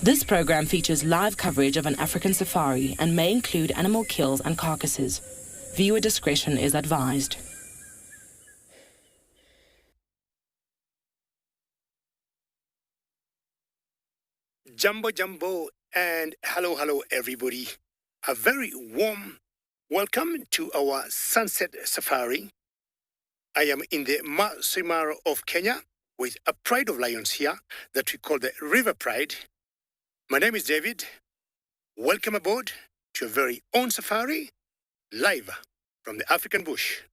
This program features live coverage of an African safari and may include animal kills and carcasses. Viewer discretion is advised. Jumbo Jumbo and hello everybody. A very warm welcome to our sunset safari. I am in the Masai Mara of Kenya with a pride of lions here that we call the River Pride. My name is David. Welcome aboard to your very own safari, live from the African bush.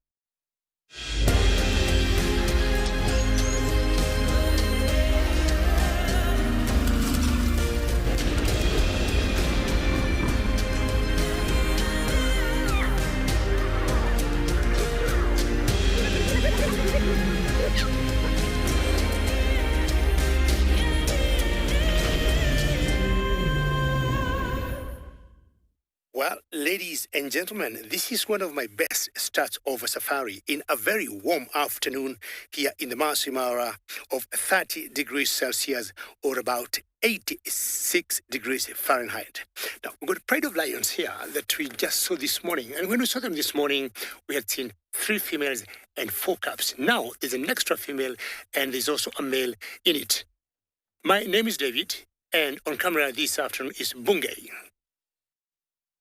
Well, ladies and gentlemen, this is one of my best starts of a safari in a very warm afternoon here in the Masai Mara of 30 degrees Celsius or about 86 degrees Fahrenheit. Now, we've got pride of lions here that we just saw this morning. And when we saw them this morning, we had seen 3 females and 4 cubs. Now, there's an extra female and there's also a male in it. My name is David, and on camera this afternoon is Bungay.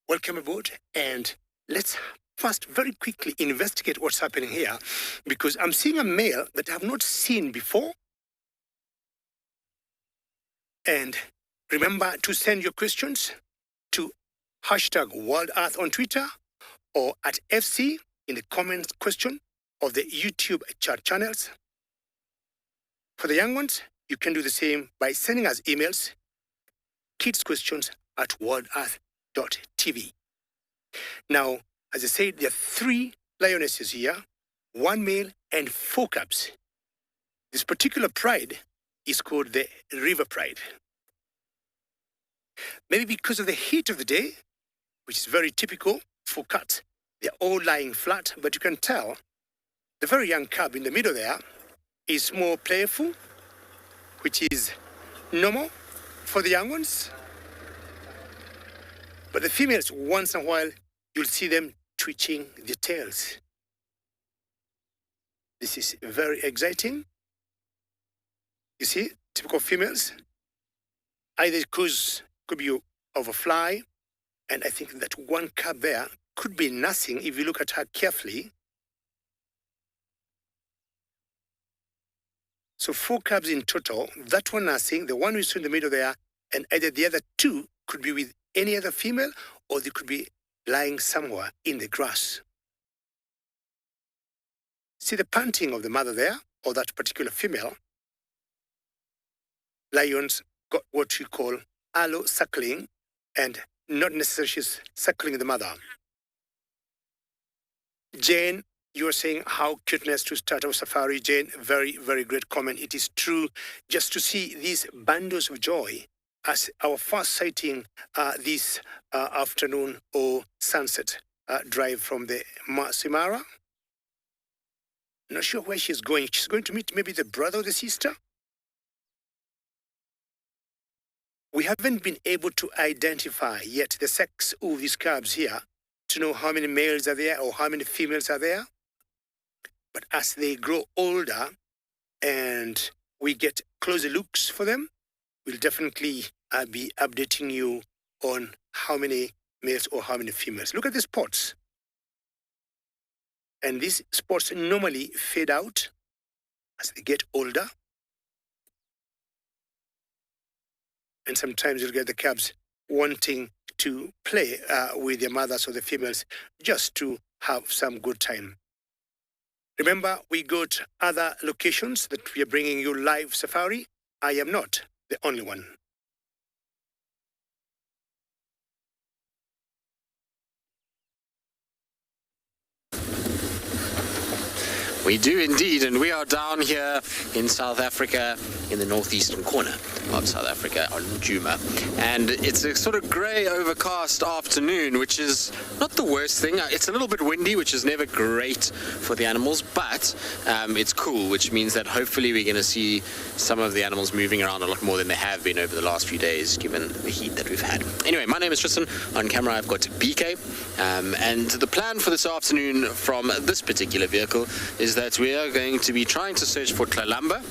Welcome aboard, and let's first very quickly investigate what's happening here, because I'm seeing a male that I have not seen before. And remember to send your questions to #WorldEarth on Twitter or at FC in the comments question of the YouTube chat channels. For the young ones, you can do the same by sending us emails, kidsquestions@worldearth.tv. Now, as I said, there are 3 lionesses here, 1 male and 4 cubs. This particular pride is called the River Pride. Maybe because of the heat of the day, which is very typical for cats, they're all lying flat, but you can tell the very young cub in the middle there is more playful, which is normal for the young ones. But the females, once in a while, you'll see them twitching their tails. This is very exciting. You see, typical females, either because could be of a fly, and I think that 1 cub there could be nursing if you look at her carefully. So 4 cubs in total, that one nursing, the one we saw in the middle there, and either the other 2 could be with any other female, or they could be lying somewhere in the grass. See the panting of the mother there, or that particular female. Lions got what we call allo suckling, and not necessarily she's suckling the mother. Jane, you were saying how cuteness to start our safari. Jane, very, very great comment. It is true, just to see these bundles of joy as our first sighting this afternoon or sunset drive from the Masai Mara. Not sure where she's going. She's going to meet maybe the brother or the sister. We haven't been able to identify yet the sex of these calves here to know how many males are there or how many females are there. But as they grow older and we get closer looks for them, we'll definitely be updating you on how many males or how many females. Look at the spots. And these spots normally fade out as they get older. And sometimes you'll get the calves wanting to play with their mothers or the females just to have some good time. Remember, we got other locations that we are bringing you live safari. I am not the only one. We do indeed, and we are down here in South Africa, in the northeastern corner of South Africa on Djuma. And it's a sort of grey, overcast afternoon, which is not the worst thing. It's a little bit windy, which is never great for the animals, but it's cool, which means that hopefully we're going to see some of the animals moving around a lot more than they have been over the last few days, given the heat that we've had. Anyway, my name is Tristan. On camera, I've got BK. And the plan for this afternoon from this particular vehicle is that we are going to be trying to search for Tlalamba.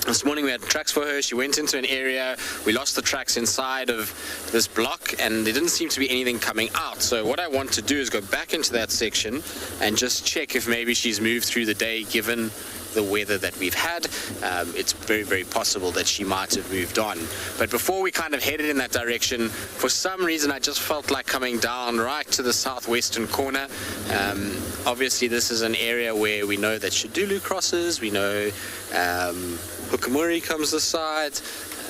This morning we had tracks for her. She went into an area. We lost the tracks inside of this block and there didn't seem to be anything coming out. So what I want to do is go back into that section and just check if maybe she's moved through the day, given the weather that we've had. It's very, very possible that she might have moved on. But before we kind of headed in that direction, for some reason I just felt like coming down right to the southwestern corner. Obviously this is an area where we know that Shadulu crosses, we know Hukamuri comes this side.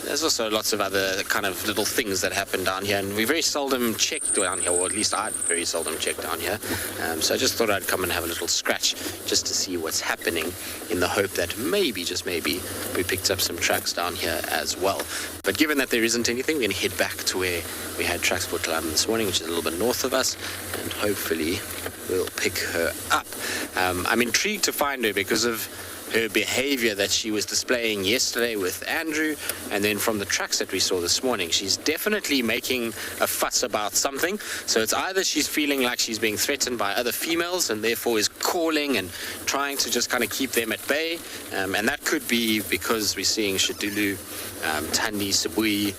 There's also lots of other kind of little things that happen down here, and we very seldom check down here, or at least I very seldom check down here. So I just thought I'd come and have a little scratch just to see what's happening, in the hope that maybe, just maybe, we picked up some tracks down here as well. But given that there isn't anything, we're going to head back to where we had tracks for Tlalamba this morning, which is a little bit north of us, and hopefully we'll pick her up. I'm intrigued to find her because of her behavior that she was displaying yesterday with Andrew, and then from the tracks that we saw this morning, she's definitely making a fuss about something. So it's either she's feeling like she's being threatened by other females and therefore is calling and trying to just kind of keep them at bay, and that could be because we're seeing Shadulu, Tandi, Sibui,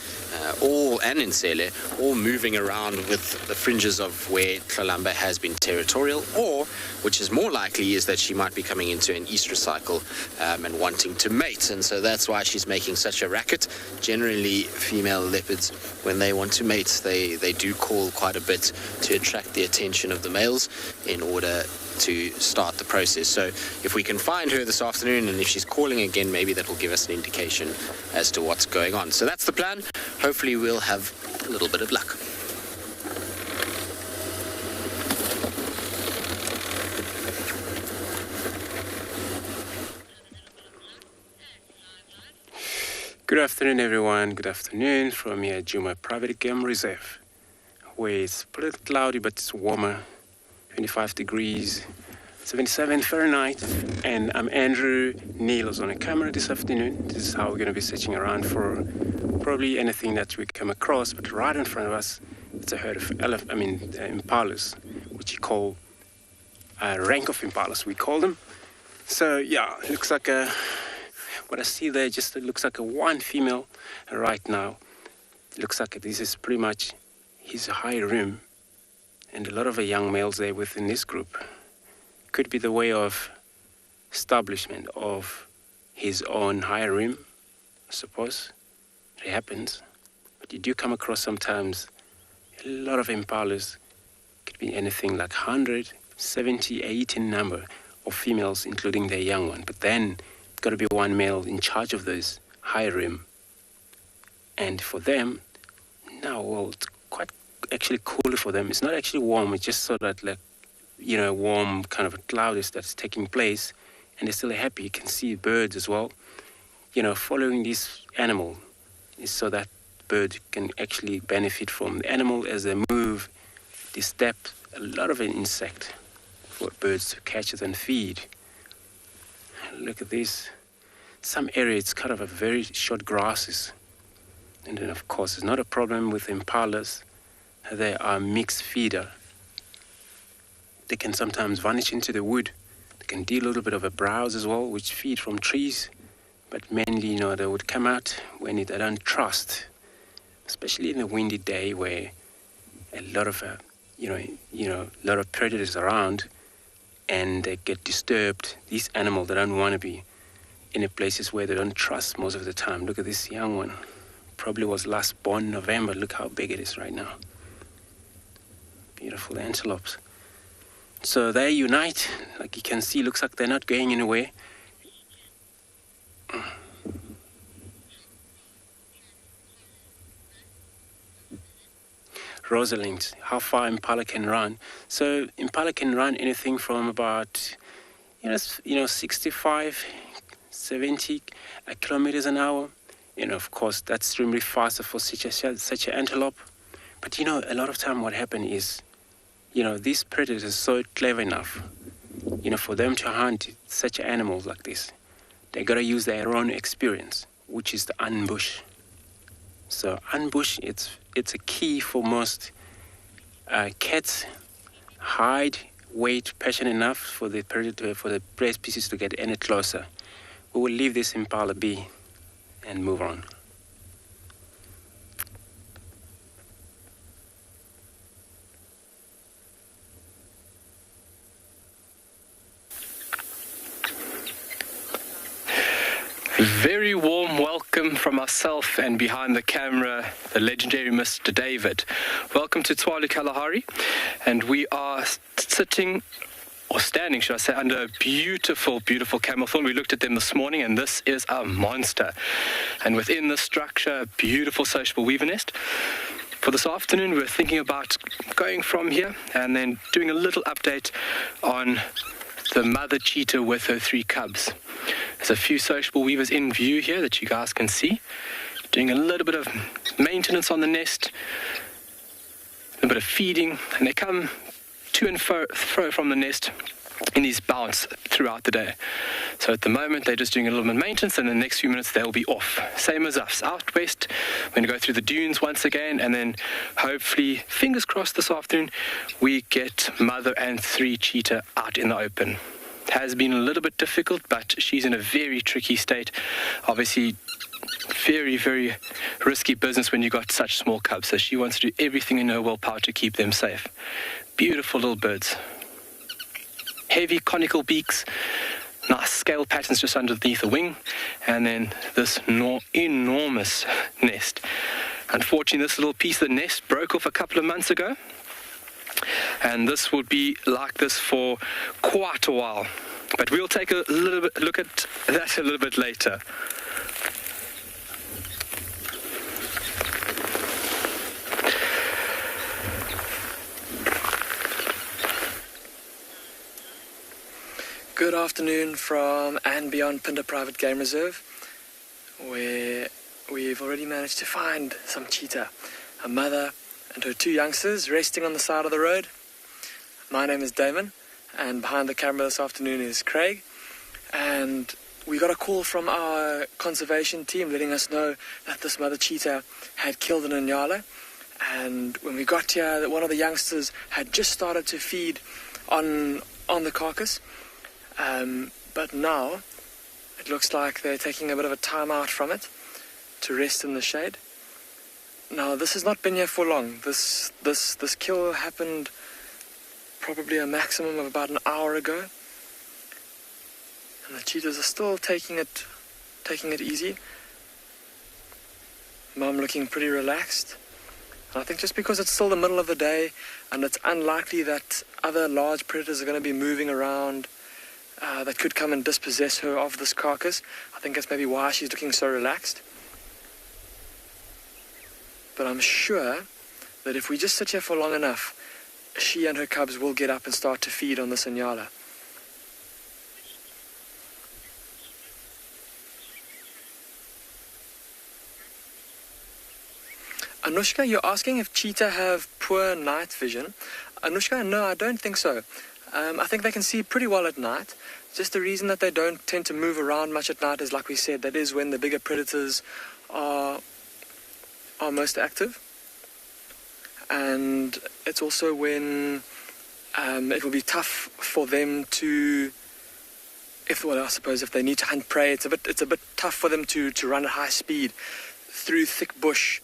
and Nsele all moving around with the fringes of where Tlalamba has been territorial, or, which is more likely, is that she might be coming into an estrus cycle and wanting to mate, and so that's why she's making such a racket. Generally, female leopards, when they want to mate, they do call quite a bit to attract the attention of the males in order to start the process. So if we can find her this afternoon, and if she's calling again, maybe that will give us an indication as to what's going on. So that's the plan. Hopefully we'll have a little bit of luck. Good afternoon, everyone. Good afternoon from here at Djuma Private Game Reserve, where it's a little cloudy, but it's warmer. 25 degrees, 77 Fahrenheit, and I'm Andrew. Neil is on a camera this afternoon. This is how we're going to be searching around for probably anything that we come across. But right in front of us, it's a herd of impalas, which you call a rank of impalas, we call them. So yeah, it looks like what I see there just looks like a one female right now. It looks like this is pretty much his high rim. And a lot of young males there within this group. Could be the way of establishment of his own high rim, I suppose. It happens. But you do come across sometimes a lot of impalas, could be anything like 100, 70, 80 in number of females, including their young one. But then it's got to be one male in charge of those high rim. And for them, now, well, it's quite actually cooler for them. It's not actually warm, it's just so that, like, you know, warm kind of a cloud that's taking place, and they're still happy. You can see birds as well, you know, following this animal is so that bird can actually benefit from the animal as they move. They step a lot of an insect for birds to catch it and feed. Look at this. Some area it's kind of a very short grasses. And then of course it's not a problem with impalas. They are mixed feeder. They can sometimes vanish into the wood. They can do a little bit of a browse as well, which feed from trees. But mainly, you know, they would come out when they don't trust, especially in a windy day where a lot of, a lot of predators around, and they get disturbed. These animals, they don't want to be in the places where they don't trust most of the time. Look at this young one. Probably was last born in November. Look how big it is right now. Beautiful antelopes. So they unite, like you can see, looks like they're not going anywhere. Rosalind, how far impala can run. So impala can run anything from about, 65, 70 kilometers an hour. Of course, that's extremely fast for such an antelope. But, a lot of time what happens is, these predators are so clever enough, for them to hunt such animals like this. They got to use their own experience, which is the ambush. So ambush, it's a key for most cats. Hide, wait, patient enough for the predator, for the prey species to get any closer. We will leave this impala be and move on. Very warm welcome from myself and behind the camera, the legendary Mr. David. Welcome to Tswalu Kalahari, and we are sitting, or standing, should I say, under a beautiful, beautiful camel thorn. We looked at them this morning, and this is a monster. And within this structure, a beautiful sociable weaver nest. For this afternoon, we're thinking about going from here and then doing a little update on the mother cheetah with her 3 cubs. There's a few sociable weavers in view here that you guys can see, doing a little bit of maintenance on the nest, a little bit of feeding, and they come to and fro from the nest in these bouts throughout the day. So at the moment they're just doing a little bit of maintenance, and in the next few minutes they'll be off. Same as us, out west. We're going to go through the dunes once again, and then hopefully, fingers crossed this afternoon, we get mother and 3 cheetah out in the open. Has been a little bit difficult, but she's in a very tricky state. Obviously, very, very risky business when you got such small cubs. So she wants to do everything in her willpower to keep them safe. Beautiful little birds. Heavy conical beaks, nice scale patterns just underneath the wing, and then this enormous nest. Unfortunately, this little piece of the nest broke off a couple of months ago, and this will be like this for quite a while. But we'll take a little bit look at that a little bit later. Good afternoon from and beyond Pinda Private Game Reserve, where we've already managed to find some cheetah, a mother and her 2 youngsters resting on the side of the road. My name is Damon, and behind the camera this afternoon is Craig, and we got a call from our conservation team letting us know that this mother cheetah had killed an inyala, and when we got here, that one of the youngsters had just started to feed on the carcass. But now it looks like they're taking a bit of a time out from it to rest in the shade. Now this has not been here for long. This kill happened probably a maximum of about an hour ago, and the cheetahs are still taking it easy. Mom looking pretty relaxed, And I think just because it's still the middle of the day and it's unlikely that other large predators are going to be moving around that could come and dispossess her of this carcass, I think that's maybe why she's looking so relaxed. But I'm sure that if we just sit here for long enough, she and her cubs will get up and start to feed on the Inyala. Anushka, you're asking if cheetah have poor night vision. Anushka, no, I don't think so. I think they can see pretty well at night. Just the reason that they don't tend to move around much at night is, like we said, that is when the bigger predators are most active. And it's also when it will be tough for them to, I suppose if they need to hunt prey, it's a bit tough for them to run at high speed through thick bush.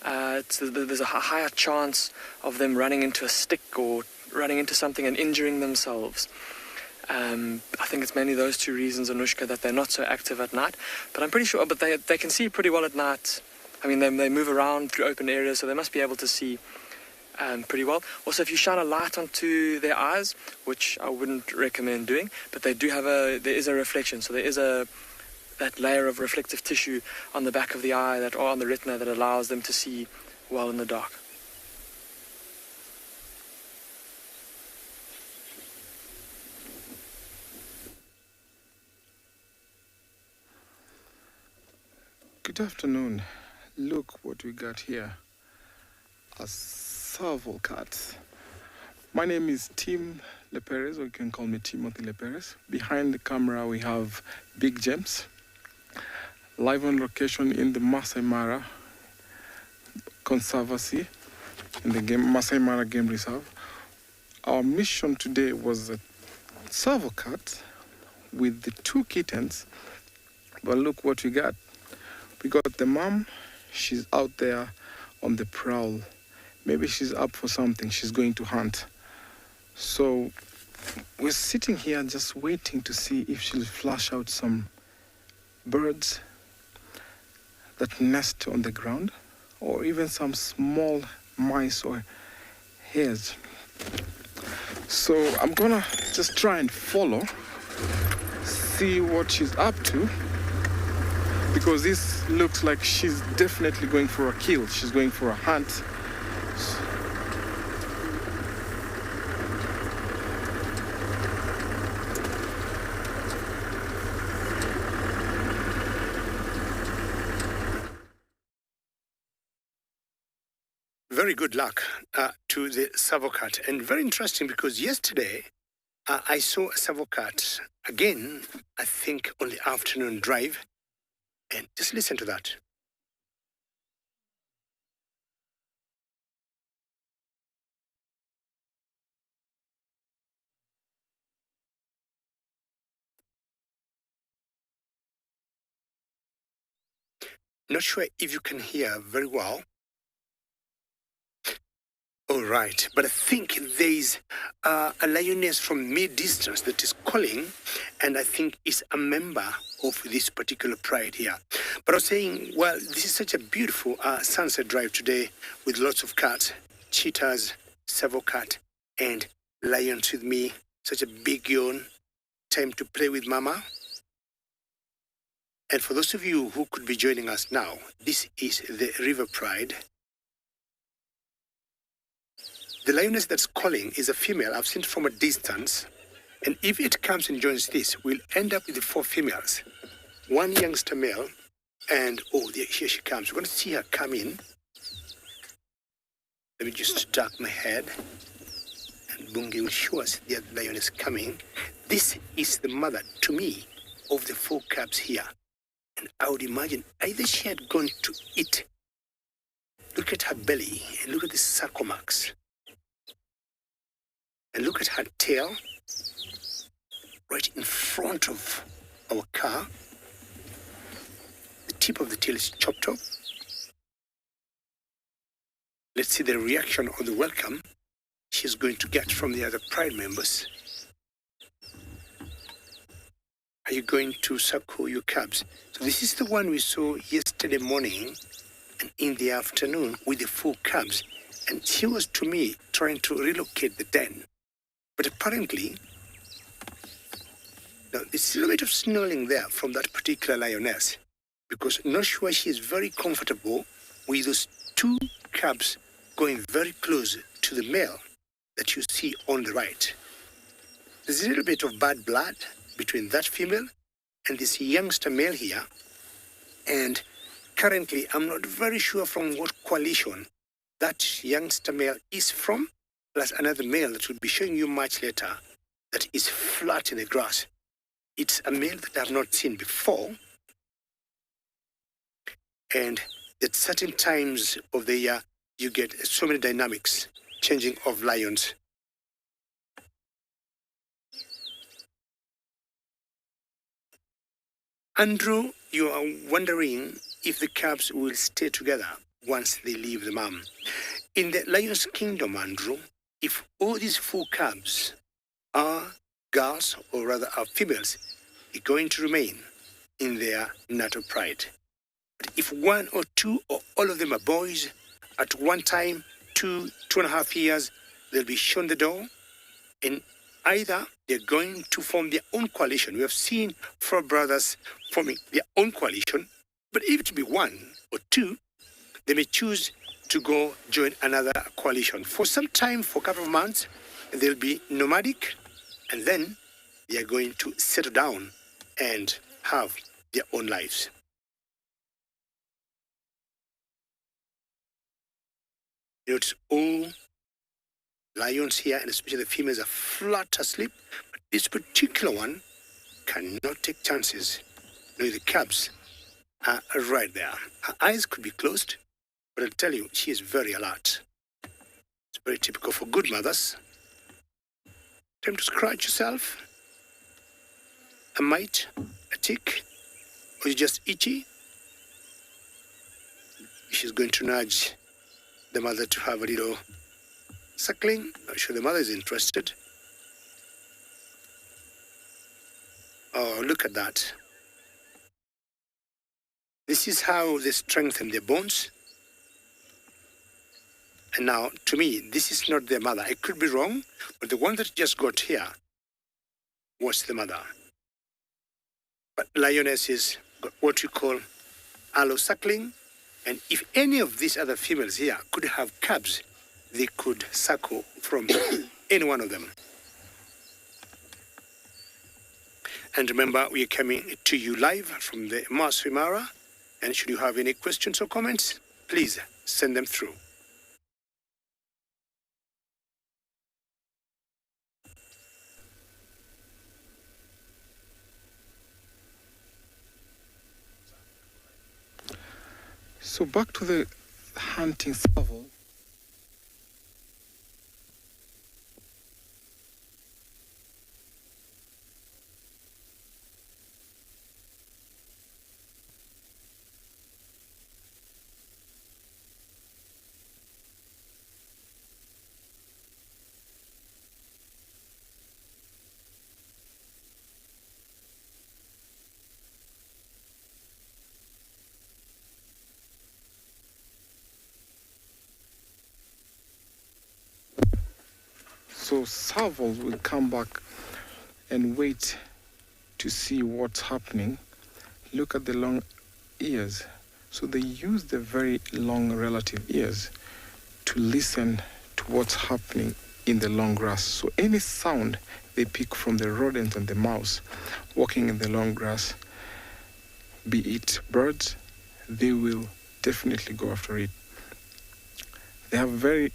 There's a higher chance of them running into a stick or running into something and injuring themselves. I think it's mainly those two reasons, Anushka, that they're not so active at night. But I'm pretty sure, but they can see pretty well at night. I mean, they move around through open areas, so they must be able to see pretty well. Also, if you shine a light onto their eyes, which I wouldn't recommend doing, but they do have there is a reflection, so there is that layer of reflective tissue on the back of the eye or on the retina that allows them to see well in the dark. Good afternoon. Look what we got here. A Tswalu cat. My name is Tim Leperez, or you can call me Timothy Leperez. Behind the camera we have Big James, live on location in the Masai Mara Conservancy in the Masai Mara Game Reserve. Our mission today was a Tswalu cat with the 2 kittens, but look what we got. We got the mom. She's out there on the prowl. Maybe she's up for something. She's going to hunt. So we're sitting here just waiting to see if she'll flush out some birds that nest on the ground, or even some small mice or hares. So I'm gonna just try and follow, see what she's up to, because this looks like she's definitely going for a kill. She's going for a hunt. Very good luck to the Tswalu cat. And very interesting, because yesterday I saw a Tswalu cat again, I think on the afternoon drive. And just listen to that. Not sure if you can hear very well. All right, but I think there's a lioness from mid-distance that is calling, and I think is a member of this particular pride here. But I was saying, well, this is such a beautiful sunset drive today with lots of cats, cheetahs, Tswalu cat, and lions with me. Such a big yawn. Time to play with mama. And for those of you who could be joining us now, this is the River Pride. The lioness that's calling is a female. I've seen it from a distance. And if it comes and joins this, we'll end up with the 4 females. 1 youngster male, and here she comes. We're going to see her come in. Let me just duck my head. And Bungi will show us the other lioness coming. This is the mother, to me, of the 4 cubs here. And I would imagine either she had gone to eat. Look at her belly, and look at the circle marks. And look at her tail, right in front of our car. The tip of the tail is chopped off. Let's see the reaction or the welcome she's going to get from the other Pride members. Are you going to circle your cubs? So this is the one we saw yesterday morning, and in the afternoon with the 4 cubs, and she was, to me, trying to relocate the den. But apparently, now, there's a little bit of snarling there from that particular lioness, because I'm not sure she is very comfortable with those 2 cubs going very close to the male that you see on the right. There's a little bit of bad blood between that female and this youngster male here, and currently I'm not very sure from what coalition that youngster male is from, plus another male that will be showing you much later that is flat in the grass. It's a male that I have not seen before, and at certain times of the year you get so many dynamics changing of lions. Andrew, you are wondering if the cubs will stay together once they leave the mom. In the lion's kingdom, Andrew, if all these 4 cubs are girls, or rather are females, they're going to remain in their natal pride. But if 1 or 2 or all of them are boys, at one time, 2.5 years, they'll be shown the door, and either they're going to form their own coalition. We have seen 4 brothers forming their own coalition, but if it be 1 or 2, they may choose to go join another coalition. For some time, for a couple of months, they'll be nomadic, and then they are going to settle down and have their own lives. Notice all lions here, and especially the females, are flat asleep, but this particular one cannot take chances. No, the cubs are right there. Her eyes could be closed, but I'll tell you, she is very alert. It's very typical for good mothers. Time to scratch yourself. A mite, a tick, or you're just itchy. She's going to nudge the mother to have a little suckling. Not sure the mother is interested. Oh, look at that. This is how they strengthen their bones. And now, to me, this is not their mother. I could be wrong, but the one that just got here was the mother. But lionesses got what you call allosuckling, and if any of these other females here could have cubs, they could suckle from any one of them. And remember, we are coming to you live from the Masai Mara, and should you have any questions or comments, please send them through. So back to the hunting survival. So servals will come back and wait to see what's happening. Look at the long ears. So they use the very long relative ears to listen to what's happening in the long grass. So any sound they pick from the rodent and the mouse walking in the long grass, be it birds, they will definitely go after it. They have very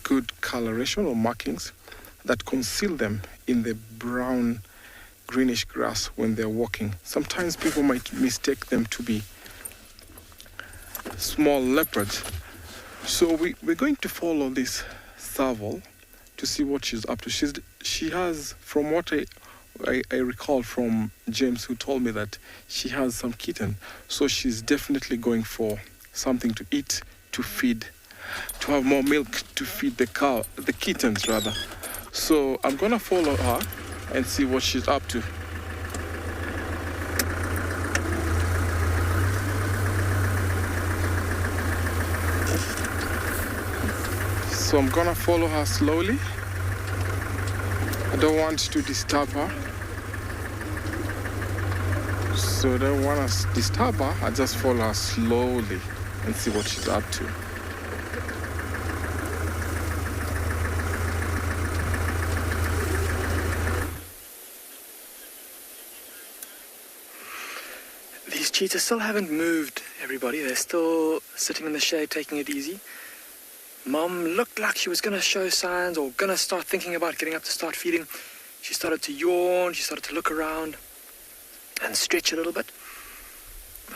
good coloration or markings that conceal them in the brown greenish grass when they're walking. Sometimes people might mistake them to be small leopards. So we're going to follow this serval to see what she's up to. She has, from what I recall from James, who told me that she has some kitten. So she's definitely going for something to eat, to feed, to have more milk to feed the kittens rather. So I'm gonna follow her and see what she's up to. So I'm gonna follow her slowly. I don't want to disturb her. So I don't want to disturb her. I just follow her slowly and see what she's up to. These cheetahs still haven't moved, everybody. They're still sitting in the shade, taking it easy. Mom looked like she was going to show signs or going to start thinking about getting up to start feeding. She started to yawn, she started to look around and stretch a little bit.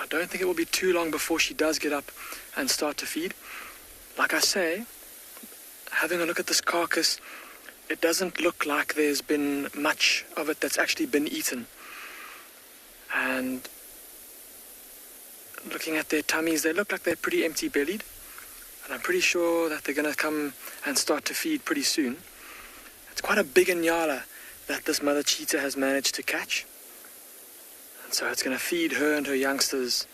I don't think it will be too long before she does get up and start to feed. Like I say, having a look at this carcass, it doesn't look like there's been much of it that's actually been eaten. And looking at their tummies, they look like they're pretty empty-bellied. And I'm pretty sure that they're going to come and start to feed pretty soon. It's quite a big inyala that this mother cheetah has managed to catch. And so it's going to feed her and her youngsters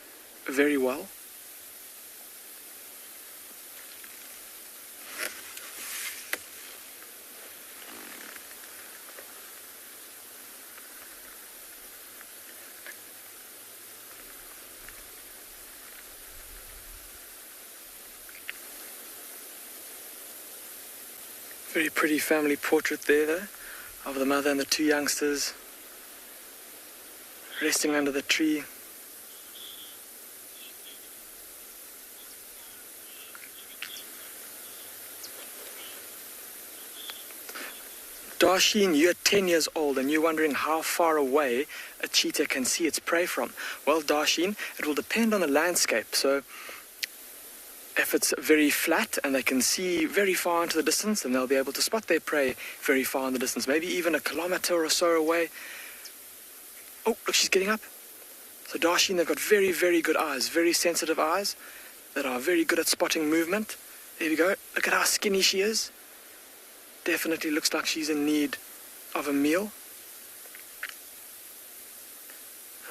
very well. Very pretty family portrait there, though, of the mother and the two youngsters resting under the tree. Darsheen, you're 10 years old and you're wondering how far away a cheetah can see its prey from. Well, Darsheen, it will depend on the landscape. So if it's very flat and they can see very far into the distance, then they'll be able to spot their prey very far in the distance, maybe even a kilometer or so away. Oh, look, she's getting up. So Darsheen, they've got very, very good eyes, very sensitive eyes that are very good at spotting movement. There we go. Look at how skinny she is. Definitely looks like she's in need of a meal.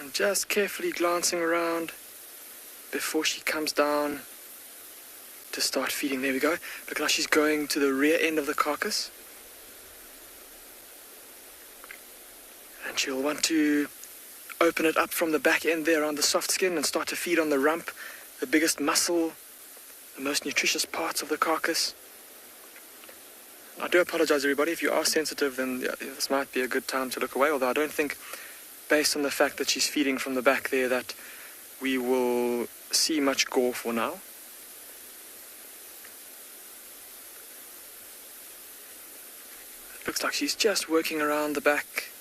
And just carefully glancing around before she comes down to start feeding. There we go. Look how she's going to the rear end of the carcass. And she'll want to open it up from the back end there on the soft skin and start to feed on the rump, the biggest muscle, the most nutritious parts of the carcass. I do apologize, everybody. If you are sensitive, then this might be a good time to look away, although I don't think, based on the fact that she's feeding from the back there, that we will see much gore for now. Looks like she's just working around the back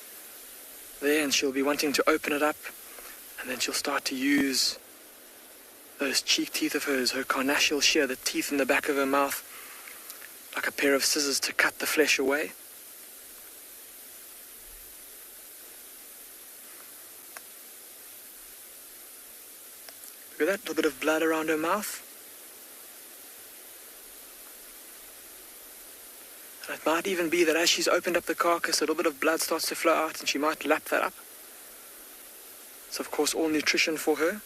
there, and she'll be wanting to open it up, and then she'll start to use those cheek teeth of hers, her carnassial shear, the teeth in the back of her mouth, like a pair of scissors to cut the flesh away. Look at that, little bit of blood around her mouth. And it might even be that as she's opened up the carcass, a little bit of blood starts to flow out and she might lap that up. It's of course all nutrition for her.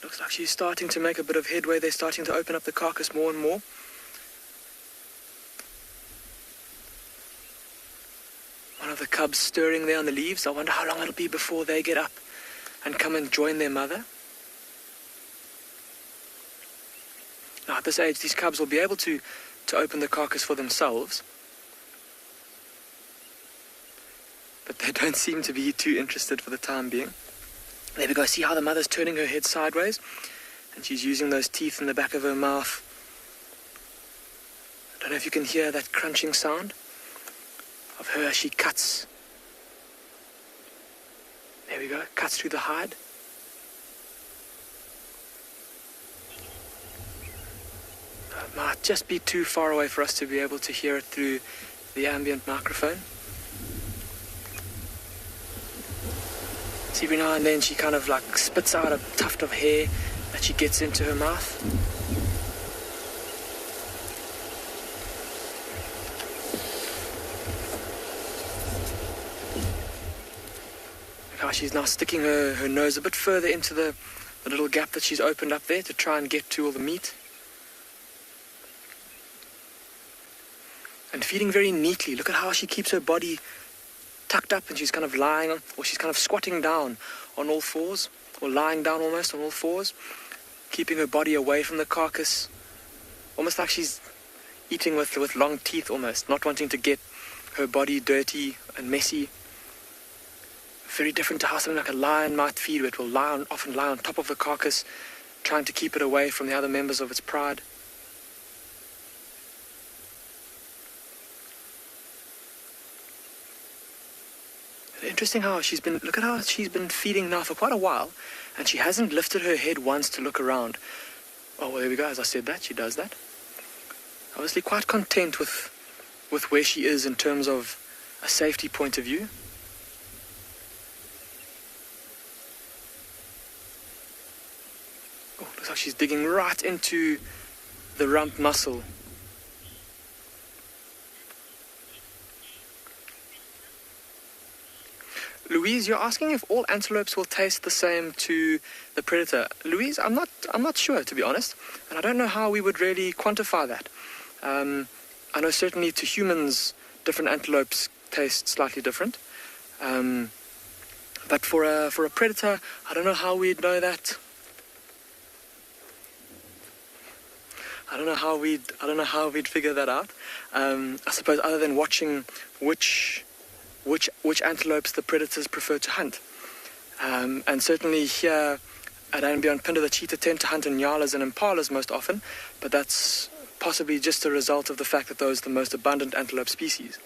Looks like she's starting to make a bit of headway. They're starting to open up the carcass more and more. One of the cubs stirring there on the leaves. I wonder how long it'll be before they get up and come and join their mother. Now at this age, these cubs will be able to open the carcass for themselves. But they don't seem to be too interested for the time being. There we go. See how the mother's turning her head sideways? And she's using those teeth in the back of her mouth. I don't know if you can hear that crunching sound of her as she cuts. There we go. Cuts through the hide. It might just be too far away for us to be able to hear it through the ambient microphone. See, every now and then she kind of like spits out a tuft of hair that she gets into her mouth. how she's now sticking her nose a bit further into the little gap that she's opened up there to try and get to all the meat. And feeding very neatly. Look at how she keeps her body tucked up, and she's kind of lying, or she's kind of squatting down on all fours, or lying down almost on all fours, keeping her body away from the carcass, almost like she's eating with long teeth almost, not wanting to get her body dirty and messy. Very different to how something like a lion might feed, where it will often lie on top of the carcass, trying to keep it away from the other members of its pride. Interesting how look at how she's been feeding now for quite a while, and she hasn't lifted her head once to look around. Oh, well, there we go. As I said that, she does that. Obviously quite content with where she is in terms of a safety point of view. Oh, looks like she's digging right into the rump muscle. Louise, you're asking if all antelopes will taste the same to the predator. Louise, I'm not sure, to be honest, and I don't know how we would really quantify that. I know certainly to humans, different antelopes taste slightly different, but for a predator, I don't know how we'd know that. I don't know how we'd figure that out. I suppose other than watching which antelopes the predators prefer to hunt. And certainly here at and beyond Pinda, the cheetah tend to hunt in nyalas and impalas most often, but that's possibly just a result of the fact that those are the most abundant antelope species.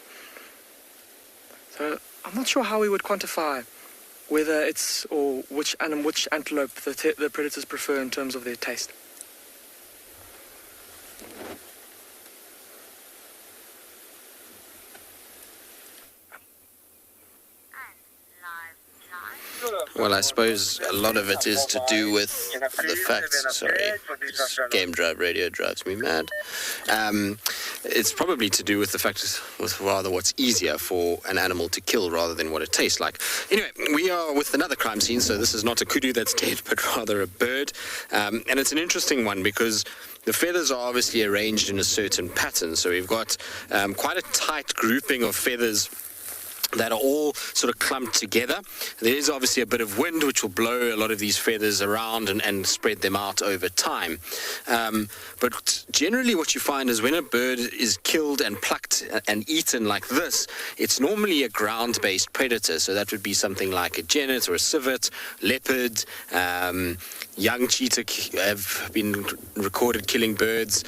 So I'm not sure how we would quantify whether it's or which antelope the predators prefer in terms of their taste. Well, I suppose a lot of it is to do with the fact, sorry, this game drive radio drives me mad. It's probably to do with the fact with rather what's easier for an animal to kill rather than what it tastes like. Anyway, we are with another crime scene, so this is not a kudu that's dead, but rather a bird. And it's an interesting one because the feathers are obviously arranged in a certain pattern. So we've got quite a tight grouping of feathers that are all sort of clumped together. There is obviously a bit of wind which will blow a lot of these feathers around and spread them out over time. But generally what you find is when a bird is killed and plucked and eaten like this, it's normally a ground-based predator. So that would be something like a genet or a civet, leopard, young cheetah have been recorded killing birds,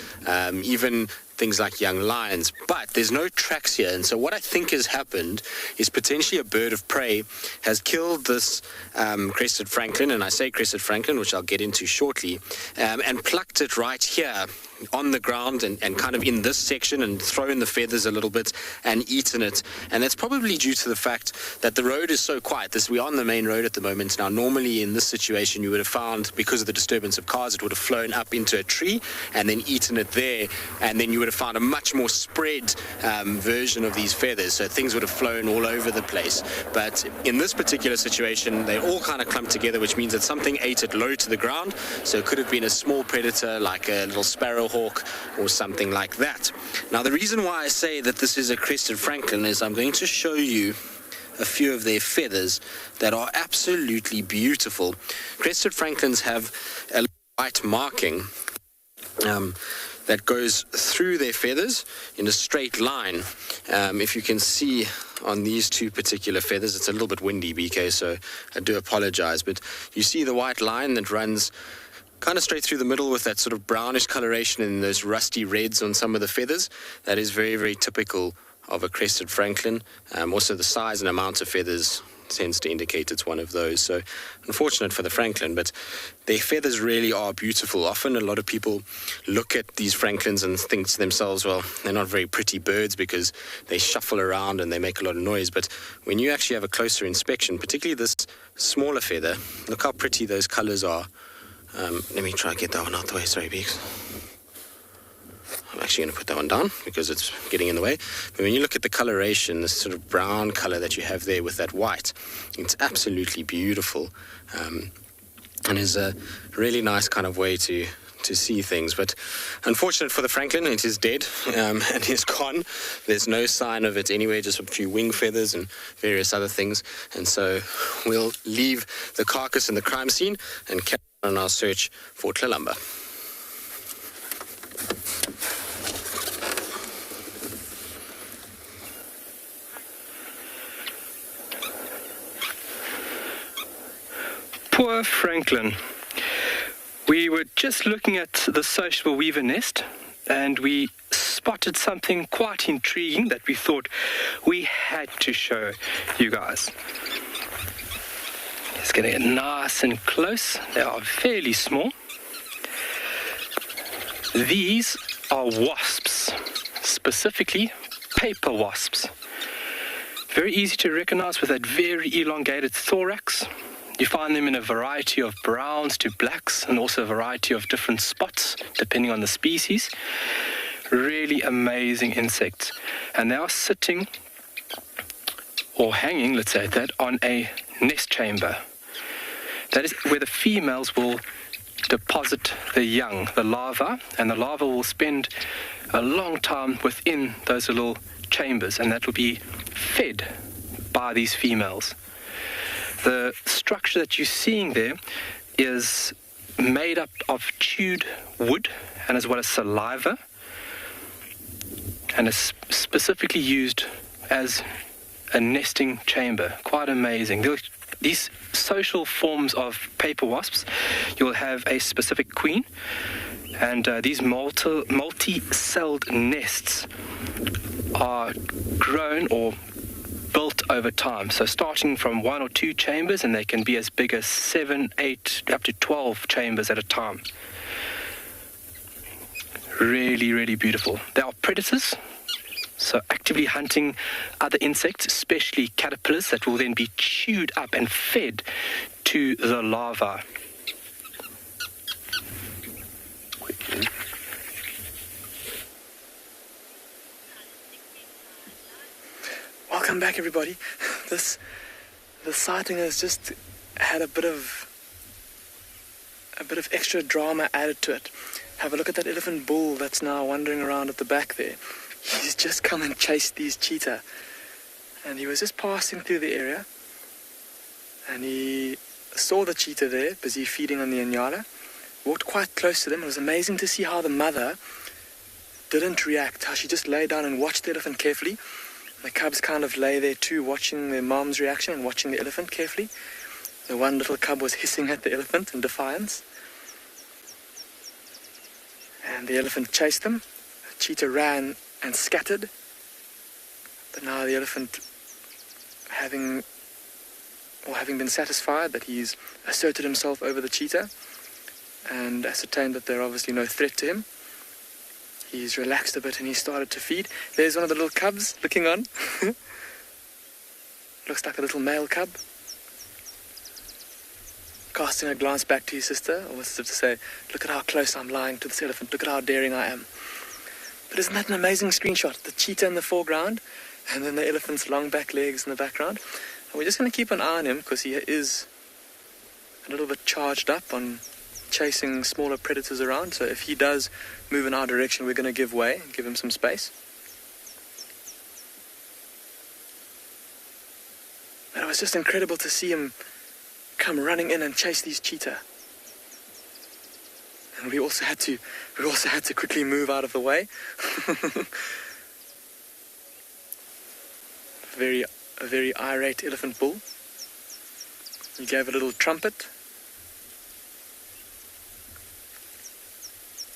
even things like young lions, but there's no tracks here. And so what I think has happened is potentially a bird of prey has killed this crested francolin, and I say crested francolin, which I'll get into shortly, and plucked it right here on the ground and kind of in this section and thrown the feathers a little bit and eaten it. And that's probably due to the fact that the road is so quiet. We're on the main road at the moment. Now, normally in this situation, you would have found, because of the disturbance of cars, it would have flown up into a tree and then eaten it there. And then you would have found a much more spread version of these feathers. So things would have flown all over the place. But in this particular situation, they all kind of clumped together, which means that something ate it low to the ground. So it could have been a small predator like a little sparrowhawk or something like that. Now, the reason why I say that this is a crested francolin is I'm going to show you a few of their feathers that are absolutely beautiful. Crested francolins have a white marking that goes through their feathers in a straight line. If you can see on these two particular feathers, it's a little bit windy, BK, so I do apologize, but you see the white line that runs kind of straight through the middle with that sort of brownish coloration and those rusty reds on some of the feathers. That is very, very typical of a crested francolin. Also, the size and amount of feathers tends to indicate it's one of those. So unfortunate for the francolin, but their feathers really are beautiful. Often a lot of people look at these francolins and think to themselves, well, they're not very pretty birds because they shuffle around and they make a lot of noise. But when you actually have a closer inspection, particularly this smaller feather, look how pretty those colors are. Let me try and get that one out the way. Sorry, Beeks. I'm actually going to put that one down because it's getting in the way. But when you look at the coloration, this sort of brown color that you have there with that white, it's absolutely beautiful. And is a really nice kind of way to see things. But unfortunate for the Franklin, it is dead and is gone. There's no sign of it anywhere, just a few wing feathers and various other things. And so we'll leave the carcass in the crime scene and carry on our search for Tlalamba. Poor Franklin. We were just looking at the sociable weaver nest and we spotted something quite intriguing that we thought we had to show you guys. It's going to get nice and close. They are fairly small. These are wasps, specifically paper wasps. Very easy to recognize with that very elongated thorax. You find them in a variety of browns to blacks and also a variety of different spots depending on the species. Really amazing insects. And they are sitting or hanging, let's say that, on a nest chamber. That is where the females will deposit the young, the larvae, and the larvae will spend a long time within those little chambers, and that will be fed by these females. The structure that you're seeing there is made up of chewed wood and as well as saliva, and is specifically used as a nesting chamber. Quite amazing. These social forms of paper wasps, you'll have a specific queen, and these multi-celled nests are grown or built over time. So starting from 1 or 2 chambers, and they can be as big as 7, 8, up to 12 chambers at a time. Really, really beautiful. They are predators, so actively hunting other insects, especially caterpillars, that will then be chewed up and fed to the larvae. Welcome back, everybody. The sighting has just had a bit of extra drama added to it. Have a look at that elephant bull that's now wandering around at the back there. He's just come and chased these cheetah, and he was just passing through the area, and he saw the cheetah there busy feeding on the inyala, walked quite close to them. It was amazing to see how the mother didn't react, how she just lay down and watched the elephant carefully. The cubs kind of lay there too, watching their mom's reaction and watching the elephant carefully. The one little cub was hissing at the elephant in defiance. And the elephant chased them. The cheetah ran and scattered. But now the elephant, having been satisfied that he's asserted himself over the cheetah and ascertained that they're obviously no threat to him, he's relaxed a bit and he started to feed. There's one of the little cubs looking on. Looks like a little male cub. Casting a glance back to his sister, almost as if to say, look at how close I'm lying to this elephant, look at how daring I am. But isn't that an amazing screenshot? The cheetah in the foreground, and then the elephant's long back legs in the background. And we're just going to keep an eye on him because he is a little bit charged up on chasing smaller predators around. So if he does move in our direction, we're going to give way and give him some space. And it was just incredible to see him come running in and chase these cheetah. And we also had to quickly move out of the way. A very irate elephant bull. He gave a little trumpet.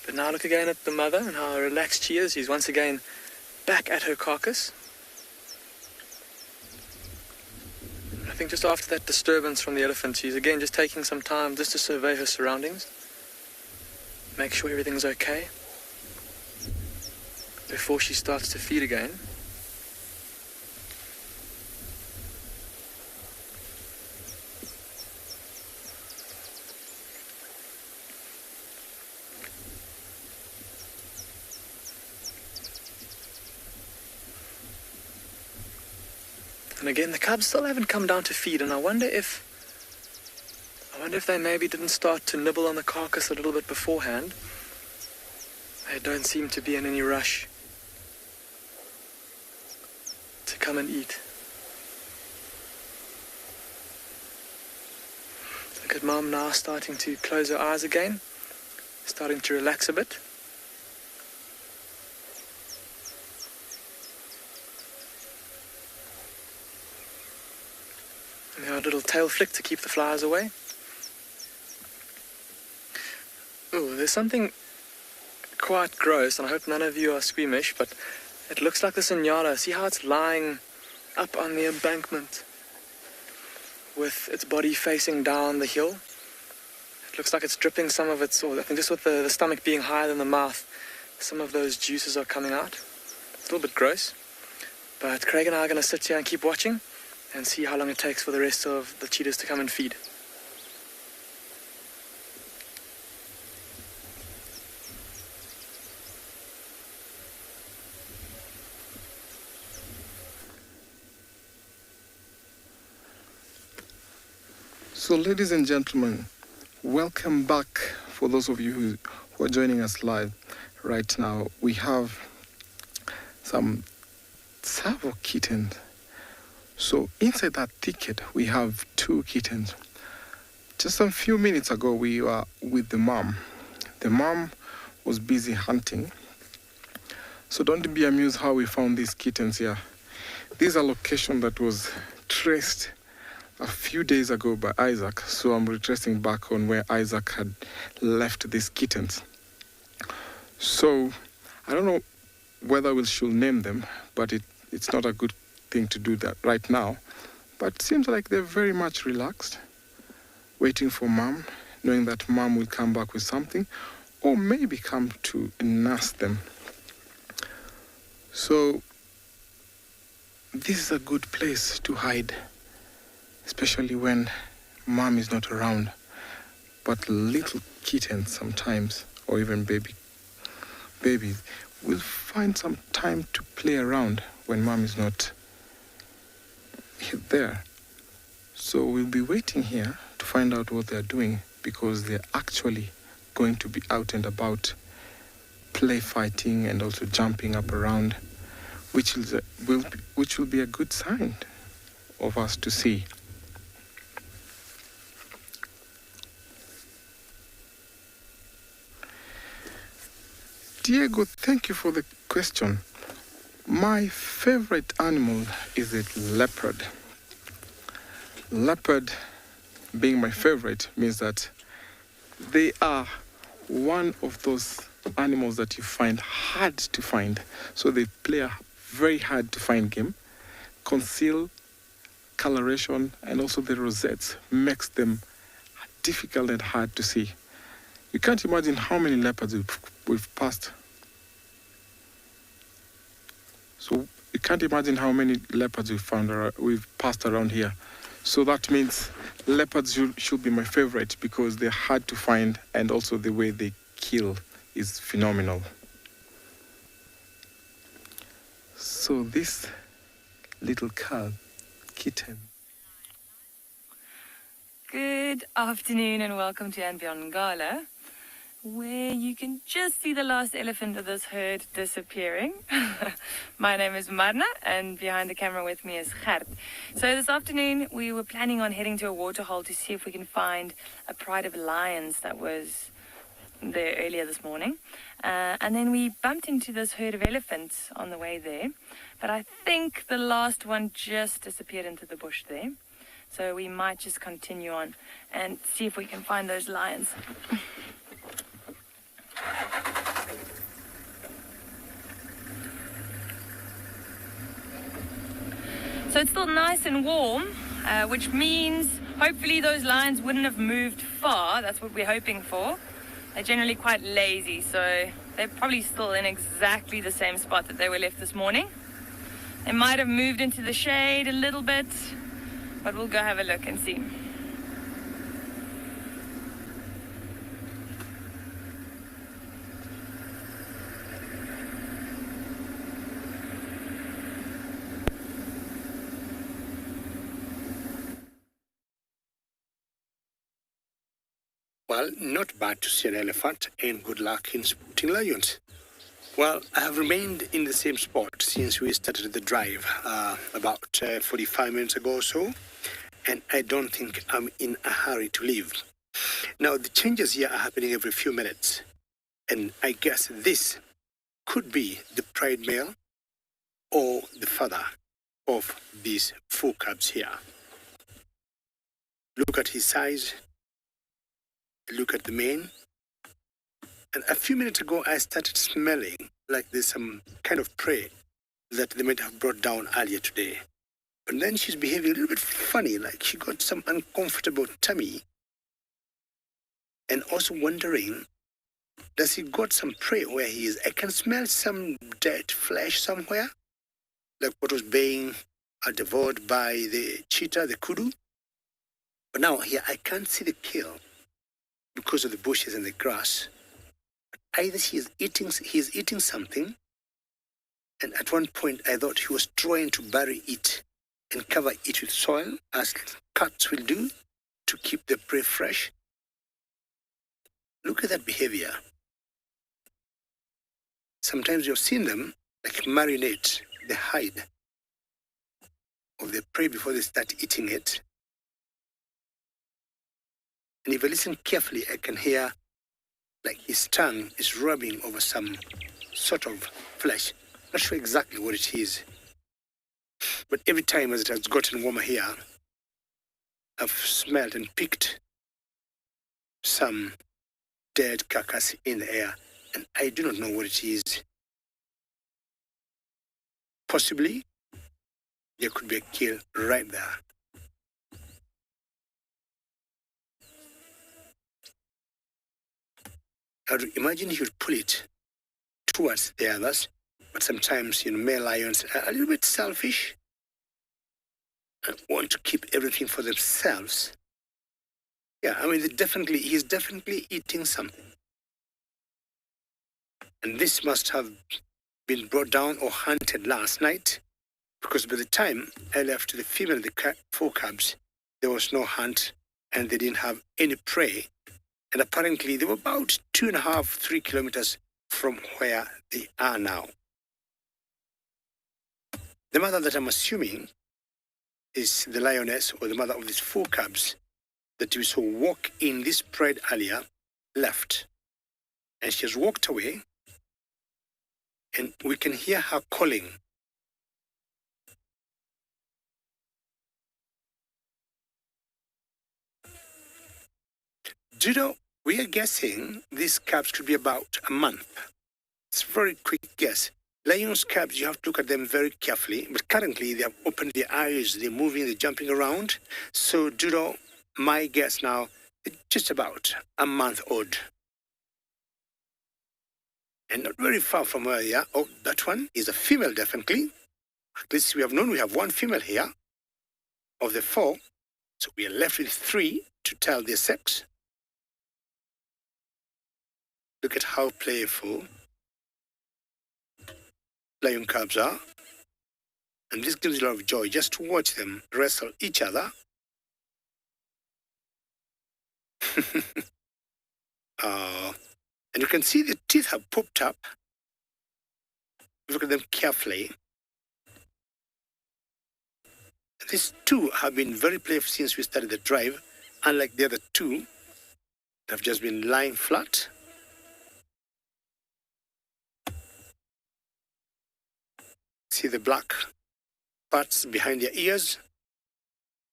But now look again at the mother and how relaxed she is. She's once again back at her carcass. I think just after that disturbance from the elephant, she's again just taking some time just to survey her surroundings. Make sure everything's okay before she starts to feed again. And again, the cubs still haven't come down to feed, and I wonder if they maybe didn't start to nibble on the carcass a little bit beforehand. They don't seem to be in any rush to come and eat. Look at Mom now starting to close her eyes again, starting to relax a bit. And now a little tail flick to keep the flies away. Oh, there's something quite gross, and I hope none of you are squeamish, but it looks like the Signala. See how it's lying up on the embankment with its body facing down the hill? It looks like it's dripping some of its, or I think just with the stomach being higher than the mouth, some of those juices are coming out. It's a little bit gross, but Craig and I are going to sit here and keep watching and see how long it takes for the rest of the cheetahs to come and feed. So, ladies and gentlemen, welcome back. For those of you who are joining us live right now, we have some Tsavo kittens. So, inside that thicket, we have 2 kittens. Just a few minutes ago, we were with the mom. The mom was busy hunting. So, don't be amused how we found these kittens here. This is a location that was traced a few days ago by Isaac, so I'm retracing back on where Isaac had left these kittens. So I don't know whether we should name them, but it's not a good thing to do that right now. But it seems like they're very much relaxed, waiting for mom, knowing that mom will come back with something, or maybe come to nurse them. So this is a good place to hide, especially when mom is not around. But little kittens sometimes, or even babies, will find some time to play around when mom is not there. So we'll be waiting here to find out what they're doing, because they're actually going to be out and about, play fighting and also jumping up around, which will be a good sign of us to see. Diego, thank you for the question. My favorite animal is a leopard. Leopard being my favorite means that they are one of those animals that you find hard to find. So they play a very hard to find game. Conceal, coloration, and also the rosettes makes them difficult and hard to see. You can't imagine how many leopards we've passed. So you can't imagine how many leopards we've passed around here. So that means leopards should be my favorite, because they're hard to find, and also the way they kill is phenomenal. So this little kitten. Good afternoon and welcome to And Beyond Ngala, where you can just see the last elephant of this herd disappearing. My name is Marna, and behind the camera with me is Gert. So this afternoon we were planning on heading to a waterhole to see if we can find a pride of lions that was there earlier this morning. And then we bumped into this herd of elephants on the way there. But I think the last one just disappeared into the bush there. So we might just continue on and see if we can find those lions. So it's still nice and warm, which means hopefully those lions wouldn't have moved far. That's what we're hoping for. They're generally quite lazy, so they're probably still in exactly the same spot that they were left this morning. They might have moved into the shade a little bit, but we'll go have a look and see. Well, not bad to see an elephant, and good luck in spotting lions. Well, I have remained in the same spot since we started the drive about 45 minutes ago or so, and I don't think I'm in a hurry to leave. Now, the changes here are happening every few minutes, and I guess this could be the pride male or the father of these four cubs here. Look at his size, look at the mane, and a few minutes ago I started smelling like there's some kind of prey that they might have brought down earlier today. And then she's behaving a little bit funny, like she got some uncomfortable tummy, and also wondering, does he got some prey where he is? I can smell some dead flesh somewhere, like what was being devoured by the cheetah, the kudu. But now here I can't see the kill because of the bushes and the grass. Either he is eating something, and at one point I thought he was trying to bury it and cover it with soil, as cats will do, to keep the prey fresh. Look at that behavior. Sometimes you've seen them like marinate the hide of the prey before they start eating it. And if I listen carefully, I can hear like his tongue is rubbing over some sort of flesh. Not sure exactly what it is. But every time as it has gotten warmer here, I've smelled and picked some dead carcass in the air, and I do not know what it is. Possibly, there could be a kill right there. I would imagine he would pull it towards the others, but sometimes, male lions are a little bit selfish and want to keep everything for themselves. Yeah, I mean, he's definitely eating something. And this must have been brought down or hunted last night, because by the time I left the female of the four cubs, there was no hunt and they didn't have any prey. And apparently they were about 2.5, 3 kilometers from where they are now. The mother that I'm assuming is the lioness, or the mother of these four cubs that we saw walk in this pride earlier, left. And she has walked away, and we can hear her calling. Judo, we are guessing these cubs could be about a month. It's a very quick guess. Lions cubs, you have to look at them very carefully, but currently they have opened their eyes, they're moving, they're jumping around. So Judo, my guess now, is just about a month old. And not very far from where they are. Oh, that one is a female, definitely. At least we have one female here of the four. So we are left with 3 to tell their sex. Look at how playful lion cubs are. And this gives you a lot of joy just to watch them wrestle each other. And you can see the teeth have popped up. Look at them carefully. These two have been very playful since we started the drive, unlike the other two that have just been lying flat. See the black parts behind their ears,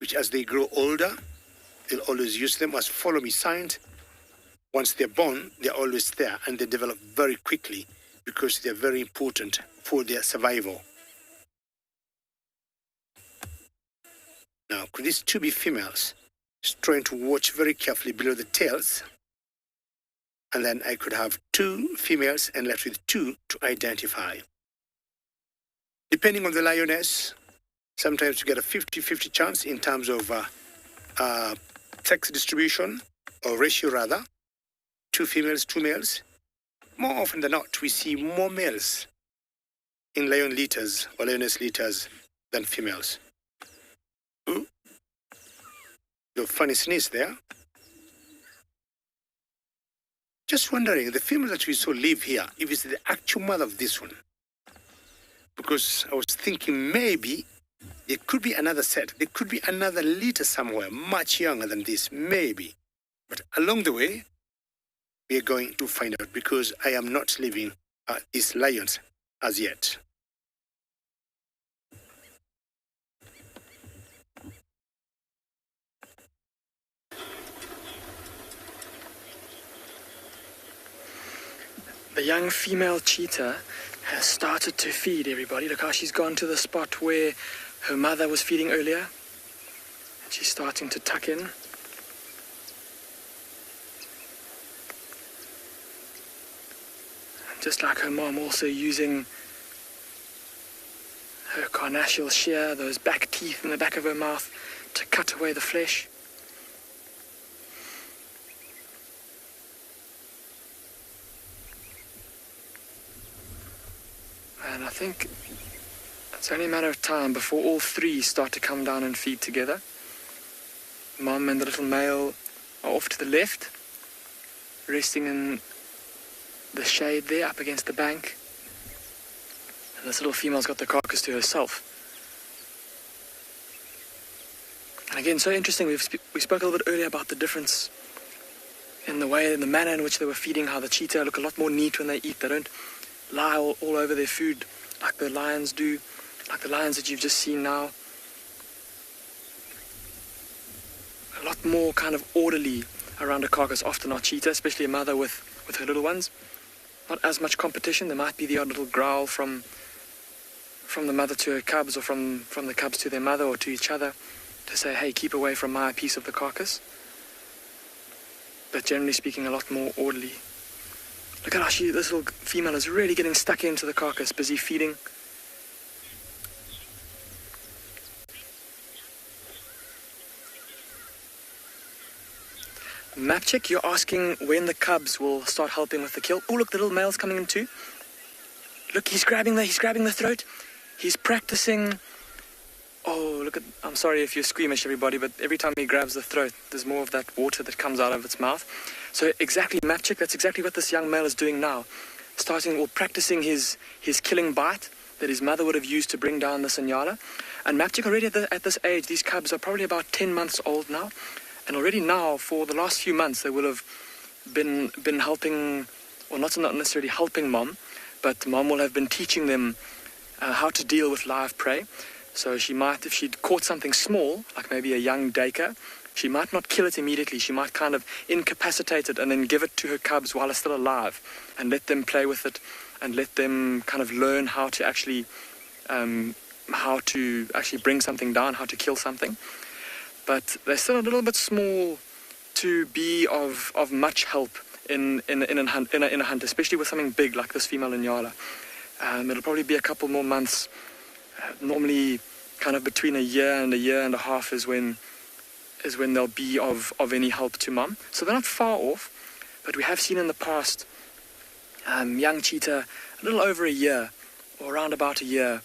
which as they grow older, they'll always use them as follow me signs. Once they're born, they're always there, and they develop very quickly because they're very important for their survival. Now, could these two be females? Just trying to watch very carefully below the tails. And then I could have 2 females and left with 2 to identify. Depending on the lioness, sometimes you get a 50-50 chance in terms of sex distribution, or ratio rather. 2 females, 2 males. More often than not, we see more males in lion litters or lioness litters than females. Ooh. The funny sneeze there. just wondering, the female that we saw live here, if it's the actual mother of this one. Because I was thinking maybe there could be another set. There could be another litter somewhere, much younger than this, maybe. But along the way, we are going to find out, because I am not leaving these lions as yet. The young female cheetah has started to feed everybody. Look how she's gone to the spot where her mother was feeding earlier. And she's starting to tuck in. And just like her mom, also using her carnassial shear, those back teeth in the back of her mouth, to cut away the flesh. And I think it's only a matter of time before all three start to come down and feed together. Mom and the little male are off to the left, resting in the shade there up against the bank. And this little female's got the carcass to herself. And again, so interesting, we spoke a little bit earlier about the difference in the way and the manner in which they were feeding, how the cheetah look a lot more neat when they eat. They don't lie all over their food like the lions do, like the lions that you've just seen now. A lot more kind of orderly around a carcass, often our cheetah, especially a mother with her little ones. Not as much competition. There might be the odd little growl from the mother to her cubs, or from the cubs to their mother or to each other, to say, hey, keep away from my piece of the carcass. But generally speaking, a lot more orderly. Look at how this little female is really getting stuck into the carcass, busy feeding. Mapchick, you're asking when the cubs will start helping with the kill. Oh, look, the little male's coming in too. Look, he's grabbing the throat. He's practicing. Oh, look at, I'm sorry if you're squeamish, everybody, but every time he grabs the throat, there's more of that water that comes out of its mouth. So exactly, Mapchick, that's exactly what this young male is doing now. Practicing his killing bite that his mother would have used to bring down the Inyala. And Mapchick already at this age, these cubs are probably about 10 months old now. And already now, for the last few months, they will have been helping, or not necessarily helping mom, but mom will have been teaching them how to deal with live prey. So she might, if she'd caught something small, like maybe a young daker, she might not kill it immediately. She might kind of incapacitate it and then give it to her cubs while it's still alive, and let them play with it, and let them kind of learn how to actually bring something down, how to kill something. But they're still a little bit small to be of much help in a hunt, especially with something big like this female Inyala. It'll probably be a couple more months. Normally, kind of between a year and a half is when they'll be of any help to mom. So they're not far off, but we have seen in the past young cheetah, a little over a year, or around about a year,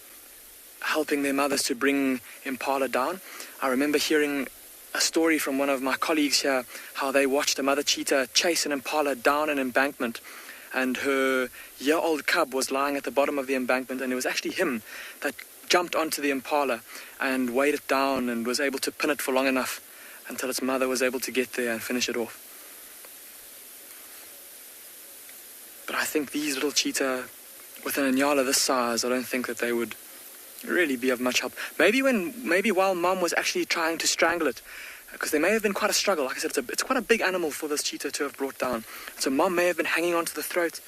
helping their mothers to bring impala down. I remember hearing a story from one of my colleagues here, how they watched a mother cheetah chase an impala down an embankment, and her year-old cub was lying at the bottom of the embankment, and it was actually him that jumped onto the impala and weighed it down and was able to pin it for long enough until its mother was able to get there and finish it off. But I think these little cheetah, with an Inyala this size, I don't think that they would really be of much help. Maybe while mom was actually trying to strangle it, because there may have been quite a struggle. Like I said, it's quite a big animal for this cheetah to have brought down. So mom may have been hanging onto the throat,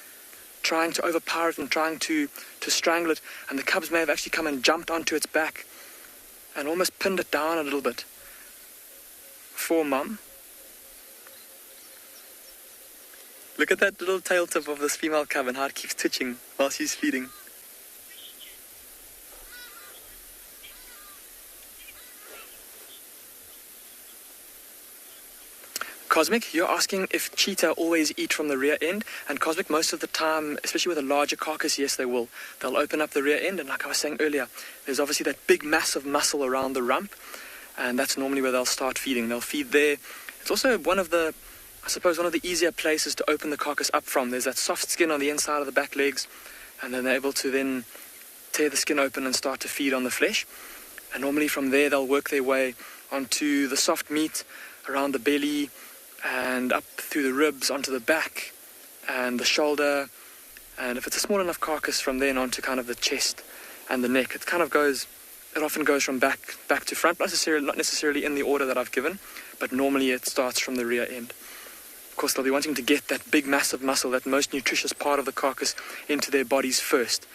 trying to overpower it and trying to strangle it, and the cubs may have actually come and jumped onto its back and almost pinned it down a little bit for mom. Look at that little tail tip of this female cub and how it keeps twitching while she's feeding. Cosmic, you're asking if cheetah always eat from the rear end. And Cosmic, most of the time, especially with a larger carcass, yes, they will. They'll open up the rear end, and like I was saying earlier, there's obviously that big mass of muscle around the rump, and that's normally where they'll start feeding. They'll feed there. It's also one of the I suppose, one of the easier places to open the carcass up from. There's that soft skin on the inside of the back legs, and then they're able to then tear the skin open and start to feed on the flesh. And normally from there they'll work their way onto the soft meat around the belly and up through the ribs onto the back and the shoulder. And if it's a small enough carcass, from then on to kind of the chest and the neck. It often goes from back to front, not necessarily in the order that I've given, but normally it starts from the rear end. Of course, they'll be wanting to get that big, massive muscle, that most nutritious part of the carcass, into their bodies first,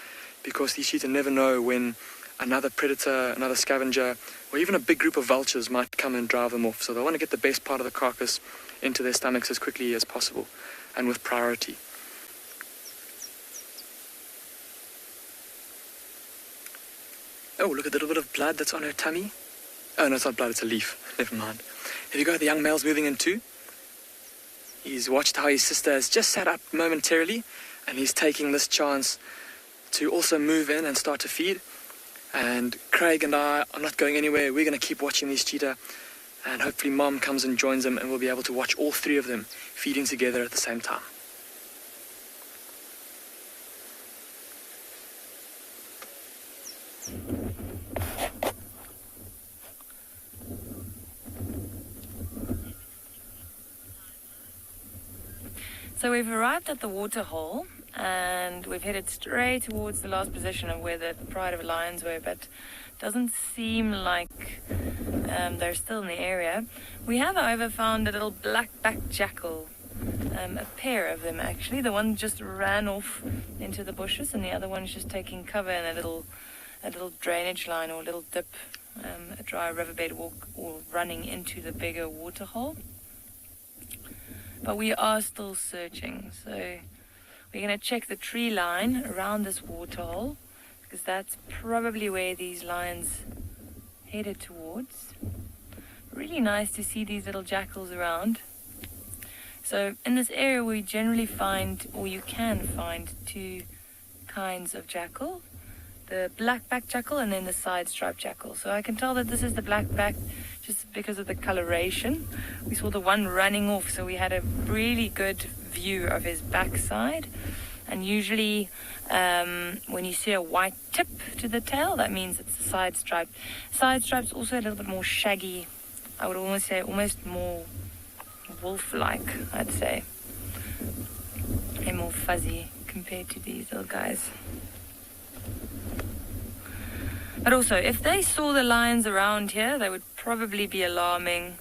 because these cheetah never know when another predator, another scavenger, or even a big group of vultures might come and drive them off. So they want to get the best part of the carcass into their stomachs as quickly as possible, and with priority. Oh, look at the little bit of blood that's on her tummy. Oh, no, it's not blood, it's a leaf. Never mind. Here you go, the young male's moving in too. He's watched how his sister has just sat up momentarily, and he's taking this chance to also move in and start to feed. And Craig and I are not going anywhere. We're going to keep watching these cheetah, and hopefully Mom comes and joins them, and we'll be able to watch all three of them feeding together at the same time. So we've arrived at the water hole, and we've headed straight towards the last position of where the pride of lions were, but doesn't seem like they're still in the area. We have, however, found a little black-backed jackal, a pair of them actually. The one just ran off into the bushes, and the other one's just taking cover in a little drainage line or a little dip, a dry riverbed walk, or running into the bigger water hole. But we are still searching, so we're going to check the tree line around this water hole, because that's probably where these lions headed towards. Really nice to see these little jackals around. So in this area we generally find, or you can find, two kinds of jackal. The black-backed jackal and then the side-striped jackal. So I can tell that this is the black-back just because of the coloration. We saw the one running off, so we had a really good view of his backside. And usually when you see a white tip to the tail, that means it's a side-striped. Side-striped's also a little bit more shaggy. I would almost say almost more wolf-like, I'd say. And more fuzzy compared to these little guys. But also, if they saw the lions around here, they would probably be alarming,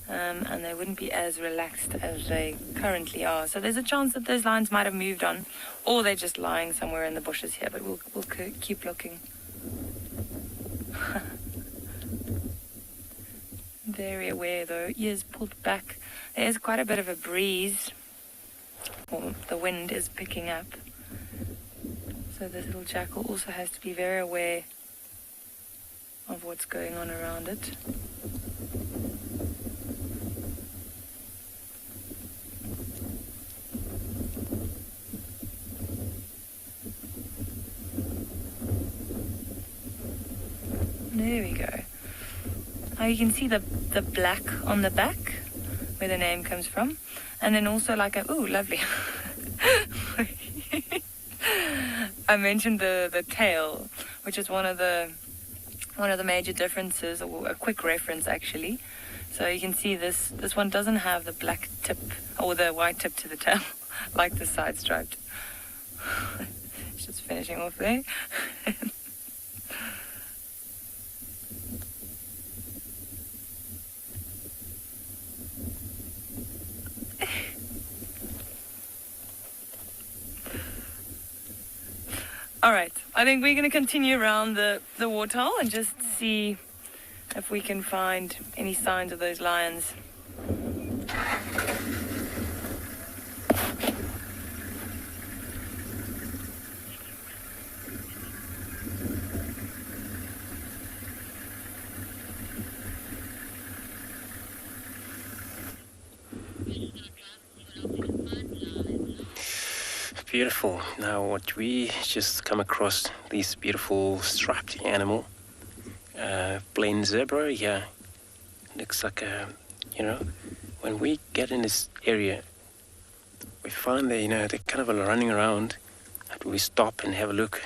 and they wouldn't be as relaxed as they currently are. So there's a chance that those lions might have moved on, or they're just lying somewhere in the bushes here, but we'll keep looking. Very aware though, ears pulled back. There's quite a bit of a breeze, or the wind is picking up. So this little jackal also has to be very aware of what's going on around it. There we go. Now you can see the black on the back, where the name comes from, and then also like a, ooh, lovely. I mentioned the tail, which is one of the major differences, or a quick reference actually. So you can see this one doesn't have the black tip or the white tip to the tail like the side striped. Just finishing off there. All right, I think we're going to continue around the waterhole and just see if we can find any signs of those lions. Beautiful. Now what we just come across this beautiful striped animal, plain zebra. Yeah, looks like a, when we get in this area, we find that, they're kind of running around, and we stop and have a look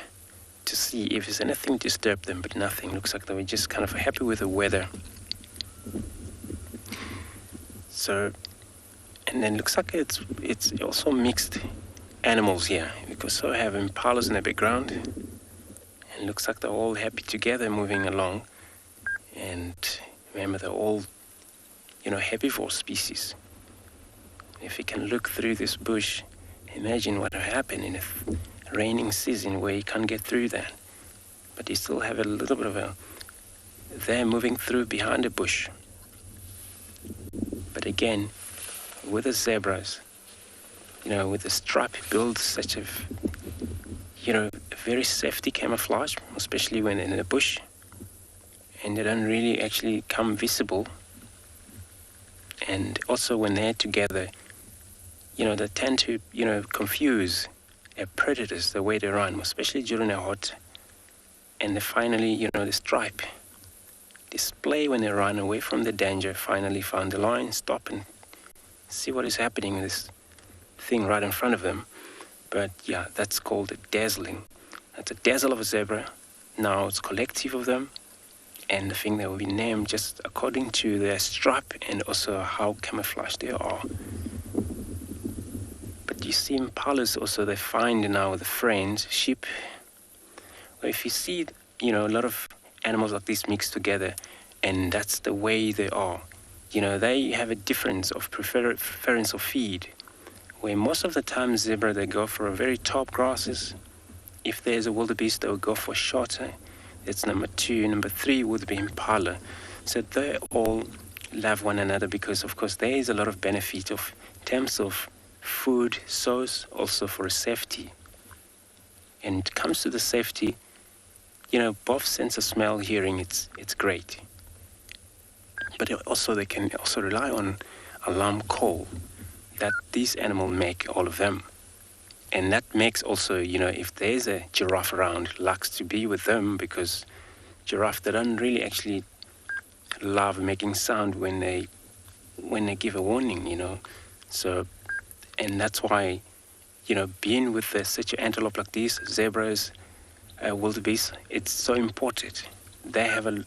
to see if there's anything to disturb them, but nothing. Looks like they were just kind of happy with the weather. So, and then looks like it's also mixed animals here, because I have impalas in the background, and looks like they're all happy together moving along. And remember, they're all, herbivore species. If you can look through this bush, imagine what will happen in a raining season where you can't get through that. But you still have a little bit of they're moving through behind the bush. But again, with the zebras, with the stripe build such a, very safety camouflage, especially when in the bush, and they don't really actually come visible. And also when they're together, they tend to, confuse predators the way they run, especially during a hot. And they finally, the stripe display when they run away from the danger, finally found the line, stop and see what is happening with this thing right in front of them. But yeah, that's called a dazzling. That's a dazzle of a zebra. Now it's collective of them, and the thing that will be named just according to their stripe and also how camouflaged they are. But you see impalas also, they find now the friends, sheep. Well, if you see, a lot of animals like this mixed together, and that's the way they are. They have a difference of preference of feed, where most of the time zebra, they go for a very top grasses. If there's a wildebeest, they'll go for shorter. That's number 2. Number 3 would be impala. So they all love one another because, of course, there is a lot of benefit in terms of food source, also for safety. And it comes to the safety, both sense of smell, hearing, it's great. But also they can also rely on alarm call that these animals make, all of them. And that makes also, if there's a giraffe around, likes to be with them, because giraffe, they don't really actually love making sound when they give a warning, So, and that's why, being with such an antelope like these, zebras, wildebeest, it's so important. They have a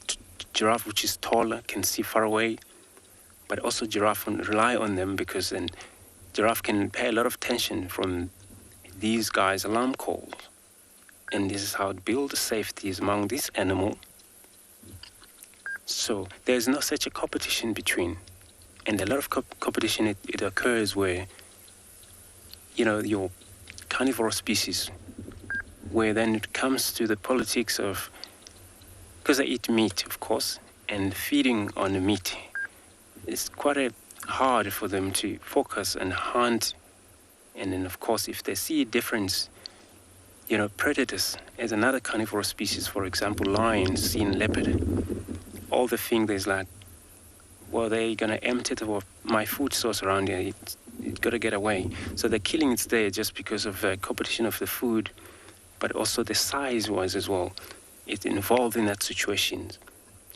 giraffe which is taller, can see far away, but also giraffe rely on them because then giraffe can pay a lot of attention from these guys' alarm calls. And this is how it builds safety among this animal. So there's no such a competition between. And a lot of competition, it occurs where, your carnivore species, where then it comes to the politics of, because they eat meat, of course, and feeding on the meat, it's quite hard for them to focus and hunt. And then, of course, if they see a difference, predators, as another carnivore species, for example, lions, seeing leopard, all the thing there's like, well, they're going to empty my food source around here. It's got to get away. So the killing is there just because of the competition of the food, but also the size-wise as well. It's involved in that situation.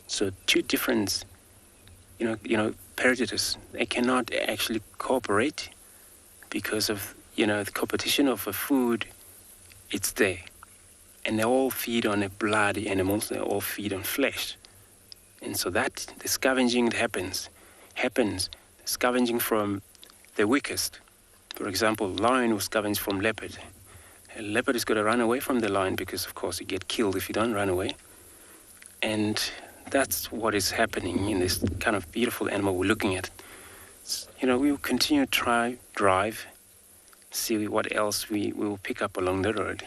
So two different, predators, they cannot actually cooperate because of, the competition of the food, it's there. And they all feed on bloody animals, they all feed on flesh. And so that, the scavenging that happens, scavenging from the weakest. For example, lion will scavenge from leopard. A leopard is going to run away from the lion because, of course, you get killed if you don't run away. And that's what is happening in this kind of beautiful animal we're looking at. We will continue to drive, see what else we will pick up along the road.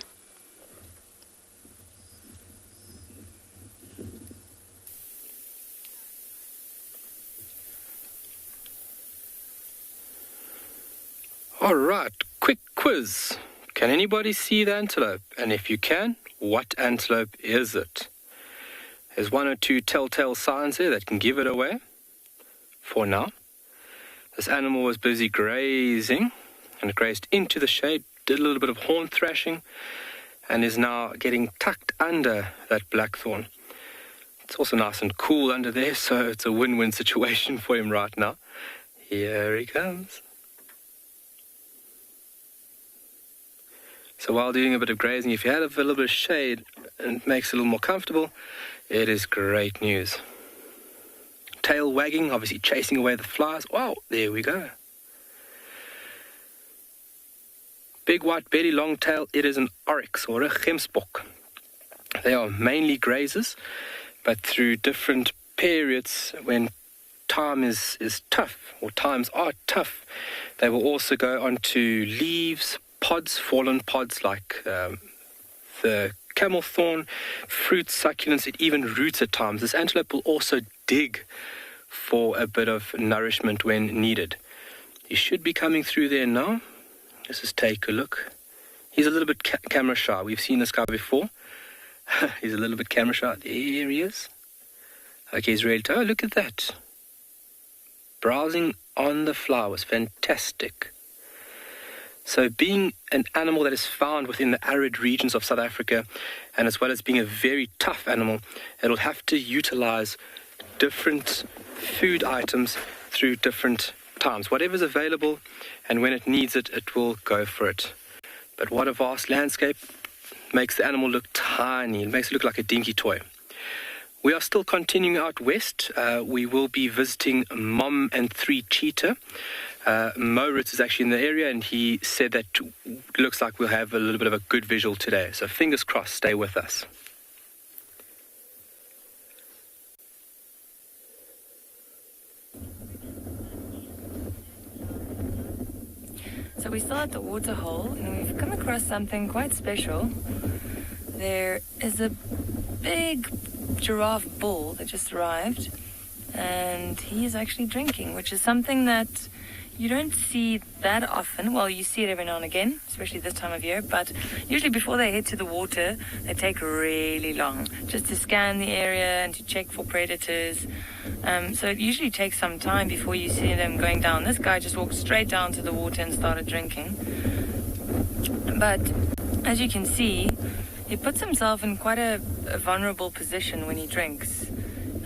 All right, quick quiz. Can anybody see the antelope? And if you can, what antelope is it? There's 1 or 2 telltale signs here that can give it away. For now, this animal was busy grazing, and it grazed into the shade, did a little bit of horn thrashing, and is now getting tucked under that blackthorn. It's also nice and cool under there, so it's a win-win situation for him right now. Here he comes. So while doing a bit of grazing, if you have a little bit of shade and it makes it a little more comfortable, it is great news. Tail wagging, obviously chasing away the flies. Wow, there we go. Big white belly, long tail, it is an oryx or a gemsbok. They are mainly grazers, but through different periods when time is tough, or times are tough, they will also go onto leaves, pods, fallen pods like the camel thorn, fruits, succulents, it even roots at times. This antelope will also dig for a bit of nourishment when needed. He should be coming through there now. Let's just take a look. He's a little bit camera shy. We've seen this guy before. He's a little bit camera shy. There he is. Okay, he's ready to... Oh, look at that. Browsing on the flowers. Fantastic. So being an animal that is found within the arid regions of South Africa, and as well as being a very tough animal, it'll have to utilize different food items through different times. Whatever's available, and when it needs it, it will go for it. But what a vast landscape. Makes the animal look tiny. It makes it look like a dinky toy. We are still continuing out west. We will be visiting Mom and 3 cheetah. Moritz is actually in the area, and he said that looks like we'll have a little bit of a good visual today. So fingers crossed, stay with us. So we're still at the waterhole, and we've come across something quite special. There is a big giraffe bull that just arrived, and he is actually drinking, which is something that you don't see that often. Well, you see it every now and again, especially this time of year, but usually before they head to the water, they take really long just to scan the area and to check for predators. So it usually takes some time before you see them going down. This guy just walked straight down to the water and started drinking. But as you can see, he puts himself in quite a vulnerable position when he drinks.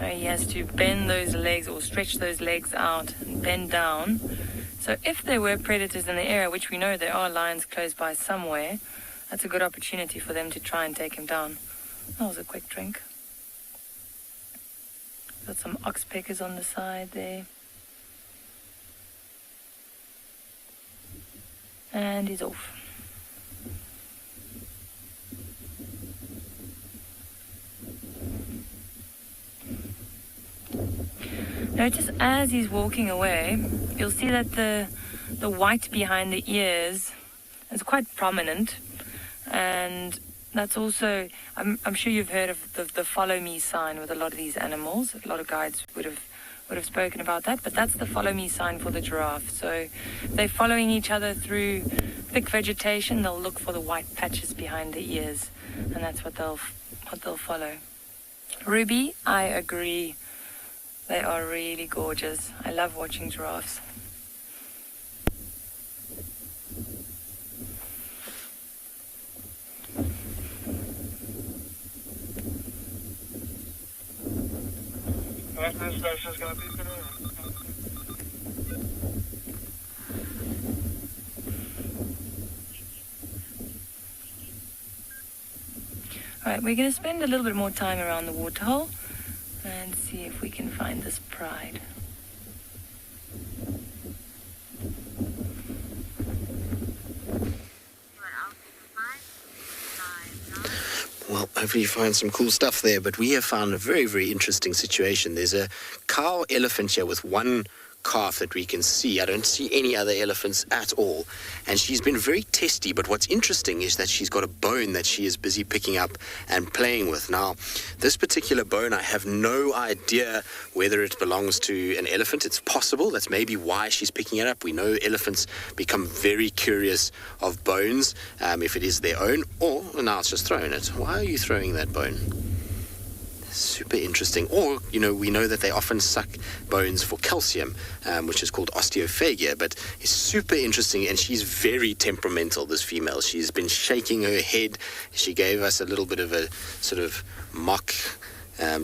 He has to bend those legs or stretch those legs out and bend down. So if there were predators in the area, which we know there are lions close by somewhere, that's a good opportunity for them to try and take him down. That was a quick drink. Got some oxpeckers on the side there. And he's off. Notice as he's walking away, you'll see that the white behind the ears is quite prominent, and that's also, I'm sure you've heard of the follow me sign with a lot of these animals. A lot of guides would have spoken about that, but that's the follow me sign for the giraffe. So they're following each other through thick vegetation. They'll look for the white patches behind the ears, and that's what they'll follow. Ruby, I agree. They are really gorgeous. I love watching giraffes. Alright, we're going to spend a little bit more time around the waterhole and see if we can find this pride. Well, hopefully you find some cool stuff there, but we have found a very, very interesting situation. There's a cow elephant here with one calf that we can see. I don't see any other elephants at all, and she's been very testy, but what's interesting is that she's got a bone that she is busy picking up and playing with. Now, this particular bone, I have no idea whether it belongs to an elephant. It's possible. That's maybe why she's picking it up. We know elephants become very curious of bones if it is their own, or now it's just throwing it. Why are you throwing that bone? Super interesting. Or, you know, we know that they often suck bones for calcium, which is called osteophagia, but it's super interesting, and she's very temperamental, this female. She's been shaking her head. She gave us a little bit of a sort of mock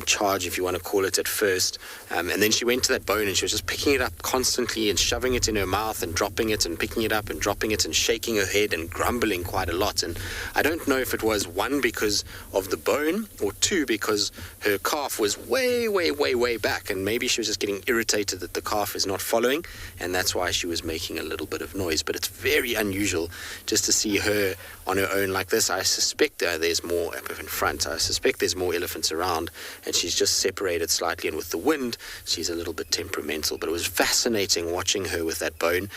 charge, if you want to call it, at first. And then she went to that bone and she was just picking it up constantly and shoving it in her mouth and dropping it and picking it up and dropping it and shaking her head and grumbling quite a lot. And I don't know if it was, one, because of the bone, or two, because her calf was way back, and maybe she was just getting irritated that the calf is not following, and that's why she was making a little bit of noise. But it's very unusual just to see her on her own like this. I suspect there's more up in front. I suspect there's more elephants around, and she's just separated slightly, and with the wind she's a little bit temperamental. But it was fascinating watching her with that bone.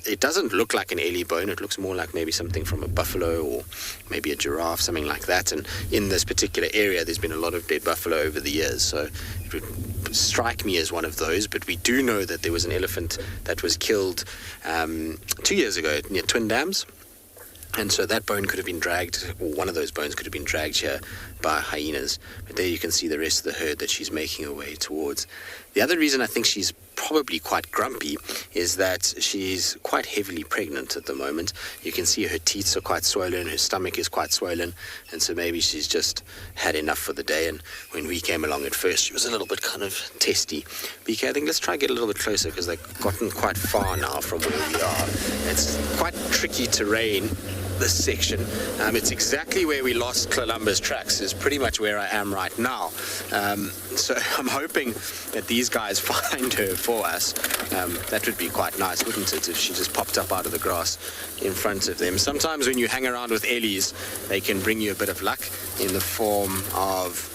It doesn't look like an ellie bone. It looks more like maybe something from a buffalo or maybe a giraffe, something like that. And in this particular area there's been a lot of dead buffalo over the years, so it would strike me as one of those. But we do know that there was an elephant that was killed 2 years ago near Twin Dams. And so that bone could have been dragged, or one of those bones could have been dragged here by hyenas. But there you can see the rest of the herd that she's making her way towards. The other reason I think she's probably quite grumpy is that she's quite heavily pregnant at the moment. You can see her teeth are quite swollen, her stomach is quite swollen, and so maybe she's just had enough for the day. And when we came along at first, she was a little bit kind of testy. BK, I think let's try and get a little bit closer, because they've gotten quite far now from where we are. It's quite tricky terrain, this section. It's exactly where we lost Columbus tracks, is pretty much where I am right now. So I'm hoping that these guys find her for us. That would be quite nice, wouldn't it, if she just popped up out of the grass in front of them. Sometimes when you hang around with ellies, they can bring you a bit of luck in the form of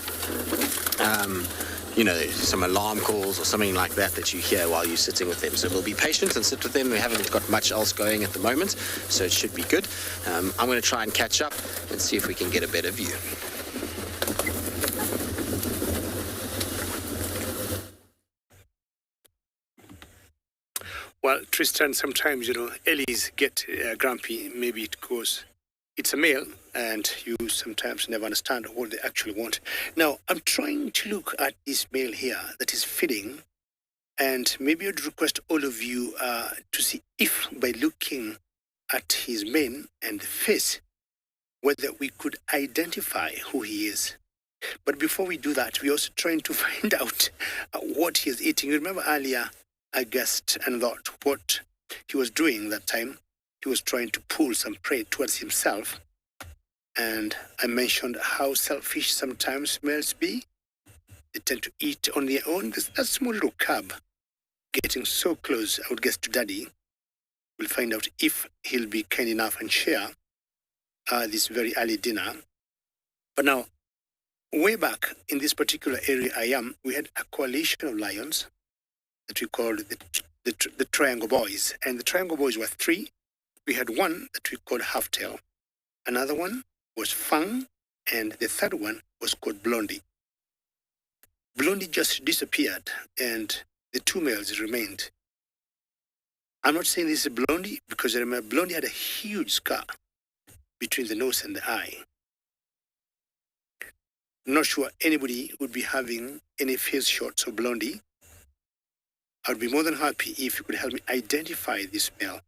some alarm calls or something like that you hear while you're sitting with them. So we'll be patient and sit with them. We haven't got much else going at the moment, so it should be good. I'm going to try and catch up and see if we can get a better view. Well, Tristan, sometimes, ellies get grumpy. Maybe it goes, it's a male, and you sometimes never understand what they actually want. Now, I'm trying to look at this male here that is feeding, and maybe I'd request all of you to see if, by looking at his mane and face, whether we could identify who he is. But before we do that, we're also trying to find out what he is eating. You remember earlier, I guessed and thought what he was doing that time. He was trying to pull some prey towards himself. And I mentioned how selfish sometimes males be. They tend to eat on their own. That small little cub getting so close, I would guess, to daddy. We'll find out if he'll be kind enough and share this very early dinner. But now, way back in this particular area I am, we had a coalition of lions that we called the Triangle Boys. And the Triangle Boys were three. We had one that we called Halftail. Another one was Fang, and the third one was called Blondie. Blondie just disappeared, and the two males remained. I'm not saying this is Blondie, because I remember Blondie had a huge scar between the nose and the eye. Not sure anybody would be having any face shots of Blondie. I'd be more than happy if you could help me identify this male.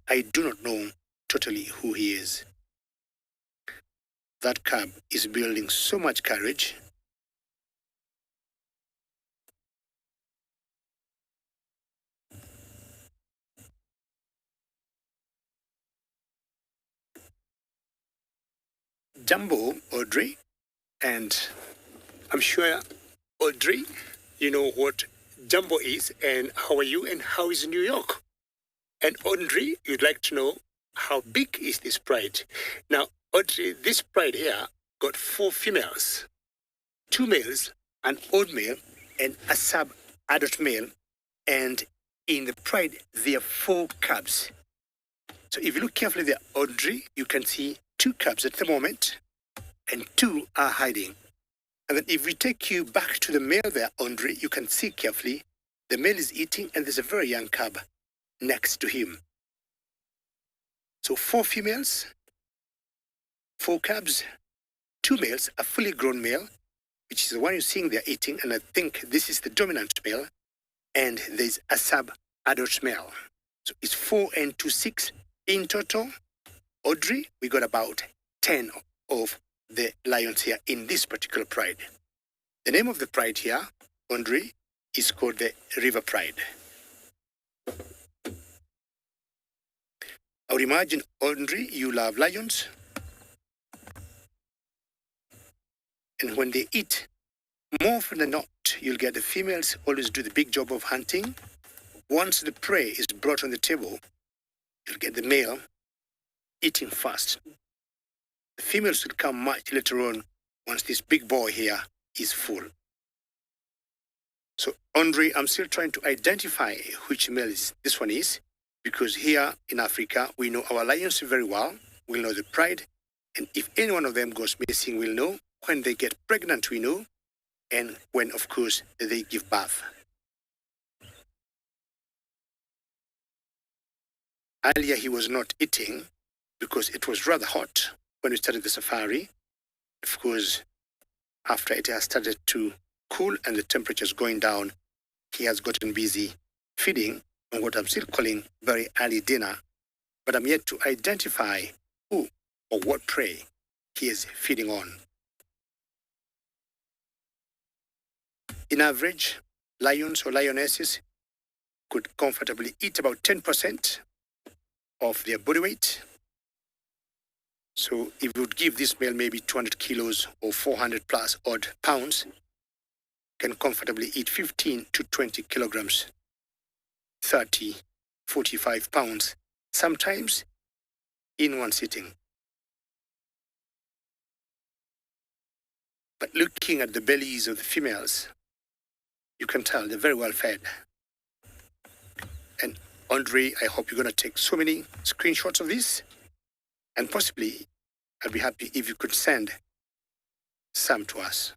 I do not know totally who he is. That cub is building so much courage. Jumbo, Audrey, and I'm sure, Audrey, you know what Jumbo is, and how are you, and how is New York? And Audrey, you'd like to know how big is this pride? Now, Audrey, this pride here got 4 females, 2 males, an old male, and a sub-adult male. And in the pride, there are 4 cubs. So if you look carefully there, Audrey, you can see 2 cubs at the moment, and 2 are hiding. And then if we take you back to the male there, Audrey, you can see carefully, the male is eating, and there's a very young cub next to him. So 4 females, 4 cubs, 2 males, a fully grown male, which is the one you're seeing there eating, and I think this is the dominant male, and there's a sub-adult male. So it's 4 and 2, 6 in total. Audrey, we got about 10 of the lions here in this particular pride. The name of the pride here, Andre, is called the River Pride. I would imagine, Andre, you love lions. And when they eat, more often than not, you'll get the females always do the big job of hunting. Once the prey is brought on the table, you'll get the male eating first. The females will come much later on once this big boy here is full. So, Andre, I'm still trying to identify which male this one is, because here in Africa, we know our lions very well. We'll know the pride. And if any one of them goes missing, we'll know. When they get pregnant, we know. And when, of course, they give birth. Earlier, he was not eating because it was rather hot when we started the safari. Of course, after it has started to cool and the temperature's going down, he has gotten busy feeding on what I'm still calling very early dinner. But I'm yet to identify who or what prey he is feeding on. In average, lions or lionesses could comfortably eat about 10% of their body weight. So if you would give this male maybe 200 kilos or 400 plus odd pounds, can comfortably eat 15 to 20 kilograms, 30, 45 pounds, sometimes in one sitting. But looking at the bellies of the females, you can tell they're very well fed. And Andre, I hope you're going to take so many screenshots of this. And possibly, I'd be happy if you could send some to us.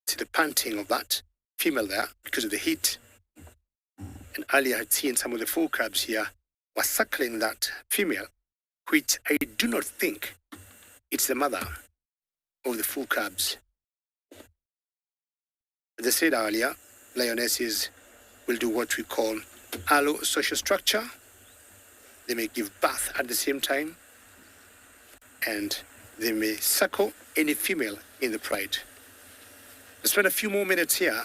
See the panting of that female there because of the heat. And earlier I had seen some of the full crabs here were suckling that female, which I do not think it's the mother of the full crabs. As I said earlier, lionesses will do what we call allosocial structure. They may give birth at the same time, and they may suckle any female in the pride. I'll spend a few more minutes here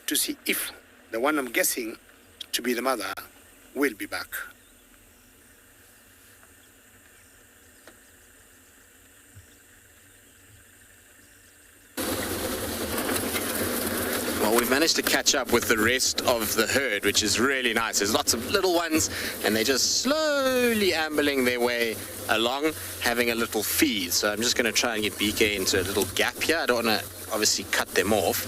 to see if the one I'm guessing to be the mother will be back. Well, we've managed to catch up with the rest of the herd, which is really nice. There's lots of little ones, and they're just slowly ambling their way along, having a little feed. So I'm just going to try and get BK into a little gap here. I don't want to obviously cut them off.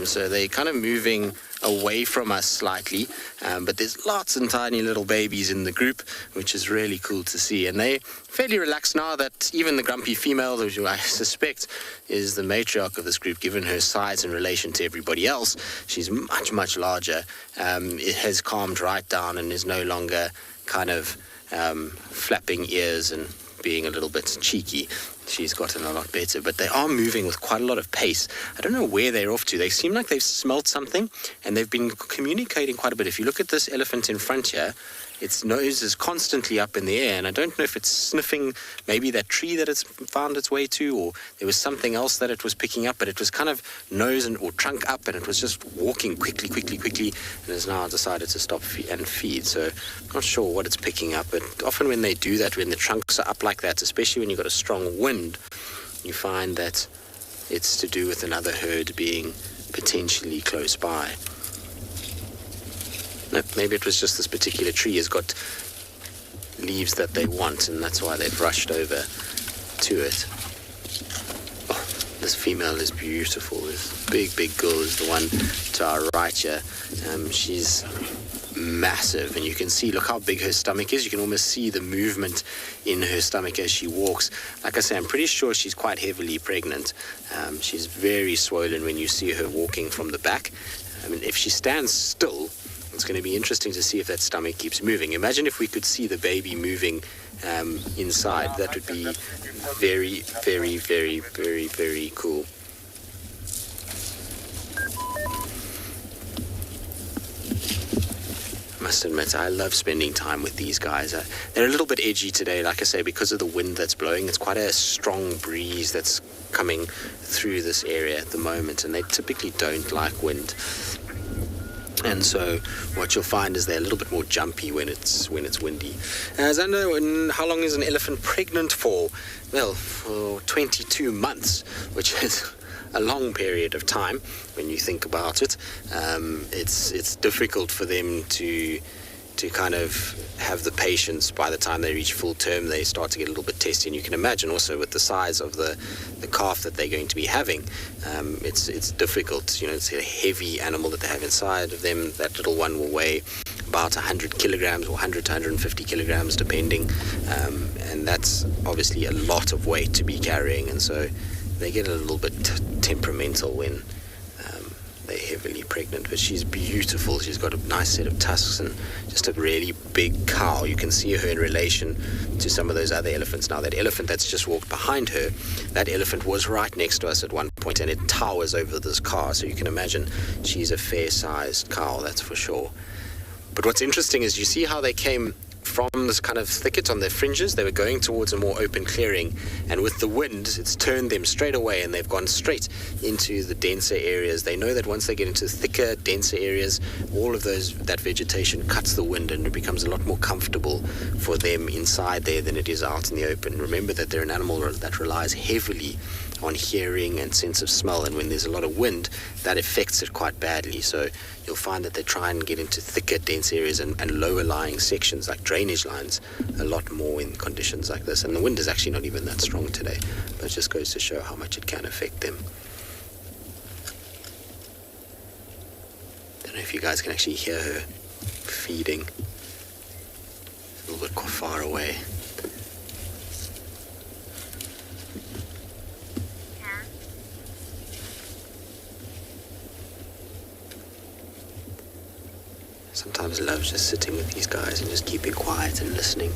So they're kind of moving away from us slightly, but there's lots and tiny little babies in the group, which is really cool to see. And they're fairly relaxed now that even the grumpy female, who I suspect is the matriarch of this group, given her size in relation to everybody else, she's much, much larger. It has calmed right down and is no longer kind of flapping ears and being a little bit cheeky. She's gotten a lot better, but they are moving with quite a lot of pace. I don't know where they're off to. They seem like they've smelt something, and they've been communicating quite a bit. If you look at this elephant in front here, its nose is constantly up in the air, and I don't know if it's sniffing maybe that tree that it's found its way to, or there was something else that it was picking up, but it was kind of nose or trunk up, and it was just walking quickly, and has now decided to stop and feed. So I'm not sure what it's picking up, but often when they do that, when the trunks are up like that, especially when you've got a strong wind, you find that it's to do with another herd being potentially close by. No, maybe it was just this particular tree has got leaves that they want, and that's why they've rushed over to it. Oh, this female is beautiful. This big girl is the one to our right here. She's massive, and you can see, look how big her stomach is. You can almost see the movement in her stomach as she walks. Like I say, I'm pretty sure she's quite heavily pregnant. She's very swollen when you see her walking from the back. I mean, if she stands still, it's going to be interesting to see if that stomach keeps moving. Imagine if we could see the baby moving inside. That would be very, very, very, very, very cool. I must admit, I love spending time with these guys. They're a little bit edgy today, like I say, because of the wind that's blowing. It's quite a strong breeze that's coming through this area at the moment, and they typically don't like wind. And so what you'll find is they're a little bit more jumpy when it's windy. As I know, how long is an elephant pregnant for? Well, for 22 months, which is a long period of time when you think about it. It's difficult for them to kind of have the patience. By the time they reach full term, they start to get a little bit testy, and you can imagine also with the size of the calf that they're going to be having, it's difficult. It's a heavy animal that they have inside of them. That little one will weigh about 100 kilograms or 100 to 150 kilograms depending, and that's obviously a lot of weight to be carrying, and so they get a little bit temperamental when they're heavily pregnant. But she's beautiful. She's got a nice set of tusks and just a really big cow. You can see her in relation to some of those other elephants. Now, that elephant that's just walked behind her, that elephant was right next to us at one point, and it towers over this car, so you can imagine she's a fair-sized cow, that's for sure. But what's interesting is you see how they came from this kind of thicket on their fringes. They were going towards a more open clearing, and with the wind, it's turned them straight away, and they've gone straight into the denser areas. They know that once they get into thicker, denser areas, all of that vegetation cuts the wind, and it becomes a lot more comfortable for them inside there than it is out in the open. Remember that they're an animal that relies heavily on hearing and sense of smell, and when there's a lot of wind, that affects it quite badly. So you'll find that they try and get into thicker, dense areas and lower lying sections like drainage lines a lot more in conditions like this. And the wind is actually not even that strong today, but it just goes to show how much it can affect them. I don't know if you guys can actually hear her feeding. A little bit far away. Sometimes I love just sitting with these guys and just keeping quiet and listening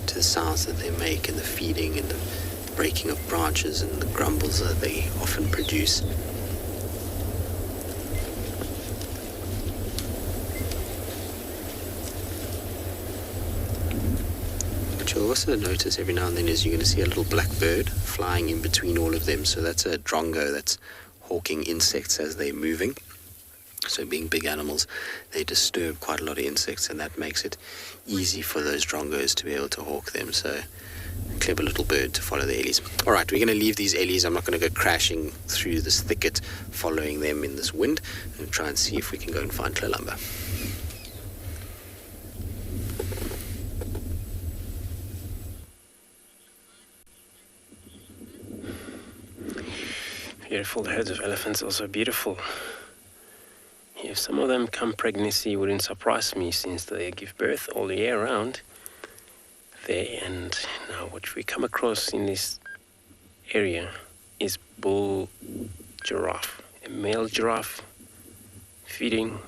to the sounds that they make, and the feeding and the breaking of branches and the grumbles that they often produce. What you'll also notice every now and then is you're going to see a little black bird flying in between all of them. So that's a drongo that's hawking insects as they're moving. So being big animals, they disturb quite a lot of insects, and that makes it easy for those drongos to be able to hawk them. So a clever little bird to follow the ellies. All right, we're going to leave these ellies. I'm not going to go crashing through this thicket following them in this wind, and try and see if we can go and find Kalamba. Beautiful. The herds of elephants also beautiful. If some of them come pregnancy, wouldn't surprise me, since they give birth all year round. And now what we come across in this area is bull giraffe, a male giraffe feeding.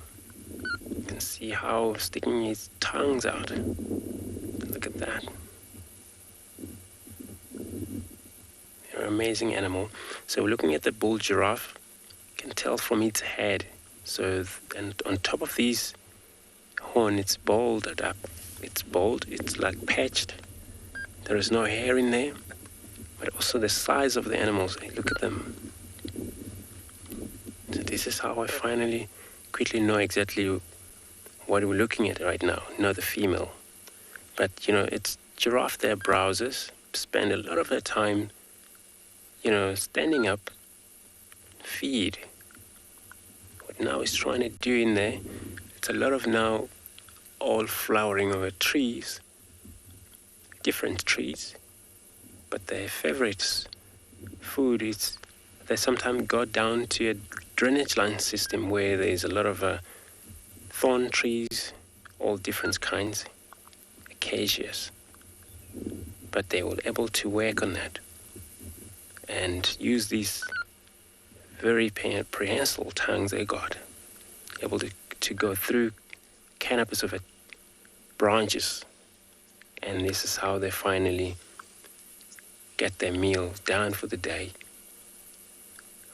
You can see how sticking his tongues out. Look at that. They're an amazing animal. So we're looking at the bull giraffe. You can tell from its head. So, and on top of these horn, it's balded up. It's bald, it's like patched. There is no hair in there, but also the size of the animals. Look at them. So this is how I finally quickly know exactly what we're looking at right now. Know the female. But, it's giraffe, they're browsers, spend a lot of their time, standing up, feed. Now is trying to do in there, it's a lot of now all flowering over trees, different trees, but their favorite food is they sometimes go down to a drainage line system where there's a lot of thorn trees, all different kinds, acacias, but they were able to work on that and use these very prehensile tongues they got, able to go through canopies of branches, and this is how they finally get their meal down for the day.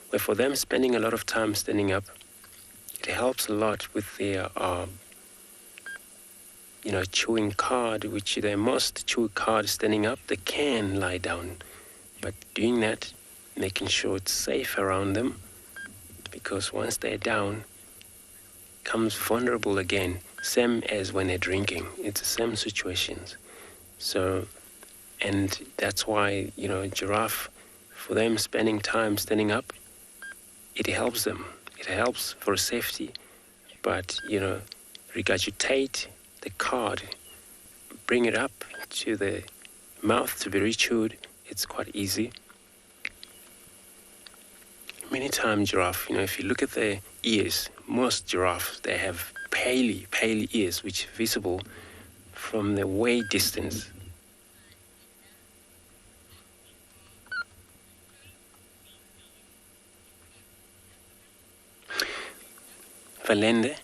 But for them, spending a lot of time standing up, it helps a lot with their chewing cud, which they must chew cud standing up. They can lie down, but doing that making sure it's safe around them, because once they're down, comes vulnerable again, same as when they're drinking. It's the same situations. So, and that's why, giraffe, for them spending time standing up, it helps them. It helps for safety. But, regurgitate the card, bring it up to the mouth to be rechewed, it's quite easy. Many times giraffe, if you look at their ears, most giraffes, they have pale ears, which are visible from the way distance. Valende,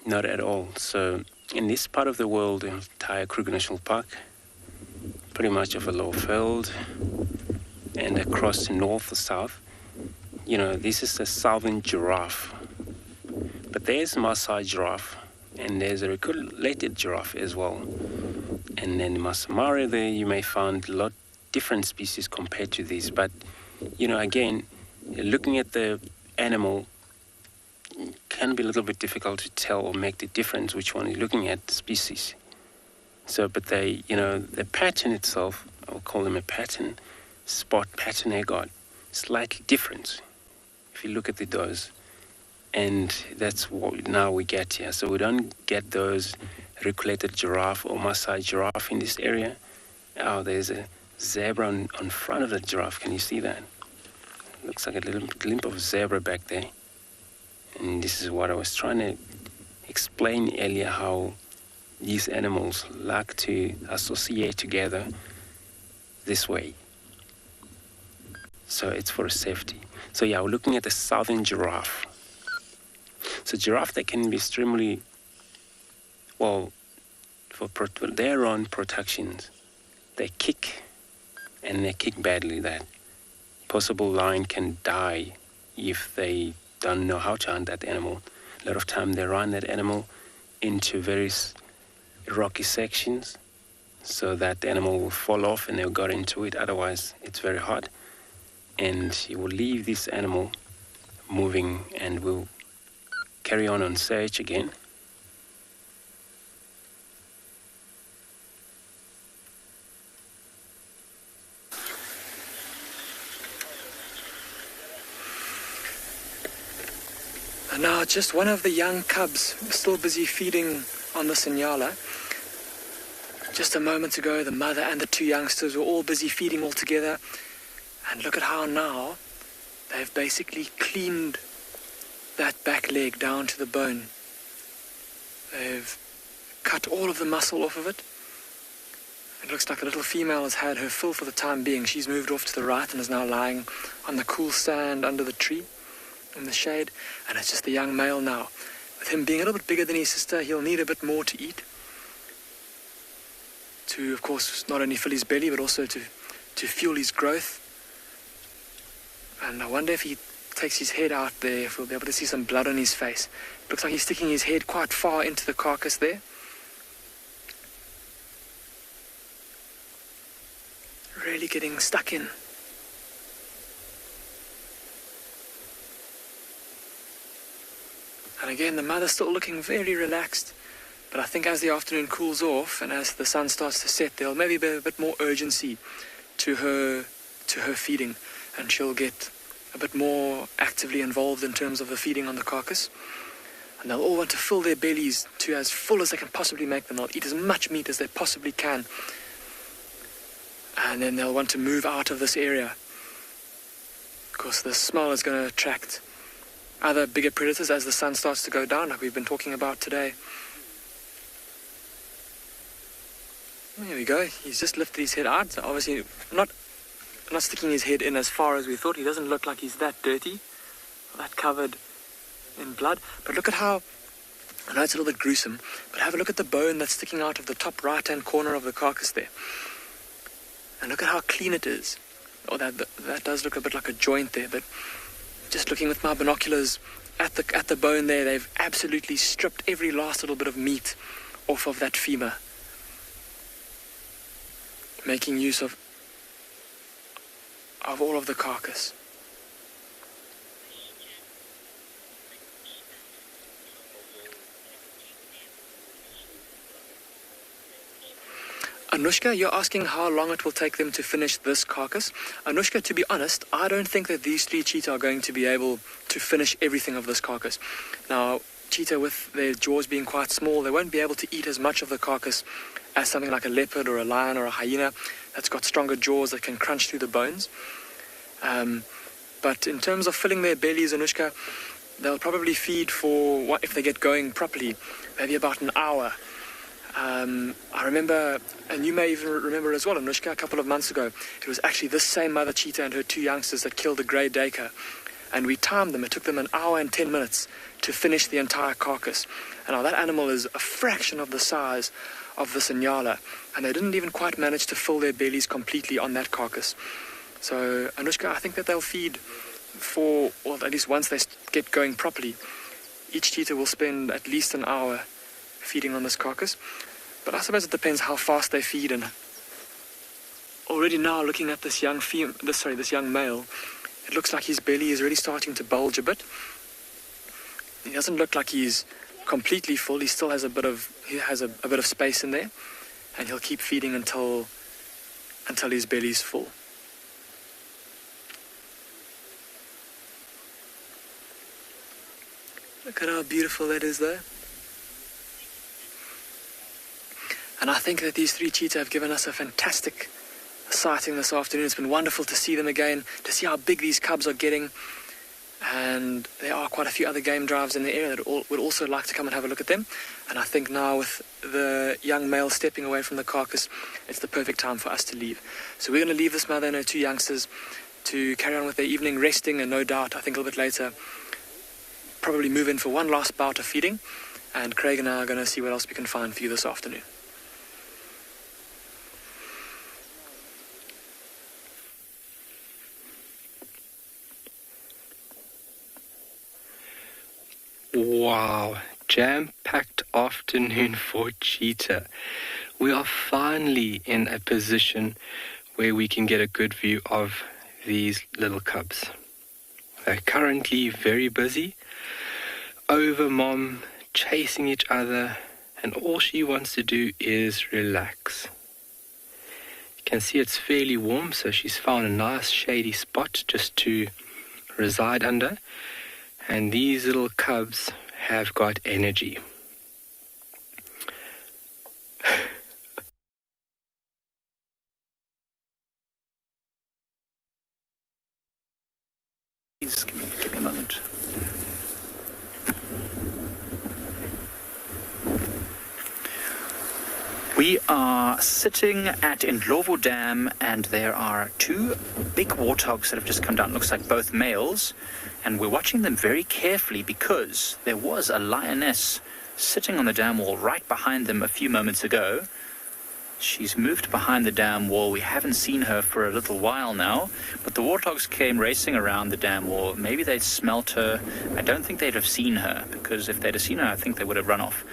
not at all. So in this part of the world, the entire Kruger National Park, pretty much of a low field, and across the north or south, this is the southern giraffe. But there's Maasai giraffe, and there's a reticulated giraffe as well. And then Masai Mara, there you may find a lot different species compared to these. But, again, looking at the animal can be a little bit difficult to tell or make the difference which one you're looking at, the species. So, but they, the pattern itself, I will call them a pattern, spot pattern they got, slightly different if you look at the does. And that's what now we get here. So we don't get those reticulated giraffe or Maasai giraffe in this area. Oh, there's a zebra on front of the giraffe. Can you see that? Looks like a little glimpse of zebra back there. And this is what I was trying to explain earlier, how these animals like to associate together this way. So it's for safety. So yeah, we're looking at the southern giraffe. So giraffe, they can be extremely, for their own protections, they kick, and they kick badly. That possible lion can die if they don't know how to hunt that animal. A lot of time they run that animal into various rocky sections so that the animal will fall off and they'll go into it. Otherwise, it's very hard. And you will leave this animal moving and will carry on search again. And now just one of the young cubs still busy feeding on the Sinyala. Just a moment ago, the mother and the two youngsters were all busy feeding all together. And look at how now they've basically cleaned that back leg down to the bone. They've cut all of the muscle off of it. It looks like the little female has had her fill for the time being. She's moved off to the right and is now lying on the cool sand under the tree in the shade. And it's just the young male now. With him being a little bit bigger than his sister, he'll need a bit more to eat. To, of course, not only fill his belly, but also to fuel his growth. And I wonder if he takes his head out there, if we'll be able to see some blood on his face. It looks like he's sticking his head quite far into the carcass there. Really getting stuck in. And again, the mother's still looking very relaxed. But I think as the afternoon cools off and as the sun starts to set, there'll maybe be a bit more urgency to her feeding. And she'll get a bit more actively involved in terms of the feeding on the carcass. And they'll all want to fill their bellies to as full as they can possibly make them. They'll eat as much meat as they possibly can. And then they'll want to move out of this area. Of course, the smell is going to attract other bigger predators as the sun starts to go down, like we've been talking about today. There we go. He's just lifted his head out. So obviously, not sticking his head in as far as we thought. He doesn't look like he's that dirty, that covered in blood. But look at how, I know it's a little bit gruesome, but have a look at the bone that's sticking out of the top right-hand corner of the carcass there. And look at how clean it is. Oh, that does look a bit like a joint there, but just looking with my binoculars at the bone there, they've absolutely stripped every last little bit of meat off of that femur. Making use of of all of the carcass. Anushka, you're asking how long it will take them to finish this carcass. Anushka, to be honest, I don't think that these 3 cheetah are going to be able to finish everything of this carcass. Now, cheetah, with their jaws being quite small, they won't be able to eat as much of the carcass as something like a leopard or a lion or a hyena that's got stronger jaws that can crunch through the bones. But in terms of filling their bellies, Anushka, they'll probably feed for, if they get going properly, maybe about an hour. I remember, and you may even remember as well, Anushka, a couple of months ago, it was actually this same mother cheetah and her 2 youngsters that killed a grey duiker. And we timed them. It took them an hour and 10 minutes to finish the entire carcass. And now that animal is a fraction of the size of this Inyala. And they didn't even quite manage to fill their bellies completely on that carcass. So, Anushka, I think that they'll feed for, or at least once they get going properly, each cheetah will spend at least an hour feeding on this carcass. But I suppose it depends how fast they feed. And already now, looking at this young male, it looks like his belly is really starting to bulge a bit. He doesn't look like he's completely full. He still has a bit of space in there, and he'll keep feeding until his belly's full. Look at how beautiful that is there. And I think that these 3 cheetah have given us a fantastic sighting this afternoon. It's been wonderful to see them again, to see how big these cubs are getting. And there are quite a few other game drives in the area that would also like to come and have a look at them. And I think now with the young male stepping away from the carcass, it's the perfect time for us to leave. So we're going to leave this mother and her 2 youngsters to carry on with their evening resting, and no doubt, I think a little bit later, probably move in for one last bout of feeding. And Craig and I are going to see what else we can find for you this afternoon. Wow, jam-packed afternoon for cheetah. We are finally in a position where we can get a good view of these little cubs. They're currently very busy, over mom, chasing each other, and all she wants to do is relax. You can see it's fairly warm, so she's found a nice shady spot just to reside under. And these little cubs have got energy. Please give me a moment. We are sitting at Ndlovu Dam, and there are 2 big warthogs that have just come down. Looks like both males. And we're watching them very carefully because there was a lioness sitting on the dam wall right behind them a few moments ago. She's moved behind the dam wall. We haven't seen her for a little while now, but the warthogs came racing around the dam wall. Maybe they'd smelt her. I don't think they'd have seen her, because if they'd have seen her, I think they would have run off.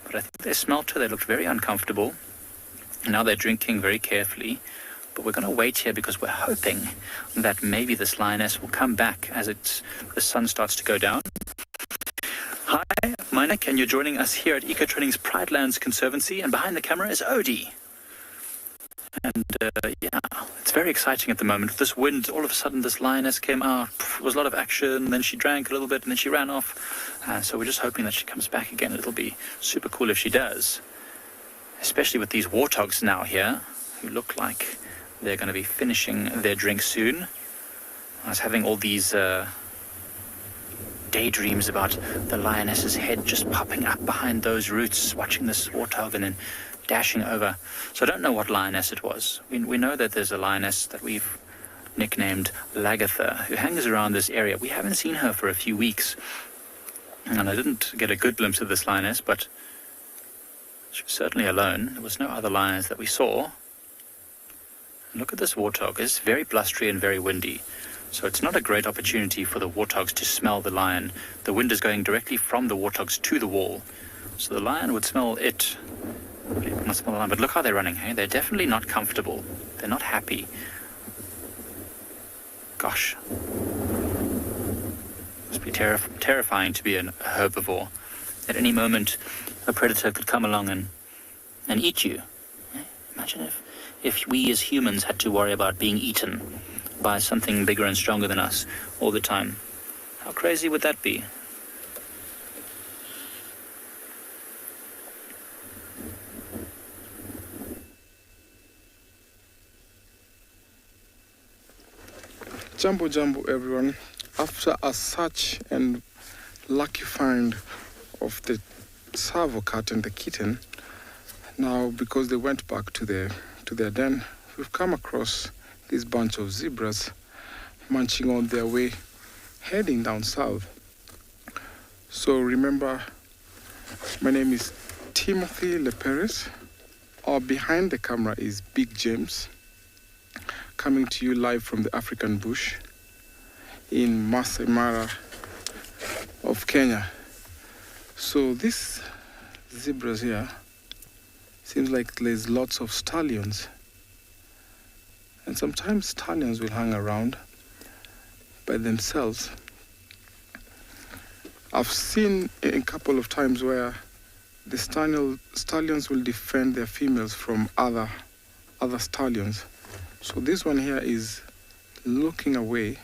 But I think they smelt her. They looked very uncomfortable. Now they're drinking very carefully. But we're going to wait here because we're hoping that maybe this lioness will come back as the sun starts to go down. Hi, I'm Nick, and you're joining us here at Ecotraining's Pride Lands Conservancy, and behind the camera is Odie. And yeah, it's very exciting at the moment. With this wind, all of a sudden this lioness came out. There was a lot of action, then she drank a little bit, and then she ran off. So we're just hoping that she comes back again. It'll be super cool if she does. Especially with these warthogs now here, who look like they're going to be finishing their drink soon. I was having all these daydreams about the lioness's head just popping up behind those roots, watching this warthog and then dashing over. So I don't know what lioness it was. We know that there's a lioness that we've nicknamed Lagatha, who hangs around this area. We haven't seen her for a few weeks, and I didn't get a good glimpse of this lioness, but she was certainly alone. There was no other lions that we saw. Look at this warthog. It's very blustery and very windy. So it's not a great opportunity for the warthogs to smell the lion. The wind is going directly from the warthogs to the wall. So the lion would smell it. Not smell the lion, but look how they're running, hey? They're definitely not comfortable. They're not happy. Gosh. Must be terrifying to be a herbivore. At any moment, a predator could come along and eat you. Imagine if we as humans had to worry about being eaten by something bigger and stronger than us all the time. How crazy would that be? Jumbo jumbo everyone. After a search and lucky find of the Tsavo cat and the kitten, now because they went back to their den, we've come across this bunch of zebras munching on their way heading down south. So remember, my name is Timothy Leperes. Behind the camera is Big James, coming to you live from the African bush in Masai Mara of Kenya. So these zebras here, seems like there's lots of stallions. And sometimes stallions will hang around by themselves. I've seen a couple of times where the stallions will defend their females from other stallions. So this one here is looking away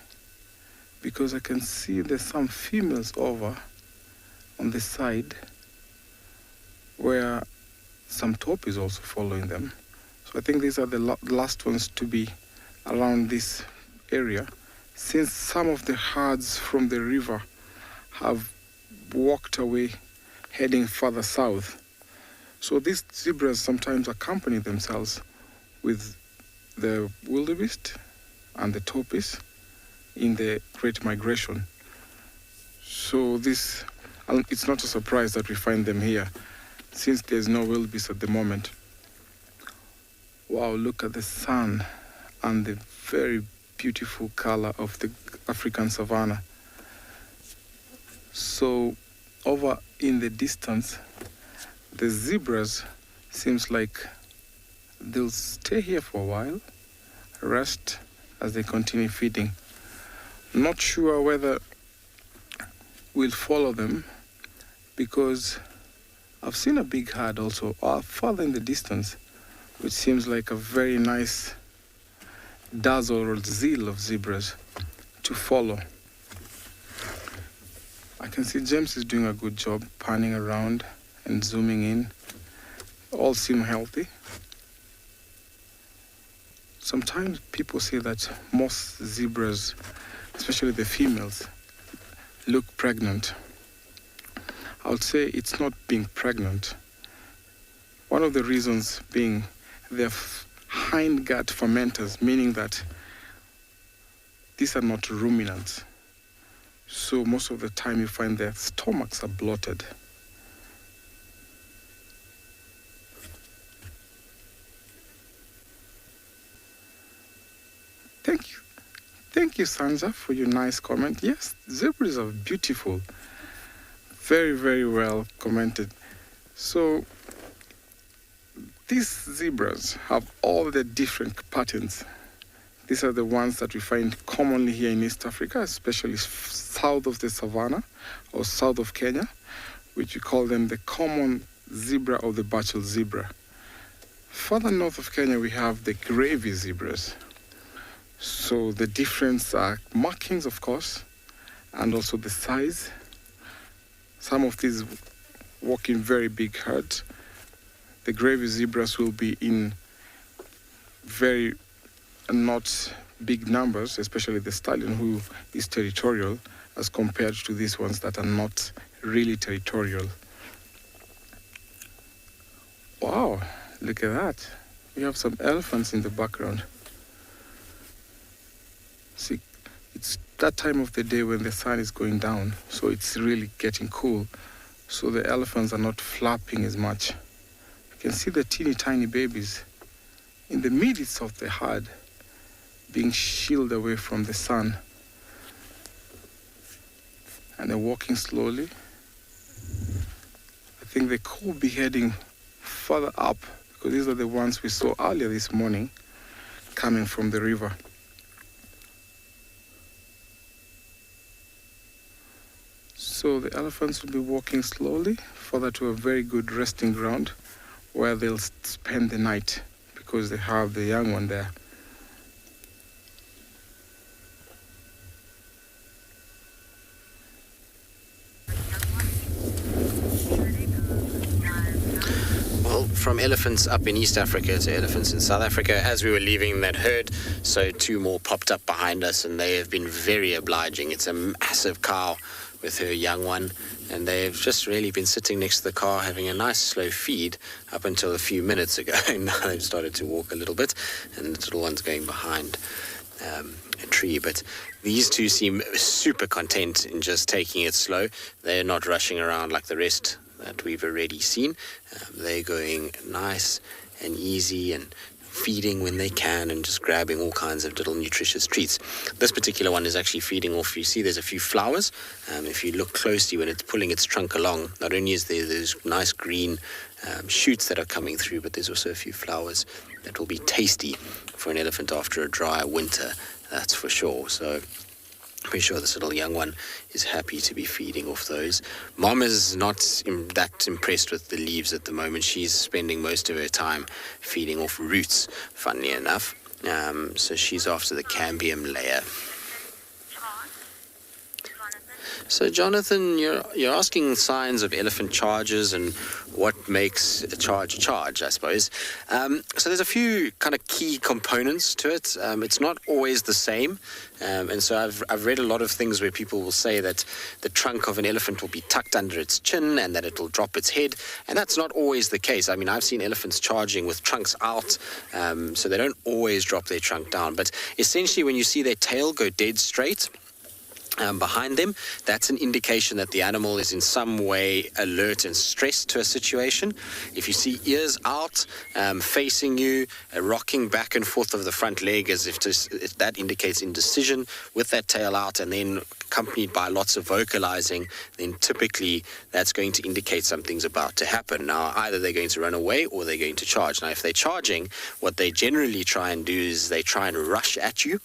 because I can see there's some females over on the side where some taupe is also following them. So I think these are the last ones to be around this area, since some of the herds from the river have walked away heading further south. So these zebras sometimes accompany themselves with the wildebeest and the taupes in the Great Migration. So it's not a surprise that we find them here, since there's no wildebeest at the moment. Wow, look at the sun and the very beautiful color of the African savanna. So over in the distance, the zebras seems like they'll stay here for a while, rest as they continue feeding. Not sure whether we'll follow them, because I've seen a big herd also further in the distance, which seems like a very nice dazzle or zeal of zebras to follow. I can see James is doing a good job panning around and zooming in. All seem healthy. Sometimes people say that most zebras, especially the females, look pregnant. I would say it's not being pregnant. One of the reasons being their hind gut fermenters, meaning that these are not ruminants. So most of the time you find their stomachs are bloated. Thank you, Sansa, for your nice comment. Yes, zebras are beautiful. Very, very well commented. So these zebras have all the different patterns. These are the ones that we find commonly here in East Africa, especially south of the savannah or south of Kenya, which we call them the common zebra or the Bachel zebra. Further north of Kenya, we have the gravy zebras. So the difference are markings, of course, and also the size. Some of these walk in very big herds. The gravy zebras will be in very not big numbers, especially the stallion, who is territorial, as compared to these ones that are not really territorial. Wow, look at that. We have some elephants in the background. See, it's that time of the day when the sun is going down, so it's really getting cool. So the elephants are not flapping as much. You can see the teeny tiny babies in the midst of the herd being shielded away from the sun. And they're walking slowly. I think they could be heading further up, because these are the ones we saw earlier this morning coming from the river. So the elephants will be walking slowly further to a very good resting ground where they'll spend the night because they have the young one there. Well, from elephants up in East Africa to elephants in South Africa, as we were leaving that herd, so two more popped up behind us, and they have been very obliging. It's a massive cow with her young one, and they've just really been sitting next to the car having a nice slow feed up until a few minutes ago. Now they've started to walk a little bit, and the little one's going behind a tree. But these two seem super content in just taking it slow. They're not rushing around like the rest that we've already seen. They're going nice and easy and feeding when they can and just grabbing all kinds of little nutritious treats. This particular one is actually feeding off, you see there's a few flowers. If you look closely when it's pulling its trunk along, not only is there those nice green shoots that are coming through, but there's also a few flowers that will be tasty for an elephant after a dry winter, that's for sure. So pretty sure this little young one is happy to be feeding off those. Mom is not that impressed with the leaves at the moment. She's spending most of her time feeding off roots, funnily enough. So she's after the cambium layer. So Jonathan, you're asking signs of elephant charges and what makes a charge, I suppose. So there's a few kind of key components to it. It's not always the same. And so I've read a lot of things where people will say that the trunk of an elephant will be tucked under its chin and that it will drop its head. And that's not always the case. I mean, I've seen elephants charging with trunks out, so they don't always drop their trunk down. But essentially, when you see their tail go dead straight behind them, that's an indication that the animal is in some way alert and stressed to a situation. If you see ears out, facing you, rocking back and forth of the front leg as if that indicates indecision with that tail out, and then accompanied by lots of vocalizing, then typically that's going to indicate something's about to happen. Now, either they're going to run away or they're going to charge. Now, if they're charging, what they generally try and do is they try and rush at you.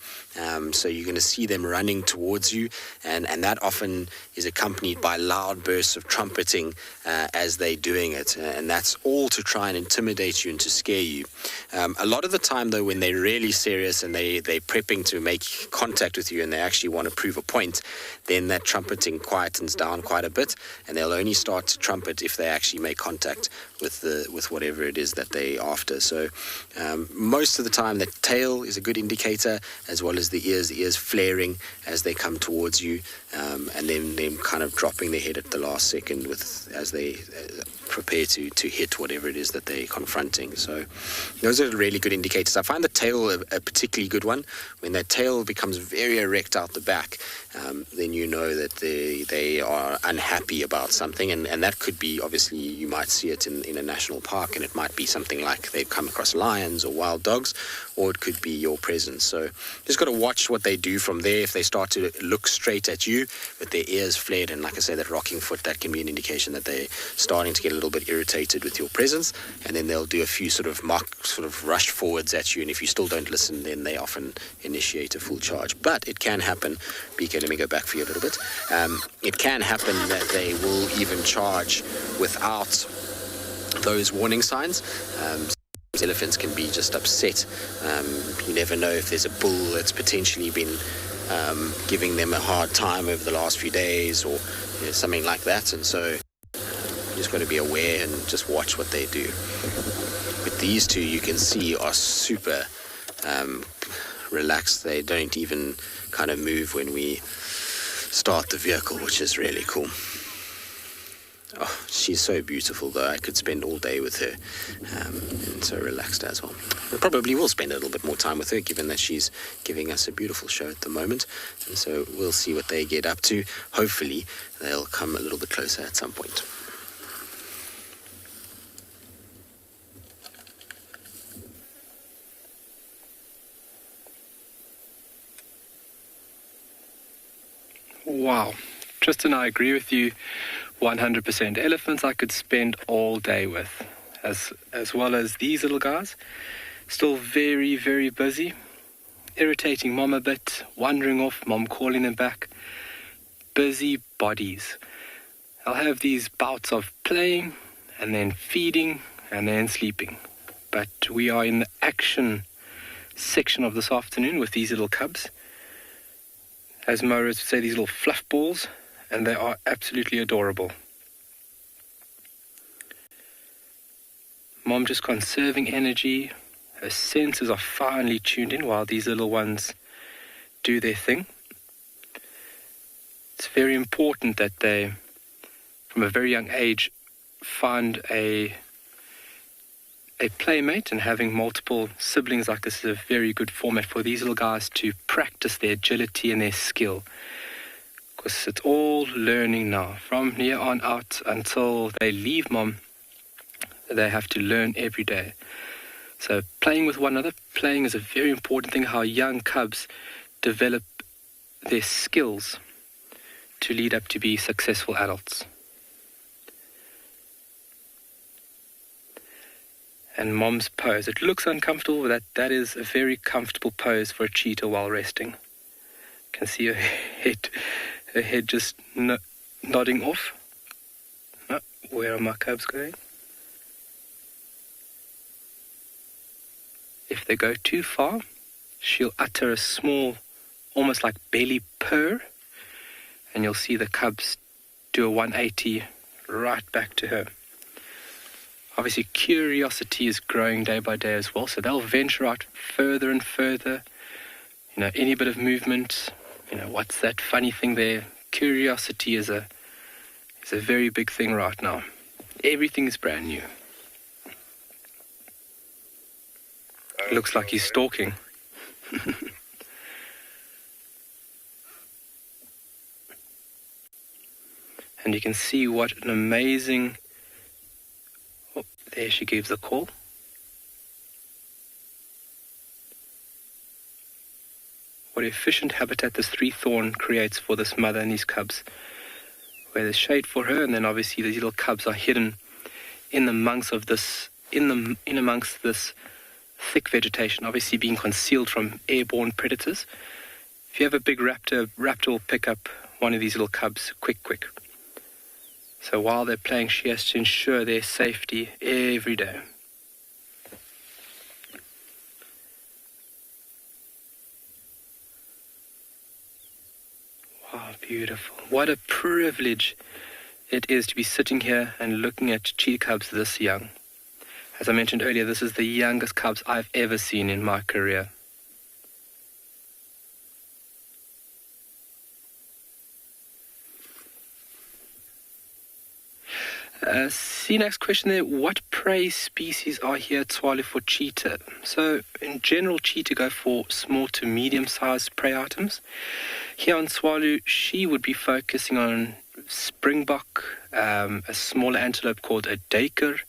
So you're going to see them running towards you, and that often is accompanied by loud bursts of trumpeting as they're doing it, and that's all to try and intimidate you and to scare you. A lot of the time, though, when they're really serious and they're prepping to make contact with you and they actually want to prove a point, then that trumpeting quietens down quite a bit, and they'll only start to trumpet if they actually make contact with whatever it is that they're after. So most of the time, the tail is a good indicator, as well as the ears flaring as they come towards you, and then them kind of dropping their head at the last second as they prepare to hit whatever it is that they're confronting. So those are really good indicators. I find the tail a particularly good one. When that tail becomes very erect out the back, then you know that they are unhappy about something, and that could be, obviously, you might see it in a national park, and it might be something like they've come across lions or wild dogs, or it could be your presence. So just got to watch what they do from there. If they start to look straight at you with their ears flared, and like I say, that rocking foot, that can be an indication that they're starting to get a little bit irritated with your presence, and then they'll do a few sort of rush forwards at you, and if you still don't listen, then they often initiate a full charge. But it can happen, BK, let me go back for you a little bit. It can happen that they will even charge without those warning signs. Elephants can be just upset. You never know if there's a bull that's potentially been giving them a hard time over the last few days, or something like that, and so you just got to be aware and just watch what they do. But these two, you can see, are super relaxed. They don't even kind of move when we start the vehicle, which is really cool. Oh, she's so beautiful, though. I could spend all day with her, and so relaxed as well. We probably will spend a little bit more time with her, given that she's giving us a beautiful show at the moment, and so we'll see what they get up to. Hopefully, they'll come a little bit closer at some point. Wow. Tristan, I agree with you 100%. Elephants I could spend all day with, as well as these little guys. Still very, very busy. Irritating mom a bit, wandering off, mom calling them back. Busy bodies. they'll have these bouts of playing and then feeding and then sleeping. But we are in the action section of this afternoon with these little cubs. As Maurits would say, these little fluff balls, and they are absolutely adorable. Mom just conserving energy. Her senses are finely tuned in while these little ones do their thing. It's very important that they, from a very young age, find a playmate, and having multiple siblings like this is a very good format for these little guys to practice their agility and their skill. Because it's all learning now. From here on out until they leave mom, they have to learn every day. So playing with one another, playing is a very important thing, how young cubs develop their skills to lead up to be successful adults. And mom's pose. It looks uncomfortable, but that is a very comfortable pose for a cheetah while resting. You can see her head just nodding off. Oh, where are my cubs going? If they go too far, she'll utter a small, almost like belly purr, and you'll see the cubs do a 180 right back to her. Obviously, curiosity is growing day by day as well, so they'll venture out further and further. You know, any bit of movement, what's that funny thing there? Curiosity is a very big thing right now. Everything is brand new. Looks like he's stalking. And you can see what an amazing... Oh, there she gives the call. What efficient habitat this three thorn creates for this mother and these cubs. Where there's shade for her, and then obviously these little cubs are hidden in amongst this thick vegetation, obviously being concealed from airborne predators. If you have a big raptor will pick up one of these little cubs quick. So while they're playing, she has to ensure their safety every day. Wow, beautiful. What a privilege it is to be sitting here and looking at cheetah cubs this young. As I mentioned earlier, this is the youngest cubs I've ever seen in my career. See, next question there. What prey species are here at Tswalu for cheetah? So, in general, cheetah go for small to medium-sized prey items. Here on Tswalu, she would be focusing on springbok, a smaller antelope called a duiker,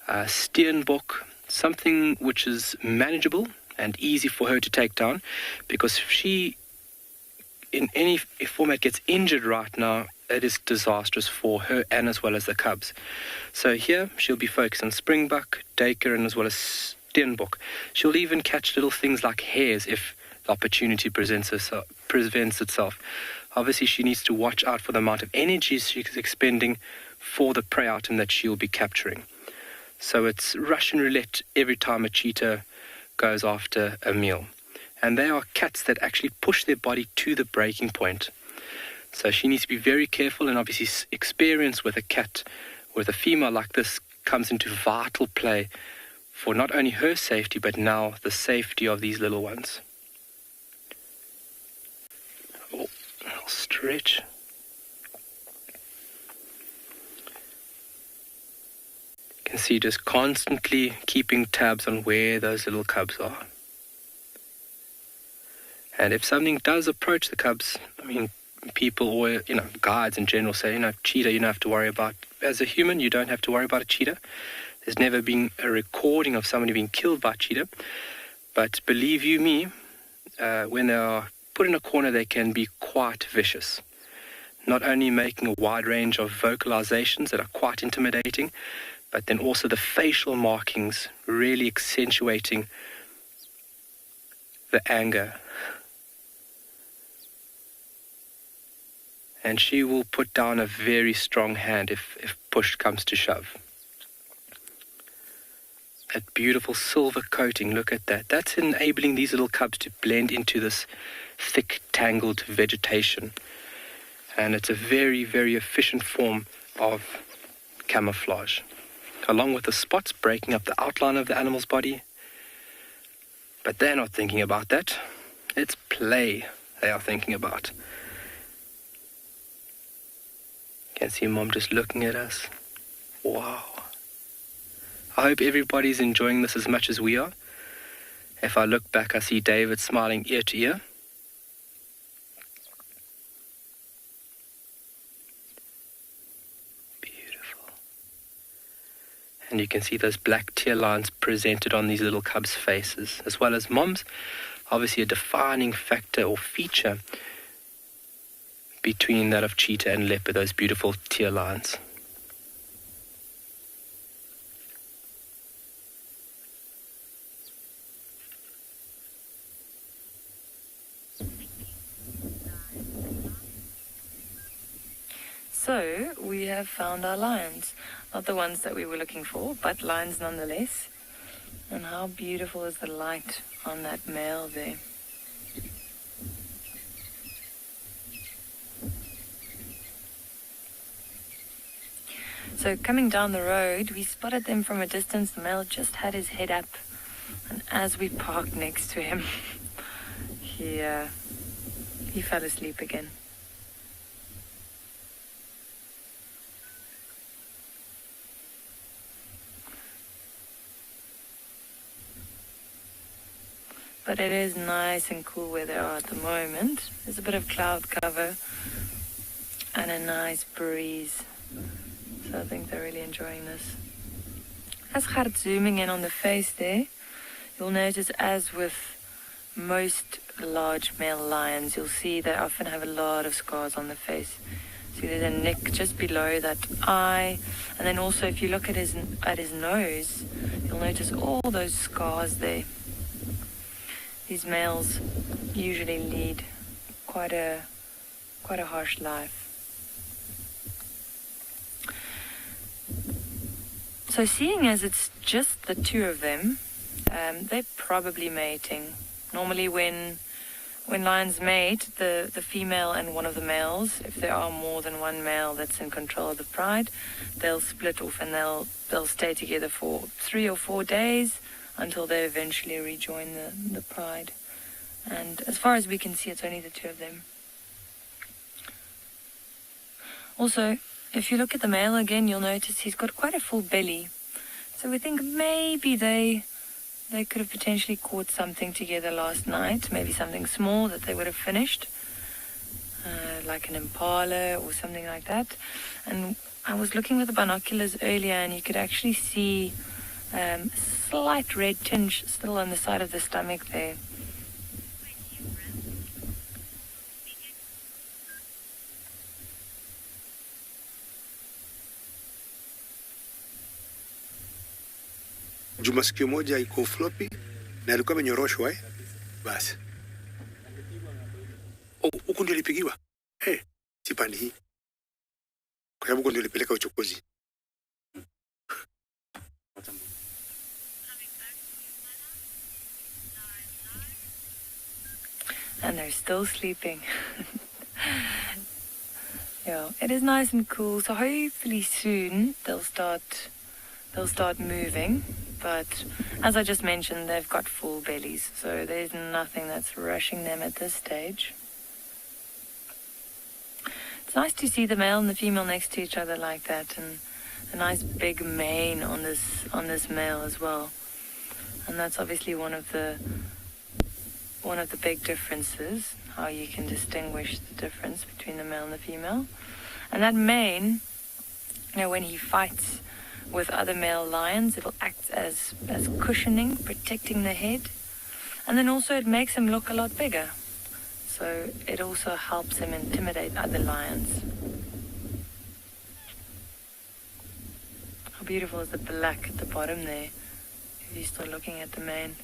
steenbok, something which is manageable and easy for her to take down, because if she, in any format, gets injured right now, it is disastrous for her and as well as the cubs. So here she'll be focused on springbok, duiker, and as well as steenbok. She'll even catch little things like hares if the opportunity presents itself. Obviously, she needs to watch out for the amount of energy she's expending for the prey item that she'll be capturing. So it's Russian roulette every time a cheetah goes after a meal. And they are cats that actually push their body to the breaking point. So she needs to be very careful, and obviously experience with a cat, with a female like this, comes into vital play for not only her safety, but now the safety of these little ones. Oh, I'll stretch. You can see just constantly keeping tabs on where those little cubs are. And if something does approach the cubs, people or, guides in general say, cheetah you don't have to worry about. As a human, you don't have to worry about a cheetah. There's never been a recording of somebody being killed by a cheetah. But believe you me, when they are put in a corner, they can be quite vicious. Not only making a wide range of vocalizations that are quite intimidating, but then also the facial markings really accentuating the anger. and she will put down a very strong hand if push comes to shove. That beautiful silver coating, look at that. That's enabling these little cubs to blend into this thick, tangled vegetation. And it's a very, very efficient form of camouflage. Along with the spots breaking up the outline of the animal's body. But they're not thinking about that. It's play they are thinking about. You can see Mom just looking at us. Wow. I hope everybody's enjoying this as much as we are. If I look back, I see David smiling ear to ear. Beautiful. And you can see those black tear lines presented on these little cubs' faces, as well as Mom's. Obviously a defining factor or feature between that of cheetah and leopard, those beautiful tear lines. So, we have found our lions. Not the ones that we were looking for, but lions nonetheless. And how beautiful is the light on that male there. So, coming down the road, we spotted them from a distance. The male just had his head up. And as we parked next to him, he fell asleep again. But it is nice and cool where they are at the moment. There's a bit of cloud cover and a nice breeze. So I think they're really enjoying this. As Gert zooming in on the face there, you'll notice, as with most large male lions, you'll see they often have a lot of scars on the face. See, there's a nick just below that eye, and then also if you look at his nose, you'll notice all those scars there. These males usually lead quite a harsh life. So seeing as it's just the two of them, they're probably mating. Normally when lions mate, the female and one of the males, if there are more than one male that's in control of the pride, they'll split off and they'll stay together for 3 or 4 days until they eventually rejoin the pride. And as far as we can see, it's only the two of them. Also, if you look at the male again, you'll notice he's got quite a full belly. So we think maybe they could have potentially caught something together last night, maybe something small that they would have finished, like an impala or something like that. And I was looking with the binoculars earlier, and you could actually see slight red tinge still on the side of the stomach there. Juma sikio moja iko floppy na alikuwa amenyoroshwa basi. Huku ndio lipigiwa. Sipandi hii. Kwa sababu ndio lipeleka uchokozi. And they're still sleeping. Yeah, it is nice and cool. So hopefully soon they'll start moving. But as I just mentioned, they've got full bellies, so there's nothing that's rushing them at this stage. It's nice to see the male and the female next to each other like that, and a nice big mane on this male as well. And that's obviously one of the big differences, how you can distinguish the difference between the male and the female. And that mane, when he fights with other male lions, it will act as cushioning, protecting the head. And then also it makes him look a lot bigger. So it also helps him intimidate other lions. How beautiful is the black at the bottom there, if you start looking at the mane.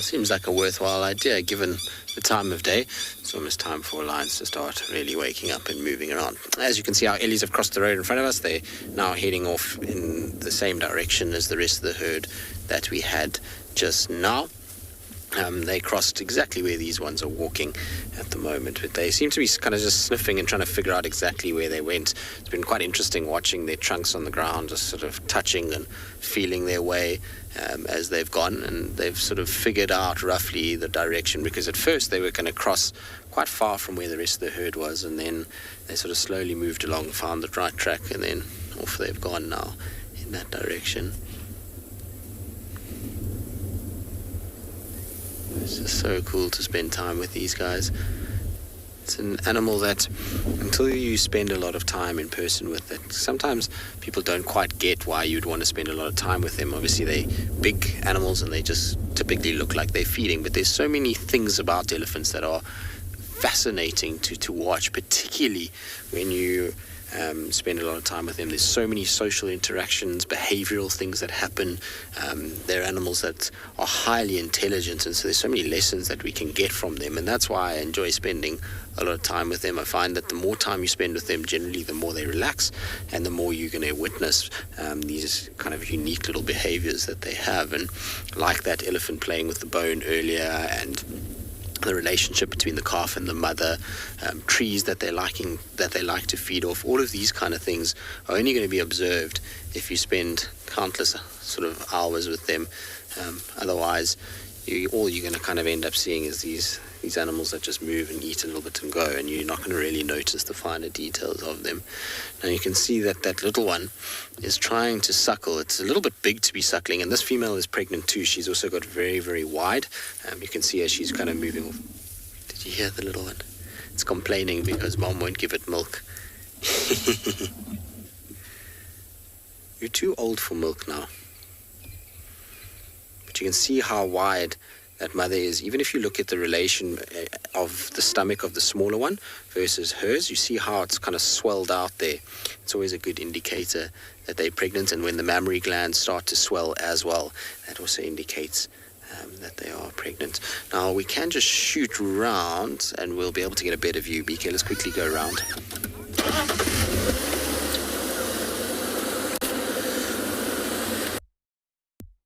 seems like a worthwhile idea given the time of day. It's almost time for lions to start really waking up and moving around. As you can see, our ellies have crossed the road in front of us. They're now heading off in the same direction as the rest of the herd that we had just now. They crossed exactly where these ones are walking at the moment, but they seem to be kind of just sniffing and trying to figure out exactly where they went. It's been quite interesting watching their trunks on the ground, just sort of touching and feeling their way as they've gone, and they've sort of figured out roughly the direction, because at first they were going to cross quite far from where the rest of the herd was, and then they sort of slowly moved along, found the right track, and then off they've gone now in that direction. It's just so cool to spend time with these guys. It's an animal that, until you spend a lot of time in person with it, sometimes people don't quite get why you'd want to spend a lot of time with them. Obviously, they're big animals and they just typically look like they're feeding, but there's so many things about elephants that are fascinating to watch, particularly when you spend a lot of time with them. There's so many social interactions, behavioral things that happen. They're animals that are highly intelligent, and so there's so many lessons that we can get from them, and that's why I enjoy spending a lot of time with them. I find that the more time you spend with them, generally the more they relax, and the more you're going to witness these kind of unique little behaviors that they have. And like that elephant playing with the bone earlier, and the relationship between the calf and the mother, trees that they like to feed off. All of these kind of things are only going to be observed if you spend countless sort of hours with them. Otherwise, all you're going to kind of end up seeing is these animals that just move and eat a little bit and go, and you're not going to really notice the finer details of them. Now you can see that that little one is trying to suckle. It's a little bit big to be suckling, and this female is pregnant too. She's also got very, very wide. You can see as she's kind of moving off. Did you hear the little one? It's complaining because mom won't give it milk. You're too old for milk now. But you can see how wide that mother is. Even if you look at the relation of the stomach of the smaller one versus hers, you see how it's kind of swelled out there. It's always a good indicator that they're pregnant, and when the mammary glands start to swell as well, that also indicates that they are pregnant. Now we can just shoot round and we'll be able to get a better view. BK, let's quickly go around.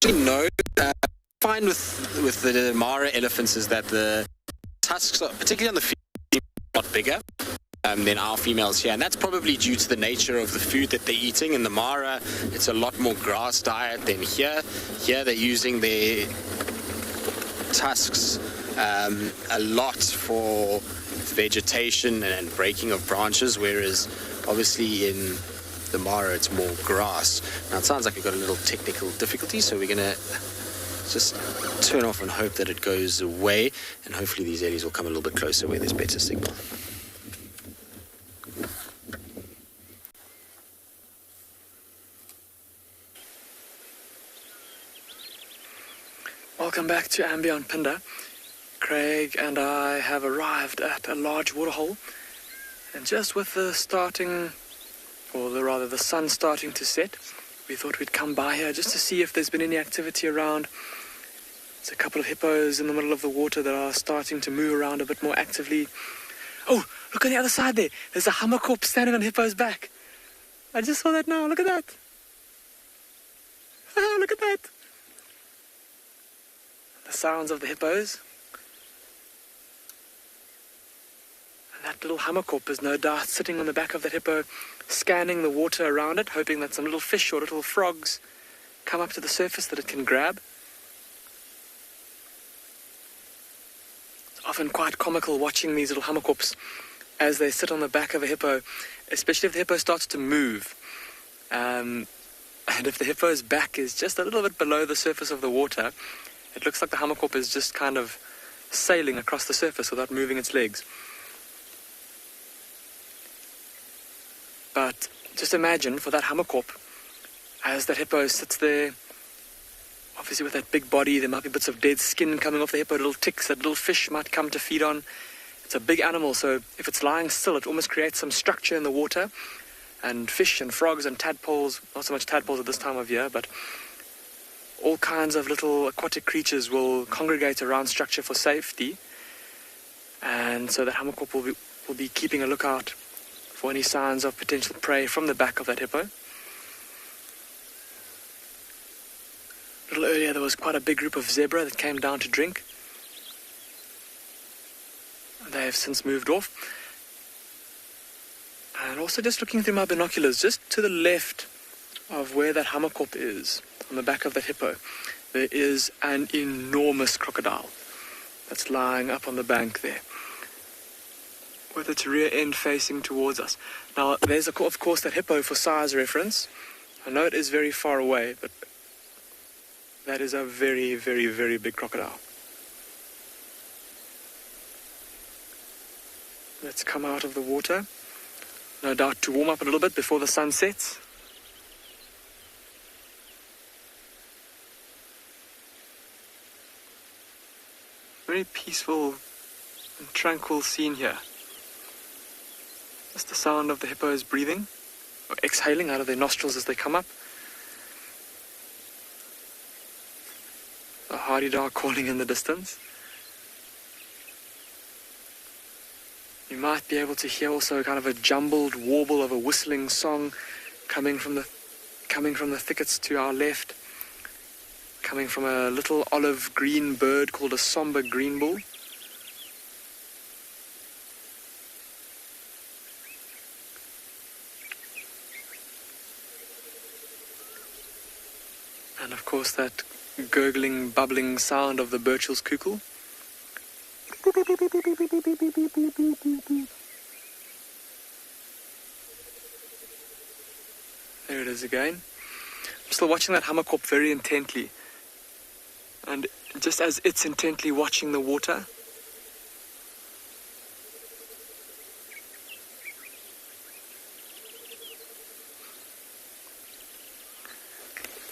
No, fine with the Mara elephants is that the tusks, are, particularly on the females, are a lot bigger than our females here, and that's probably due to the nature of the food that they're eating. In the Mara, it's a lot more grass diet than here. Here they're using their tusks a lot for vegetation and breaking of branches, whereas obviously in the Mara it's more grass. Now it sounds like we've got a little technical difficulty, so we're going to just turn off and hope that it goes away, and hopefully these ellies will come a little bit closer where there's better signal. Welcome back to Ambient Pinda. Craig and I have arrived at a large waterhole, and just with the sun starting to set, we thought we'd come by here just to see if there's been any activity around. There's a couple of hippos in the middle of the water that are starting to move around a bit more actively. Oh, look on the other side there. There's a hammerkorp standing on hippo's back. I just saw that now. Look at that. Oh, look at that. The sounds of the hippos. And that little hammerkorp is no doubt sitting on the back of that hippo, scanning the water around it, hoping that some little fish or little frogs come up to the surface that it can grab. It's often quite comical watching these little hammerkorps as they sit on the back of a hippo, especially if the hippo starts to move. And if the hippo's back is just a little bit below the surface of the water, it looks like the hammerkorp is just kind of sailing across the surface without moving its legs. But just imagine for that hammerkorp, as that hippo sits there, obviously with that big body, there might be bits of dead skin coming off the hippo, little ticks that little fish might come to feed on. It's a big animal, so if it's lying still, it almost creates some structure in the water. And fish and frogs and tadpoles, not so much tadpoles at this time of year, but all kinds of little aquatic creatures will congregate around structure for safety, and so that hammerkop will be keeping a lookout for any signs of potential prey from the back of that hippo. A little earlier there was quite a big group of zebra that came down to drink. They have since moved off. And also just looking through my binoculars, just to the left of where that hammerkop is, on the back of that hippo, there is an enormous crocodile that's lying up on the bank there, with its rear end facing towards us. Now, there's of course that hippo for size reference. I know it is very far away, but that is a very, very, very big crocodile. Let's come out of the water, no doubt to warm up a little bit before the sun sets. Very peaceful and tranquil scene here. Just the sound of the hippos breathing, or exhaling out of their nostrils as they come up. A hardy-dar calling in the distance. You might be able to hear also kind of a jumbled warble of a whistling song coming from the thickets to our left, coming from a little olive green bird called a somber greenbull. And of course that gurgling, bubbling sound of the Burchell's cuckoo. There it is again. I'm still watching that hammerkop very intently. And just as it's intently watching the water,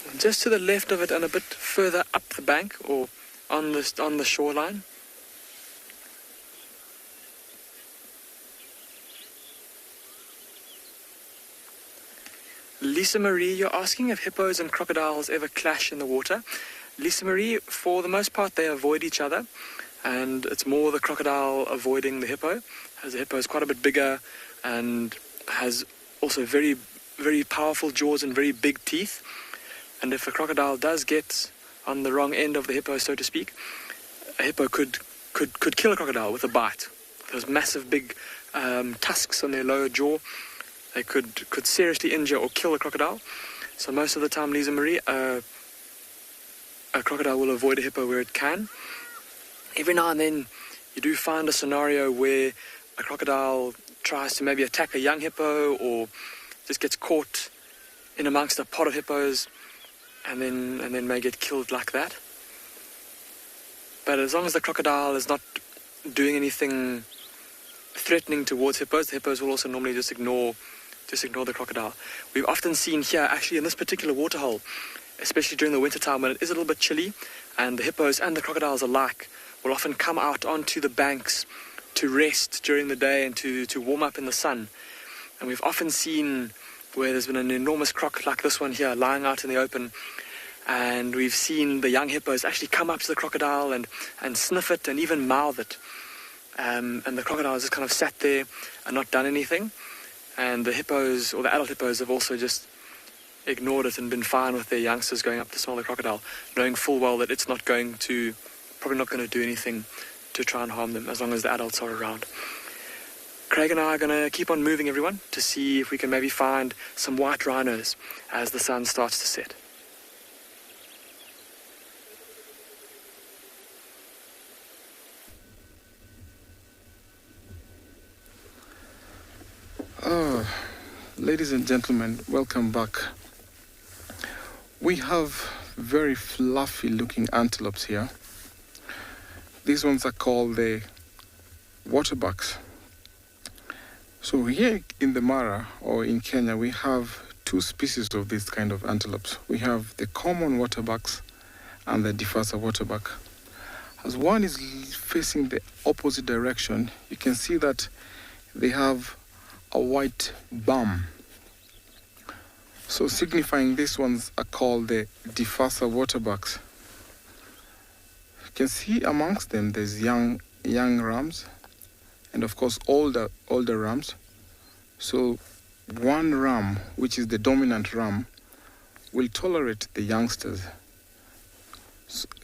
and just to the left of it and a bit further up the bank or on the shoreline, Lisa Marie, you're asking if hippos and crocodiles ever clash in the water. Lisa Marie, for the most part, they avoid each other, and it's more the crocodile avoiding the hippo, as the hippo is quite a bit bigger and has also very, very powerful jaws and very big teeth. And if a crocodile does get on the wrong end of the hippo, so to speak, a hippo could kill a crocodile with a bite. Those massive big tusks on their lower jaw, they could seriously injure or kill a crocodile. So most of the time, Lisa Marie, a crocodile will avoid a hippo where it can. Every now and then, you do find a scenario where a crocodile tries to maybe attack a young hippo or just gets caught in amongst a pod of hippos and then may get killed like that. But as long as the crocodile is not doing anything threatening towards hippos, the hippos will also normally just ignore the crocodile. We've often seen here, actually in this particular waterhole, especially during the winter time when it is a little bit chilly, and the hippos and the crocodiles alike will often come out onto the banks to rest during the day and to warm up in the sun. And we've often seen where there's been an enormous croc like this one here lying out in the open, and we've seen the young hippos actually come up to the crocodile and sniff it and even mouth it. And the crocodile has just kind of sat there and not done anything. And the hippos, or the adult hippos, have also just ignored it and been fine with their youngsters going up to smell the crocodile, knowing full well that it's probably not going to do anything to try and harm them as long as the adults are around. Craig and I are going to keep on moving, everyone, to see if we can maybe find some white rhinos as the sun starts to set. Ladies and gentlemen, welcome back. We have very fluffy looking antelopes here. These ones are called the waterbucks. So here in the Mara, or in Kenya, we have two species of this kind of antelopes. We have the common waterbucks and the Difasa waterbuck. As one is facing the opposite direction, you can see that they have a white bum. So signifying these ones are called the Diffasa waterbucks. You can see amongst them there's young rams and of course older rams. So one ram, which is the dominant ram, will tolerate the youngsters,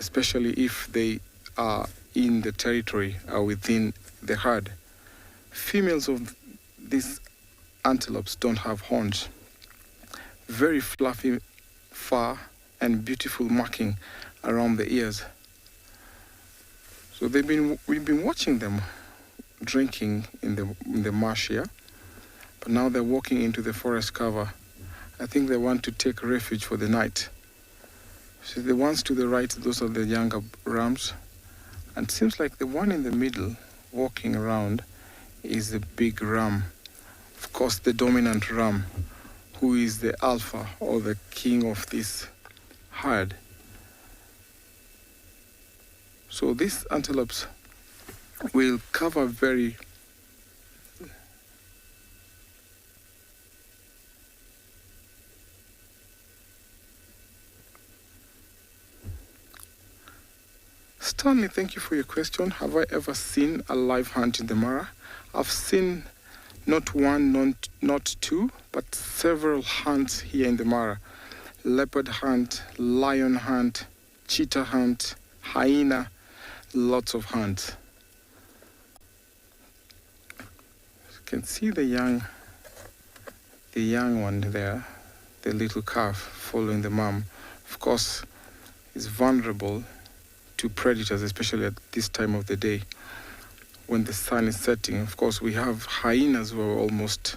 especially if they are in the territory or within the herd. Females of these antelopes don't have horns. Very fluffy fur and beautiful marking around the ears. So we've been watching them drinking in the marsh here, but now they're walking into the forest cover. I think they want to take refuge for the night. So the ones to the right, those are the younger rams, and it seems like the one in the middle walking around is the big ram, of course the dominant ram, who is the alpha or the king of this herd. So these antelopes will cover very Stanley, thank you for your question. Have I ever seen a live hunt in the Mara? I've seen not one, not two, but several hunts here in the Mara. Leopard hunt, lion hunt, cheetah hunt, hyena, lots of hunts. You can see the young one there, the little calf following the mom. Of course, is vulnerable to predators, especially at this time of the day when the sun is setting. Of course, we have hyenas who are almost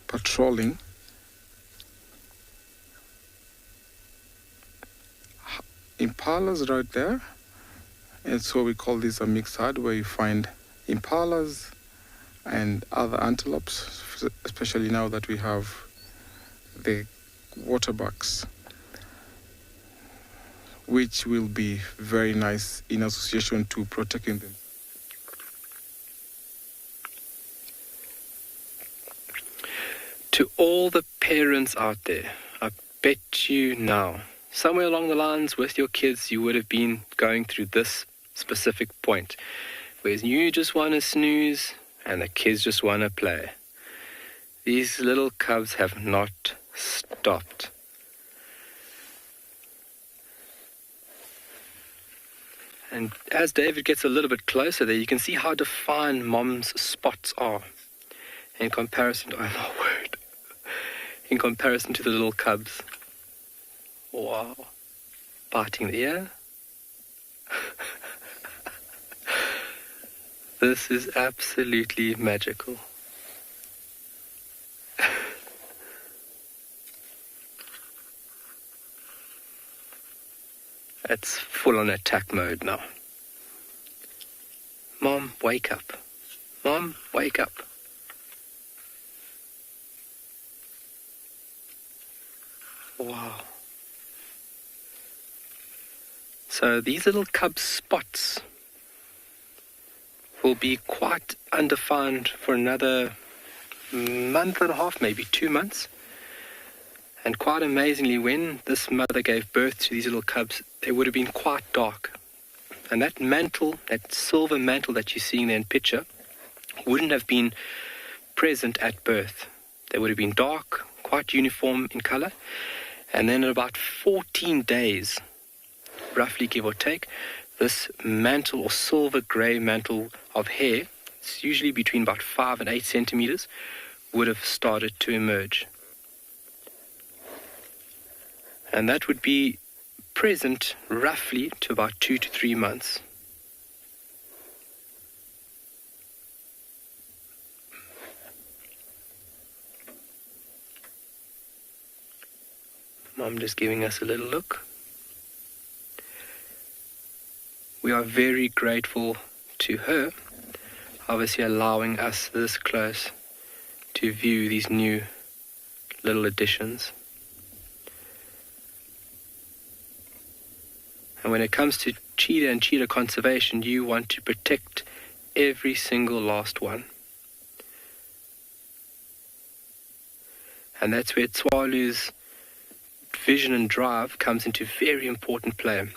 patrolling. Impalas right there, and so we call this a mixed herd, where you find impalas and other antelopes, especially now that we have the waterbucks, which will be very nice in association to protecting them. To all the parents out there, I bet you now, somewhere along the lines with your kids, you would have been going through this specific point, where you just want to snooze and the kids just want to play. These little cubs have not stopped. And as David gets a little bit closer there, you can see how defined Mom's spots are in comparison to, oh my word, in comparison to the little cubs. Wow. Biting the ear. This is absolutely magical. It's full on attack mode now. Mom, wake up. Mom, wake up. Wow. So these little cub spots will be quite undefined for another month and a half, maybe 2 months. And quite amazingly, when this mother gave birth to these little cubs, they would have been quite dark. And that mantle, that silver mantle that you're seeing there in picture, wouldn't have been present at birth. They would have been dark, quite uniform in color. And then in about 14 days, roughly give or take, this mantle or silver grey mantle of hair, it's usually between about 5 and 8 centimeters, would have started to emerge. And that would be present roughly to about 2 to 3 months. Mom just giving us a little look. We are very grateful to her, obviously allowing us this close to view these new little additions. And when it comes to cheetah and cheetah conservation, you want to protect every single last one. And that's where Tswalu's vision and drive comes into very important play.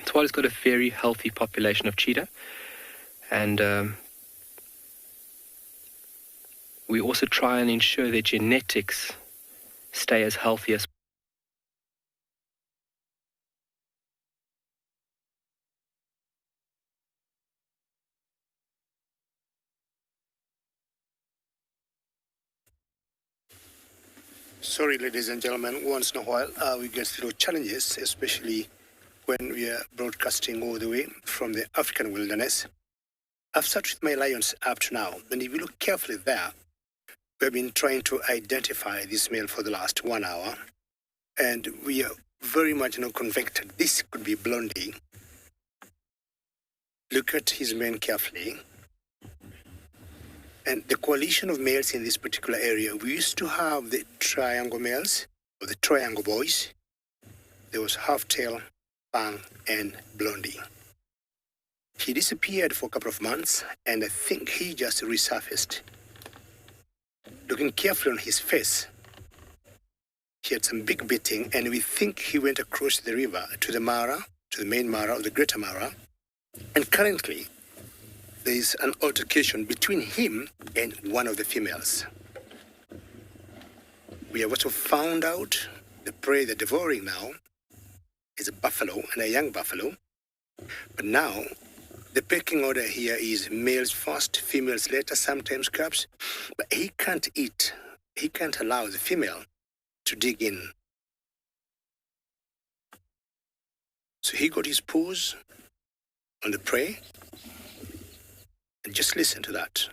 Tswalu's got a very healthy population of cheetah, and we also try and ensure their genetics stay as healthy as Sorry, ladies and gentlemen, once in a while we get through challenges, especially when we are broadcasting all the way from the African wilderness. I've sat with my lions up to now, and if you look carefully there, we've been trying to identify this male for the last 1 hour, and we are very much convicted this could be Blondie. Look at his mane carefully. And the coalition of males in this particular area, we used to have the triangle males, or the triangle boys. There was Half-Tail, Bang, and Blondie. He disappeared for a couple of months, and I think he just resurfaced. Looking carefully on his face, he had some big beating, and we think he went across the river to the Mara, to the main Mara, or the Greater Mara. And currently, there is an altercation between him and one of the females. We have also found out the prey they're devouring now is a buffalo and a young buffalo. But now, the pecking order here is males first, females later, sometimes cubs. But he can't eat. He can't allow the female to dig in. So he got his paws on the prey. And just listen to that.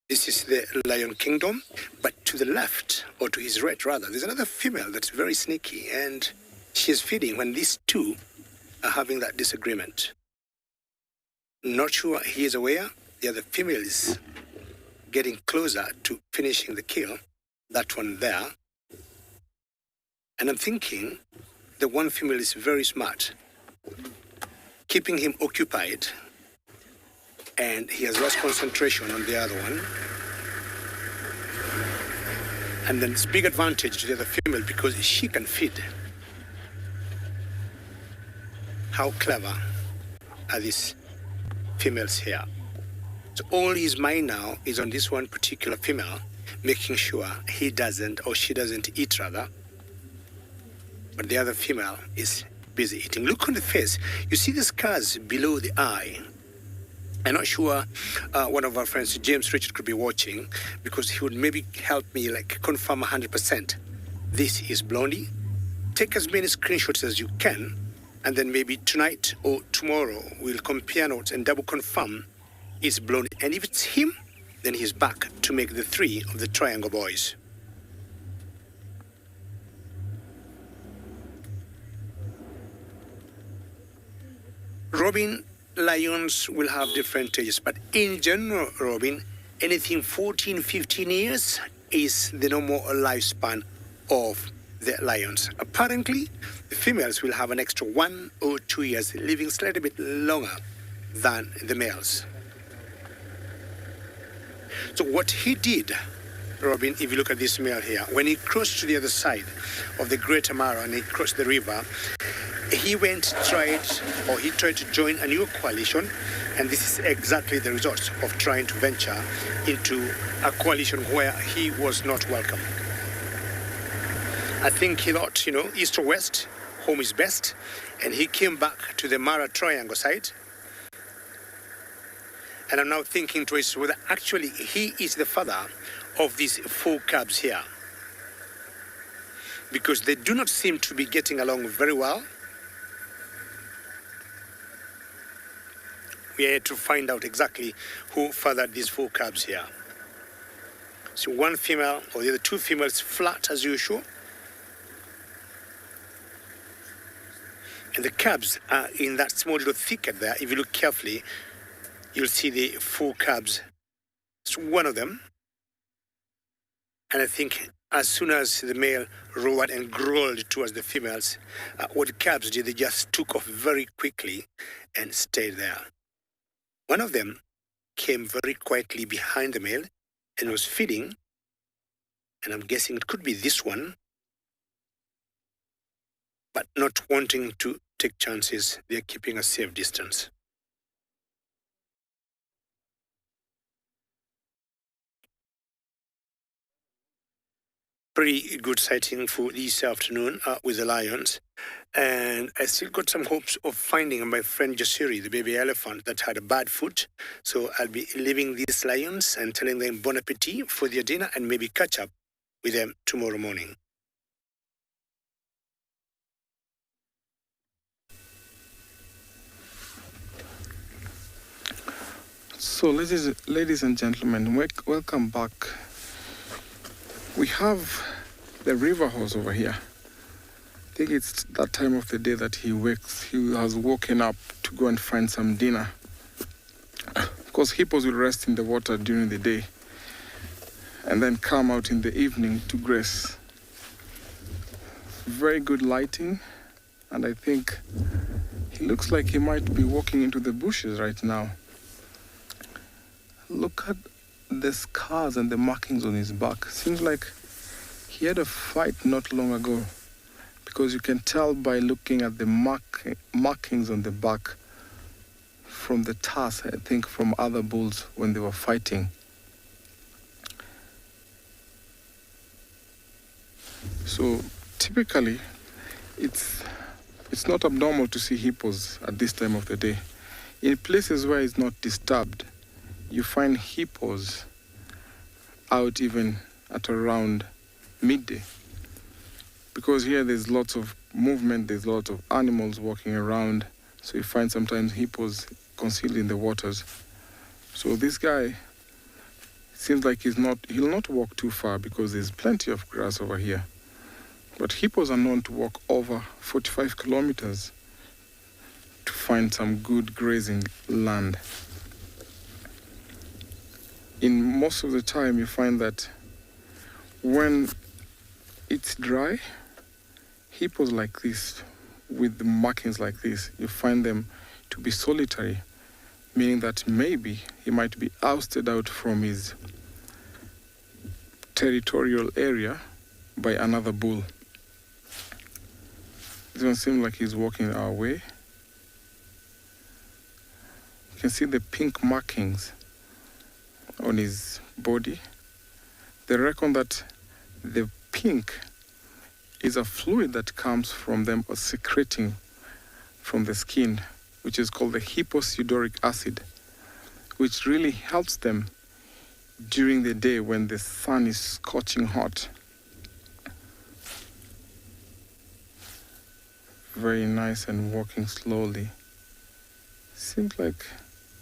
This is the lion kingdom, but to the left, or to his right rather, there's another female that's very sneaky, and she is feeding when these two are having that disagreement. Not sure he is aware the other female is getting closer to finishing the kill, that one there. And I'm thinking the one female is very smart, keeping him occupied, and he has lost concentration on the other one. And then it's big advantage to the other female because she can feed. How clever are these females here? So all his mind now is on this one particular female, making sure he doesn't, or she doesn't eat rather. But the other female is busy eating. Look on the face. You see the scars below the eye. I'm not sure one of our friends, James Richard, could be watching, because he would maybe help me confirm 100%. This is Blondie. Take as many screenshots as you can, and then maybe tonight or tomorrow we'll compare notes and double confirm it's Blondie. And if it's him, then he's back to make the 3 of the triangle boys. Robin, lions will have different ages, but in general, Robin, anything 14, 15 years is the normal lifespan of the lions. Apparently, the females will have an extra 1 or 2 years, living slightly bit longer than the males. So what he did, Robin, if you look at this male here, when he crossed to the other side of the Greater Mara and he crossed the river, he tried to join a new coalition, and this is exactly the result of trying to venture into a coalition where he was not welcome. I think he thought, east or west, home is best, and he came back to the Mara Triangle side. And I'm now thinking twice whether actually he is the father of these 4 cubs here, because they do not seem to be getting along very well. We are to find out exactly who fathered these 4 cubs here. So one female, or the other 2 females, flat as usual. And the cubs are in that small little thicket there. If you look carefully, you'll see the 4 cubs. It's one of them. And I think as soon as the male roared and growled towards the females, what calves did, they just took off very quickly and stayed there. One of them came very quietly behind the male and was feeding, and I'm guessing it could be this one, but not wanting to take chances, they're keeping a safe distance. Pretty good sighting for this afternoon with the lions. And I still got some hopes of finding my friend Jasiri, the baby elephant that had a bad foot. So I'll be leaving these lions and telling them bon appetit for their dinner and maybe catch up with them tomorrow morning. So, ladies and gentlemen, welcome back. We have the river horse over here. I think it's that time of the day that he wakes. He has woken up to go and find some dinner. Of course, hippos will rest in the water during the day and then come out in the evening to graze. Very good lighting, and I think he looks like he might be walking into the bushes right now. Look at the scars and the markings on his back. Seems like he had a fight not long ago, because you can tell by looking at the markings on the back from the tusks, I think, from other bulls when they were fighting. So typically, it's not abnormal to see hippos at this time of the day. In places where it's not disturbed, you find hippos out even at around midday. Because here there's lots of movement, there's lots of animals walking around, so you find sometimes hippos concealed in the waters. So this guy seems like he'll not walk too far because there's plenty of grass over here. But hippos are known to walk over 45 kilometers to find some good grazing land. In most of the time, you find that when it's dry, hippos like this, with the markings like this, you find them to be solitary, meaning that maybe he might be ousted out from his territorial area by another bull. This one seems like he's walking our way. You can see the pink markings on his body. They reckon that the pink is a fluid that comes from them or secreting from the skin, which is called the hyposudoric acid, which really helps them during the day when the sun is scorching hot. Very nice and walking slowly. Seems like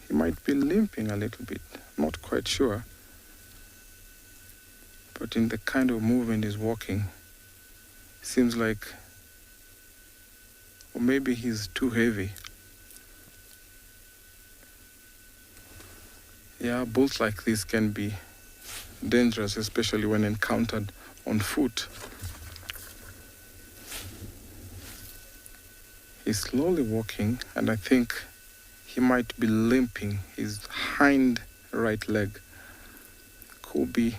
he might be limping a little bit, not quite sure. But in the kind of movement he's walking, seems like, or maybe he's too heavy. Yeah, bulls like this can be dangerous, especially when encountered on foot. He's slowly walking, and I think he might be limping. His hind right leg could be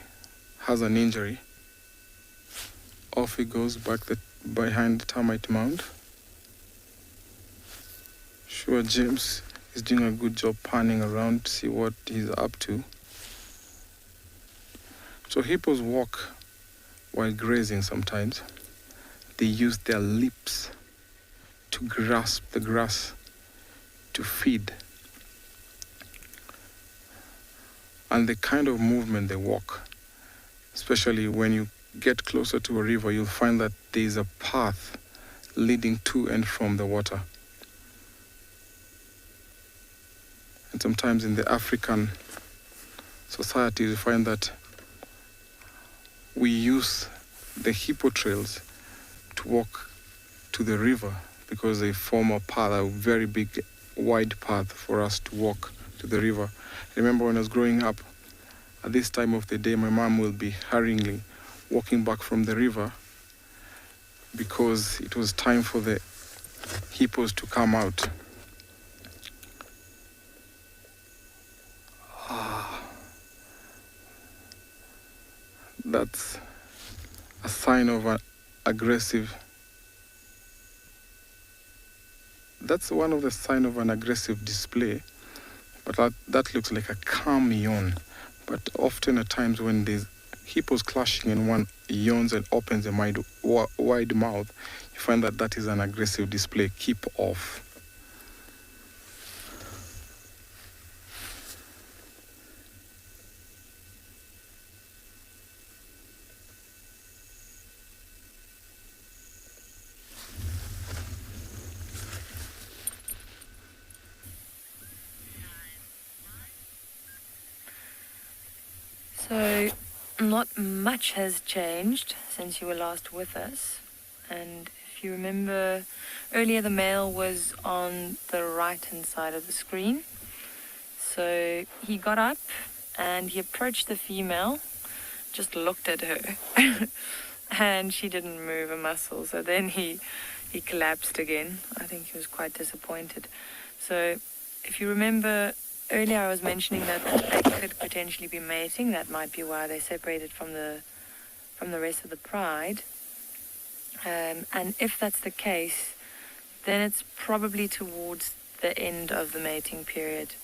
has an injury. Off he goes back behind the termite mound. Sure, James is doing a good job panning around to see what he's up to. So hippos walk while grazing sometimes. They use their lips to grasp the grass to feed. And the kind of movement they walk, especially when you get closer to a river, you'll find that there is a path leading to and from the water. And sometimes in the African society, you find that we use the hippo trails to walk to the river because they form a path, a very big, wide path for us to walk to the river. I remember when I was growing up, at this time of the day, my mom will be hurriedly walking back from the river because it was time for the hippos to come out. That's a sign of an aggressive. That's one of the signs of an aggressive display, but that looks like a calm yawn. But often at times when there's hippos clashing and one yawns and opens a wide mouth, you find that is an aggressive display. Keep off. So, not much has changed since you were last with us. And if you remember, earlier the male was on the right-hand side of the screen. So he got up and he approached the female, just looked at her, and she didn't move a muscle. So then he collapsed again. I think he was quite disappointed. So if you remember, earlier I was mentioning that they could potentially be mating. That might be why they separated from the rest of the pride. And if that's the case, then it's probably towards the end of the mating period.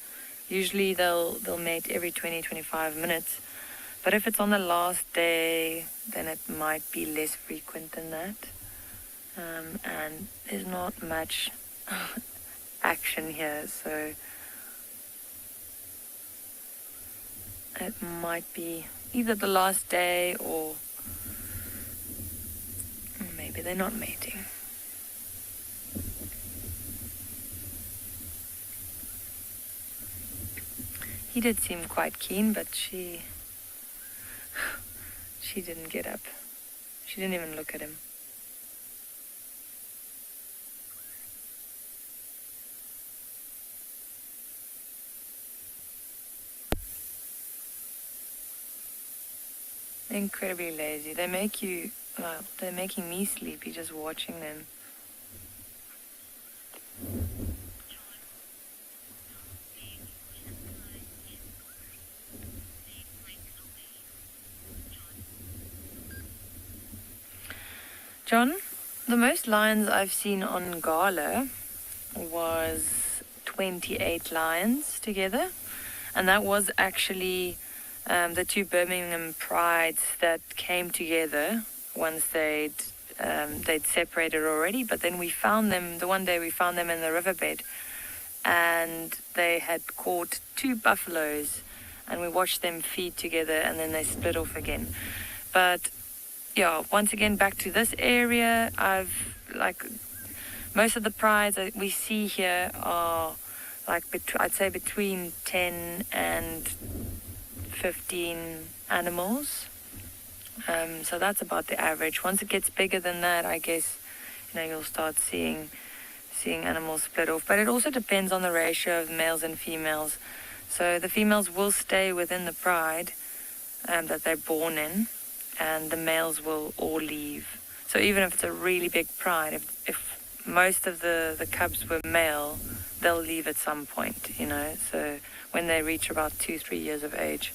Usually they'll mate every 20-25 minutes. But if it's on the last day, then it might be less frequent than that. And there's not much action here, so it might be either the last day or maybe they're not mating. He did seem quite keen, but she didn't get up. She didn't even look at him. They're incredibly lazy. They're making me sleepy just watching them. John, the most lions I've seen on Ngala was 28 lions together, and that was actually the two Birmingham prides that came together once they'd separated already. But then we found them, the one day we found them in the riverbed, and they had caught two buffaloes, and we watched them feed together, and then they split off again. But yeah, once again, back to this area, most of the prides that we see here are I'd say between 10 and 15 animals. So that's about the average. Once it gets bigger than that, I guess, you'll start seeing animals split off. But it also depends on the ratio of males and females. So the females will stay within the pride that they're born in, and the males will all leave. So even if it's a really big pride, if most of the cubs were male, they'll leave at some point, so when they reach about 2-3 years of age.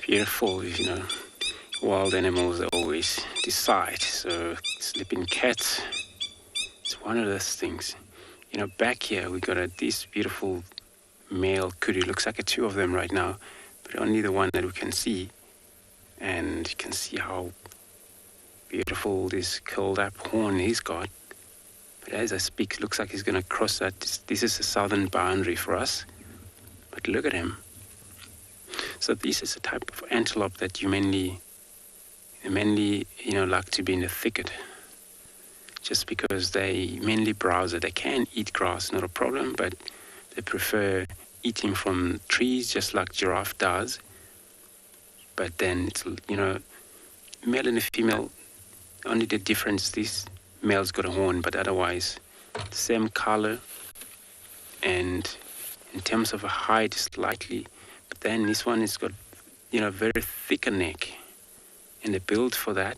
Beautiful, wild animals always decide. So sleeping cats, it's one of those things. Back here we got this beautiful male kudu. Looks like two of them right now, but only the one that we can see. And you can see how beautiful this curled up horn he's got. But as I speak, it looks like he's going to cross that. This is the southern boundary for us. But look at him. So this is a type of antelope that you mainly They mainly, like to be in the thicket, just because they mainly browse it. They can eat grass, not a problem, but they prefer eating from trees, just like giraffe does. But then it's, male and female, only the difference, this male's got a horn, but otherwise the same color, and in terms of a height slightly, but then this one has got, very thicker neck, and they build for that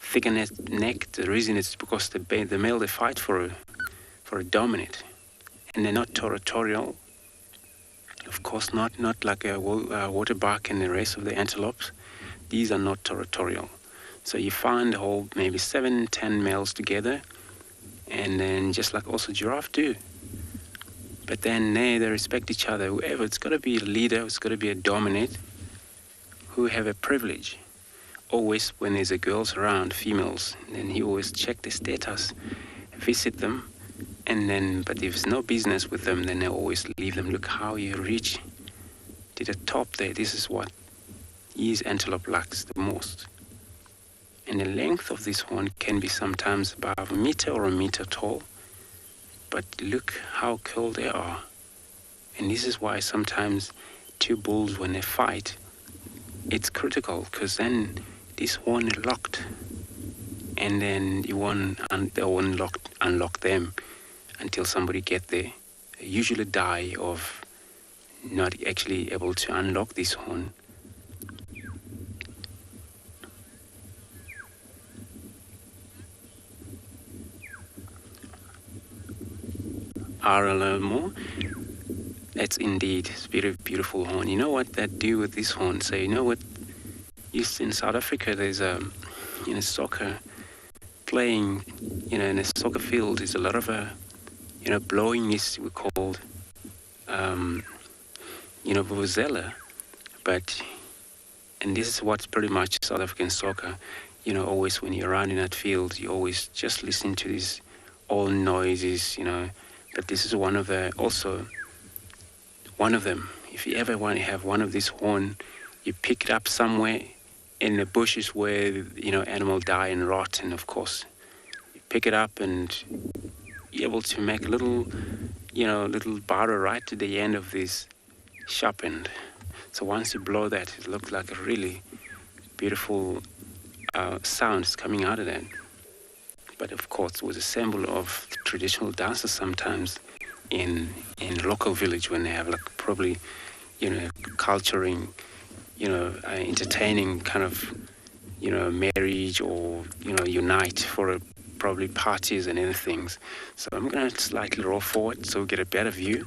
thicker neck. The reason is because the male, they fight for a dominant, and they're not territorial. Of course, not like a waterbuck and the rest of the antelopes. These are not territorial. So you find a whole maybe 7-10 males together, and then just like also giraffe do. But then they respect each other. Whoever, it's got to be a leader, it's got to be a dominant, who have a privilege. Always when there's a girls around, females, then he always check the status, visit them, and then, but if there's no business with them, then they always leave them. Look how you reach to the top there. This is what his antelope likes the most. And the length of this horn can be sometimes above 1 meter or 1 meter tall. But look how curled they are. And this is why sometimes two bulls, when they fight, it's critical, because then this horn is locked. And then they won't unlock them until somebody get there. They usually die of not actually able to unlock this horn. more. That's indeed a very beautiful horn. You know what they do with this horn? So you know what? Used in South Africa, there's soccer playing. In a soccer field, there's a lot of blowing is we called vuvuzela, and this is what's pretty much South African soccer. Always when you're around in that field, you always just listen to these all noises, But this is one of them. If you ever want to have one of this horn, you pick it up somewhere in the bushes where, animal die and rot. And of course, you pick it up and you're able to make a little barrow right to the end of this sharp end. So once you blow that, it looks like a really beautiful sounds coming out of that. But of course, it was a symbol of the traditional dances sometimes in local village when they have probably, culturing, entertaining kind of, marriage or, unite for probably parties and other things. So I'm going to slightly roll forward so we get a better view.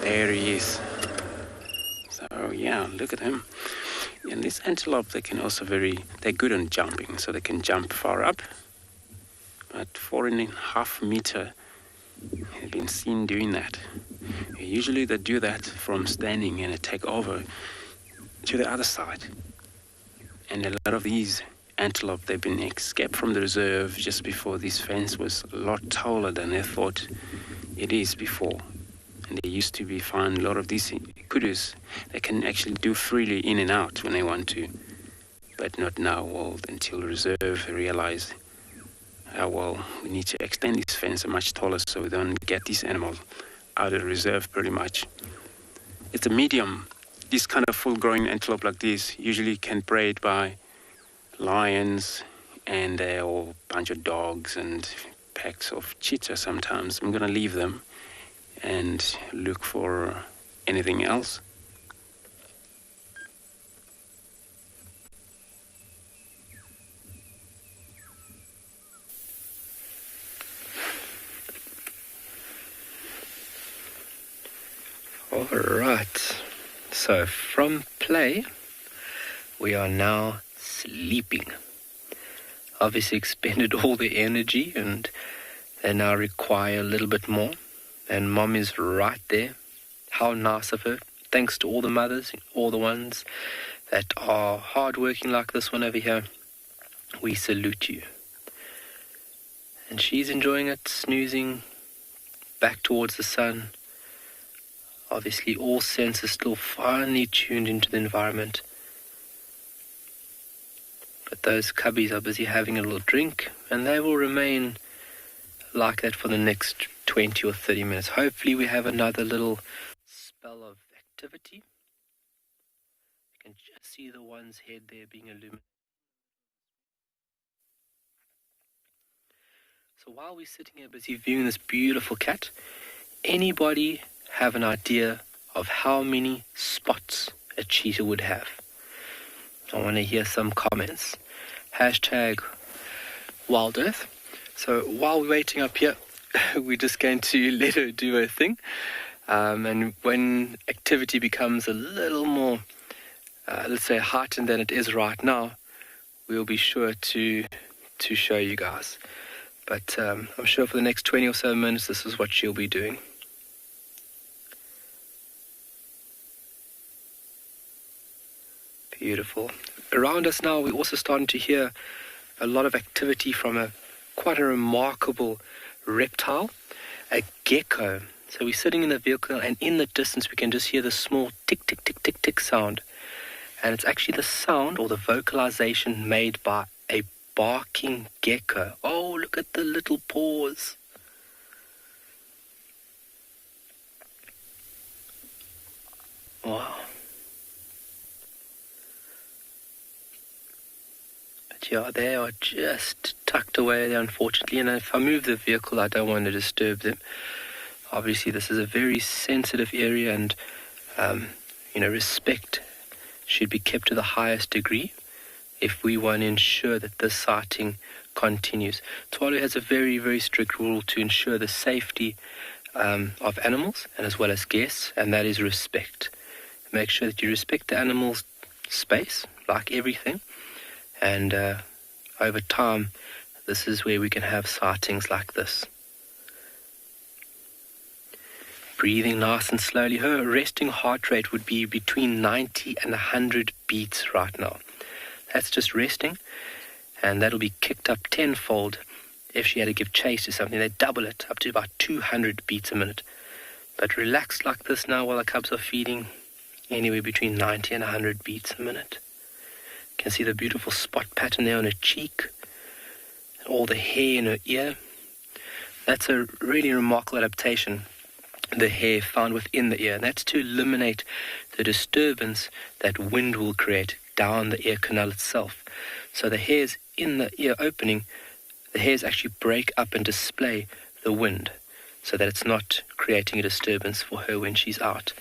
There he is. So yeah, look at him. And this antelope, they can also they're good on jumping, so they can jump far up. But 4.5 meter have been seen doing that. Usually they do that from standing and they take over to the other side. And a lot of these antelope, they've been escaped from the reserve just before this fence was a lot taller than they thought it is before. And they used to be found a lot of these kudus. They can actually do freely in and out when they want to, but not now. Well, until the reserve realized, we need to extend this fence much taller so we don't get these animals out of the reserve pretty much. It's a medium. This kind of full-grown antelope like this usually can bred by lions and or a bunch of dogs and packs of cheetah sometimes. I'm going to leave them and look for anything else. All right. So from play, we are now sleeping. Obviously expended all the energy and they now require a little bit more. And Mom is right there. How nice of her. Thanks to all the mothers, all the ones that are hardworking like this one over here. We salute you. And she's enjoying it, snoozing back towards the sun Obviously, all senses still finely tuned into the environment. But those cubbies are busy having a little drink, and they will remain like that for the next 20 or 30 minutes. Hopefully we have another little spell of activity. You can just see the one's head there being illuminated. So while we're sitting here busy viewing this beautiful cat, anybody have an idea of how many spots a cheetah would have? I want to hear some comments. Hashtag Wild Earth. So while we're waiting up here, we're just going to let her do her thing. And when activity becomes a little more, let's say, heightened than it is right now, we'll be sure to show you guys. But I'm sure for the next 20 or so minutes, this is what she'll be doing. Beautiful. Around us now, we're also starting to hear a lot of activity from quite a remarkable reptile, a gecko. So we're sitting in the vehicle, and in the distance, we can just hear the small tick, tick, tick, tick, tick sound. And it's actually the sound or the vocalization made by a barking gecko. Oh, look at the little paws. Wow. But yeah, they are just tucked away there, unfortunately. And if I move the vehicle, I don't want to disturb them. Obviously, this is a very sensitive area, and, respect should be kept to the highest degree if we want to ensure that this sighting continues. Tswalu has a very, very strict rule to ensure the safety of animals and as well as guests, and that is respect. Make sure that you respect the animal's space, like everything, and over time, this is where we can have sightings like this. Breathing nice and slowly. Her resting heart rate would be between 90 and 100 beats right now. That's just resting, and that'll be kicked up tenfold if she had to give chase to something. They double it up to about 200 beats a minute. But relaxed like this now while the cubs are feeding, anywhere between 90 and 100 beats a minute. You can see the beautiful spot pattern there on her cheek, and all the hair in her ear. That's a really remarkable adaptation, the hair found within the ear. And that's to eliminate the disturbance that wind will create down the ear canal itself. So the hairs in the ear opening, the hairs actually break up and display the wind so that it's not creating a disturbance for her when she's out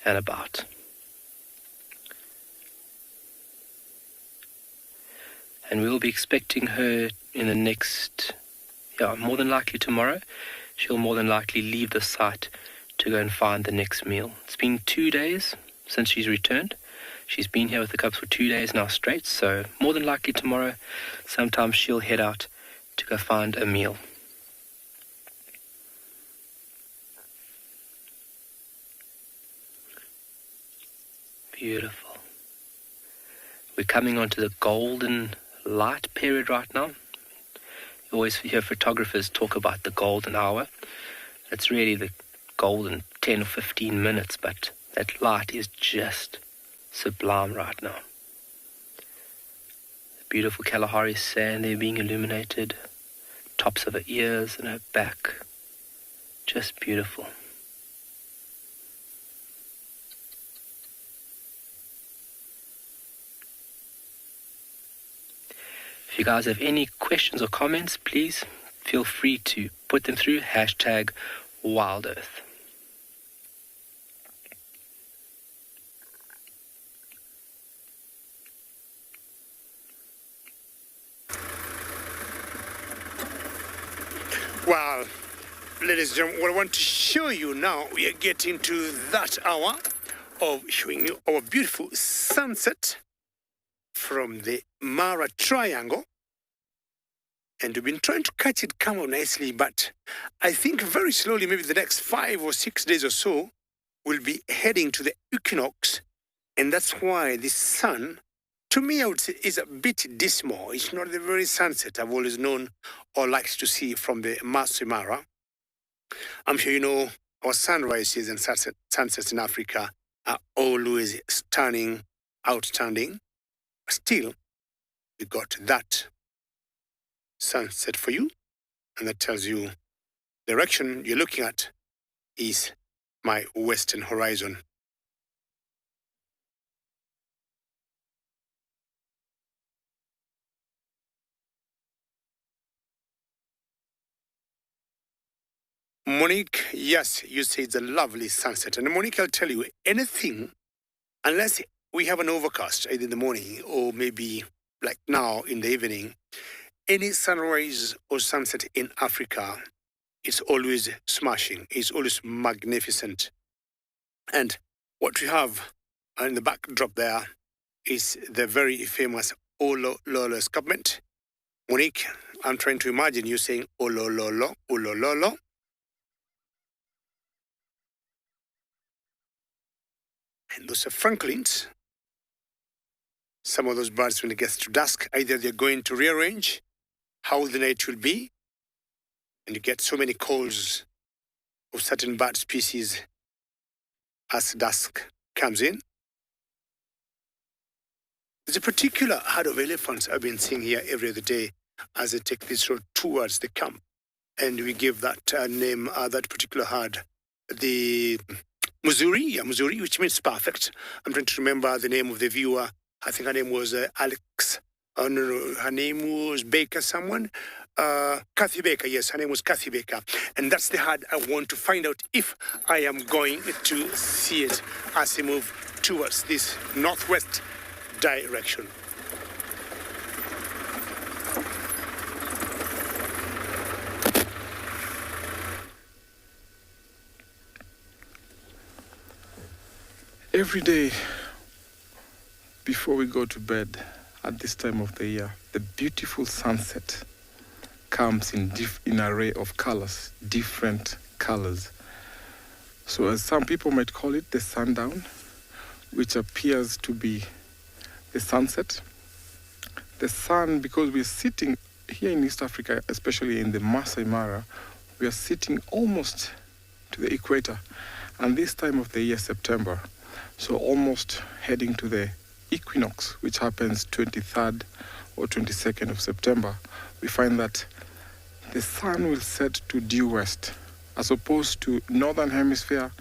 and about. And we will be expecting her in the next, more than likely tomorrow. She'll more than likely leave the site to go and find the next meal. It's been 2 days since she's returned. She's been here with the cubs for 2 days now straight, so more than likely tomorrow, sometime she'll head out to go find a meal. Beautiful. We're coming onto the golden light period right now. You always hear photographers talk about the golden hour. It's really the golden 10 or 15 minutes, but that light is just sublime right now. The beautiful Kalahari sand there being illuminated, tops of her ears and her back, just beautiful. If you guys have any questions or comments, please feel free to put them through hashtag WildEarth. Well, ladies and gentlemen, what I want to show you now, we are getting to that hour of showing you our beautiful sunset from the Mara Triangle. And we've been trying to catch it come on nicely, but I think very slowly, maybe the next 5 or 6 days or so, we'll be heading to the equinox. And that's why the sun, to me, I would say, is a bit dismal. It's not the very sunset I've always known or liked to see from the Masai Mara. I'm sure you know Our sunrises and sunsets in Africa are always stunning, outstanding. Still, we got that sunset for you, and that tells you the direction you're looking at is my western horizon. Monique, yes, you say it's a lovely sunset. And Monique, I'll tell you, anything, unless we have an overcast either in the morning or maybe like now in the evening, any sunrise or sunset in Africa, it's always smashing. It's always magnificent. And what we have in the backdrop there is the very famous Olo Lolo escarpment. Monique, I'm trying to imagine you saying Olo Lolo, Olo Lolo. And those are francolins. Some of those birds, when it gets to dusk, either they're going to rearrange how the night will be, and you get so many calls of certain bird species as dusk comes in. There's a particular herd of elephants I've been seeing here every other day as I take this road towards the camp. And we give that name, that particular herd, the Missouri, which means perfect. I'm trying to remember the name of the viewer. I think her name was Alex. No, her name was Baker, someone. Kathy Baker, yes, her name was Kathy Baker. And that's the herd I want to find out if I am going to see it as I move towards this northwest direction. Every day before we go to bed at this time of the year, the beautiful sunset comes in an array of colors, different colors. So as some people might call it, the sundown, which appears to be the sunset. The sun, because we're sitting here in East Africa, especially in the Masai Mara, we are sitting almost to the equator. And this time of the year, September, so almost heading to the equinox, which happens 23rd or 22nd of September, we find that the sun will set to due west, as opposed to northern hemisphere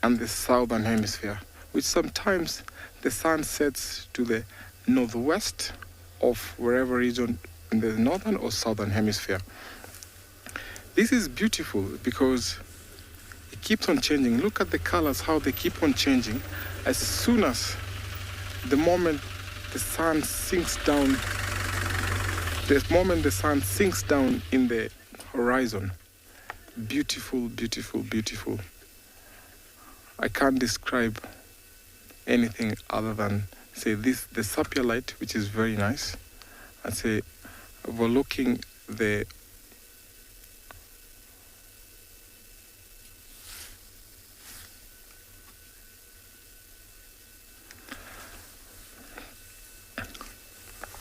and the southern hemisphere, which sometimes the sun sets to the northwest of wherever region in the northern or southern hemisphere. This is beautiful because it keeps on changing. Look at the colors, how they keep on changing. As soon as the moment the sun sinks down, in the horizon, beautiful, beautiful, beautiful. I can't describe anything other than say this, the sapphire light, which is very nice, and say overlooking the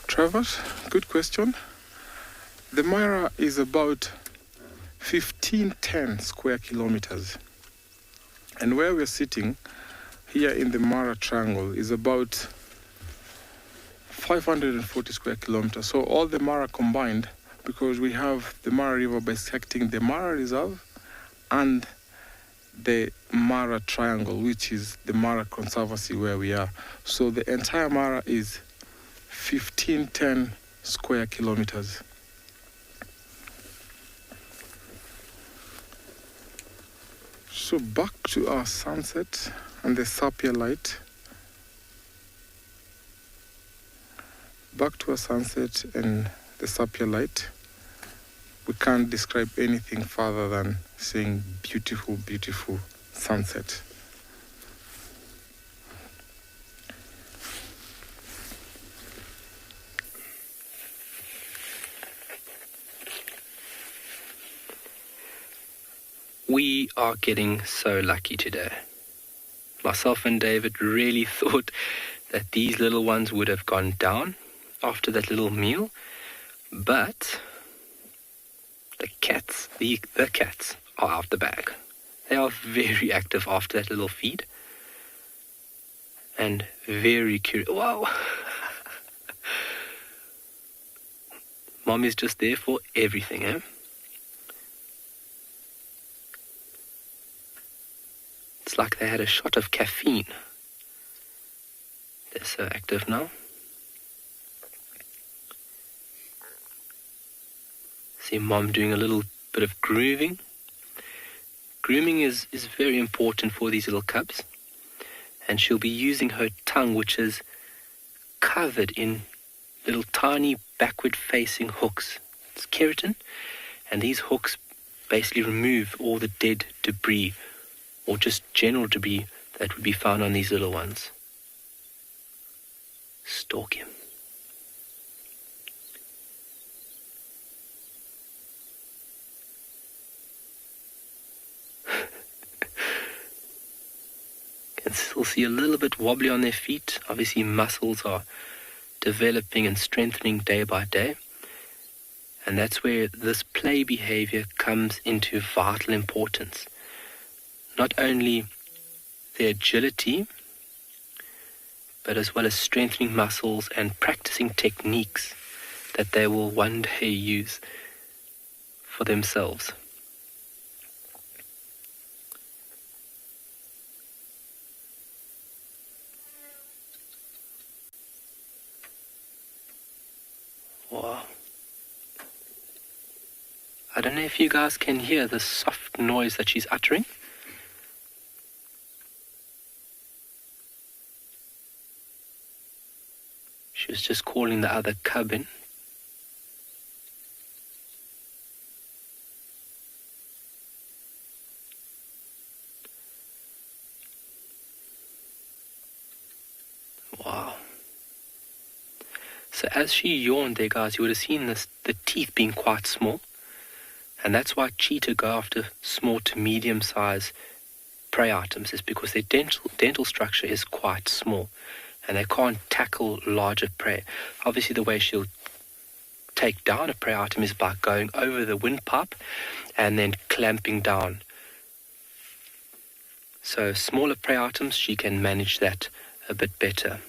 Travers, good question. The Mara is about 1510 square kilometers. And where we're sitting here in the Mara Triangle is about 540 square kilometers. So all the Mara combined, because we have the Mara River bisecting the Mara Reserve and the Mara Triangle, which is the Mara Conservancy where we are. So the entire Mara is 1510 square kilometers. So back to our sunset and the sapphire light. Back to our sunset and the sapphire light. We can't describe anything further than saying beautiful, beautiful sunset. We are getting so lucky today. Myself and David really thought that these little ones would have gone down after that little meal, but the cats are out the bag. They are very active after that little feed. And very curious. Wow! Mom is just there for everything, eh? It's like they had a shot of caffeine. They're so active now. See Mom doing a little bit of grooming. Grooming is very important for these little cubs. And she'll be using her tongue, which is covered in little tiny backward-facing hooks. It's keratin, and these hooks basically remove all the dead debris or just general debris that would be found on these little ones. Stalk him. Can still see a little bit wobbly on their feet. Obviously muscles are developing and strengthening day by day. And that's where this play behavior comes into vital importance. Not only their agility, but as well as strengthening muscles and practicing techniques that they will one day use for themselves. Wow. I don't know if you guys can hear the soft noise that she's uttering. She was just calling the other cub in. Wow. So as she yawned there, guys, you would have seen the teeth being quite small. And that's why cheetah go after small to medium-sized prey items, is because their dental structure is quite small and they can't tackle larger prey. Obviously, the way she'll take down a prey item is by going over the windpipe and then clamping down. So smaller prey items, she can manage that a bit better.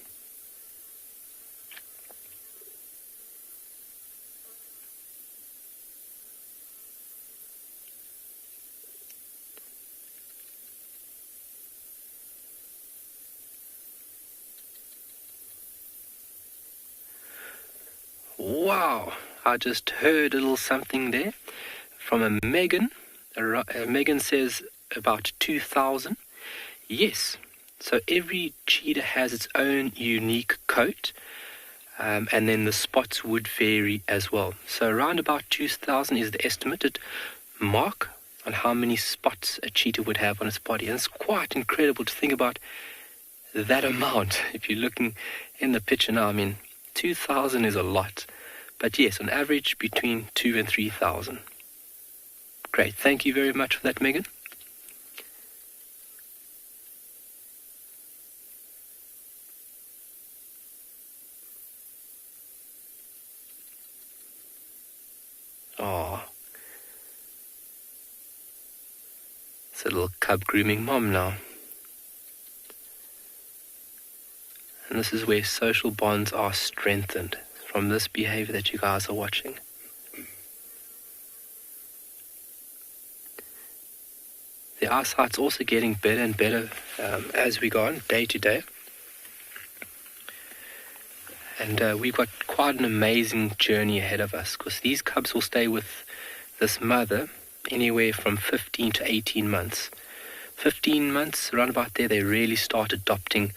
Wow, I just heard a little something there from a Megan. Megan says about 2,000. Yes, so every cheetah has its own unique coat, and then the spots would vary as well. So around about 2,000 is the estimated mark on how many spots a cheetah would have on its body. And it's quite incredible to think about that amount. If you're looking in the picture now, I mean, 2,000 is a lot. But yes, on average, between 2,000 and 3,000. Great. Thank you very much for that, Megan. Oh. It's a little cub grooming mom now. And this is where social bonds are strengthened from this behavior that you guys are watching. The eyesight's also getting better and better as we go on, day to day. And we've got quite an amazing journey ahead of us, because these cubs will stay with this mother anywhere from 15 to 18 months. 15 months, around about there, they really start adopting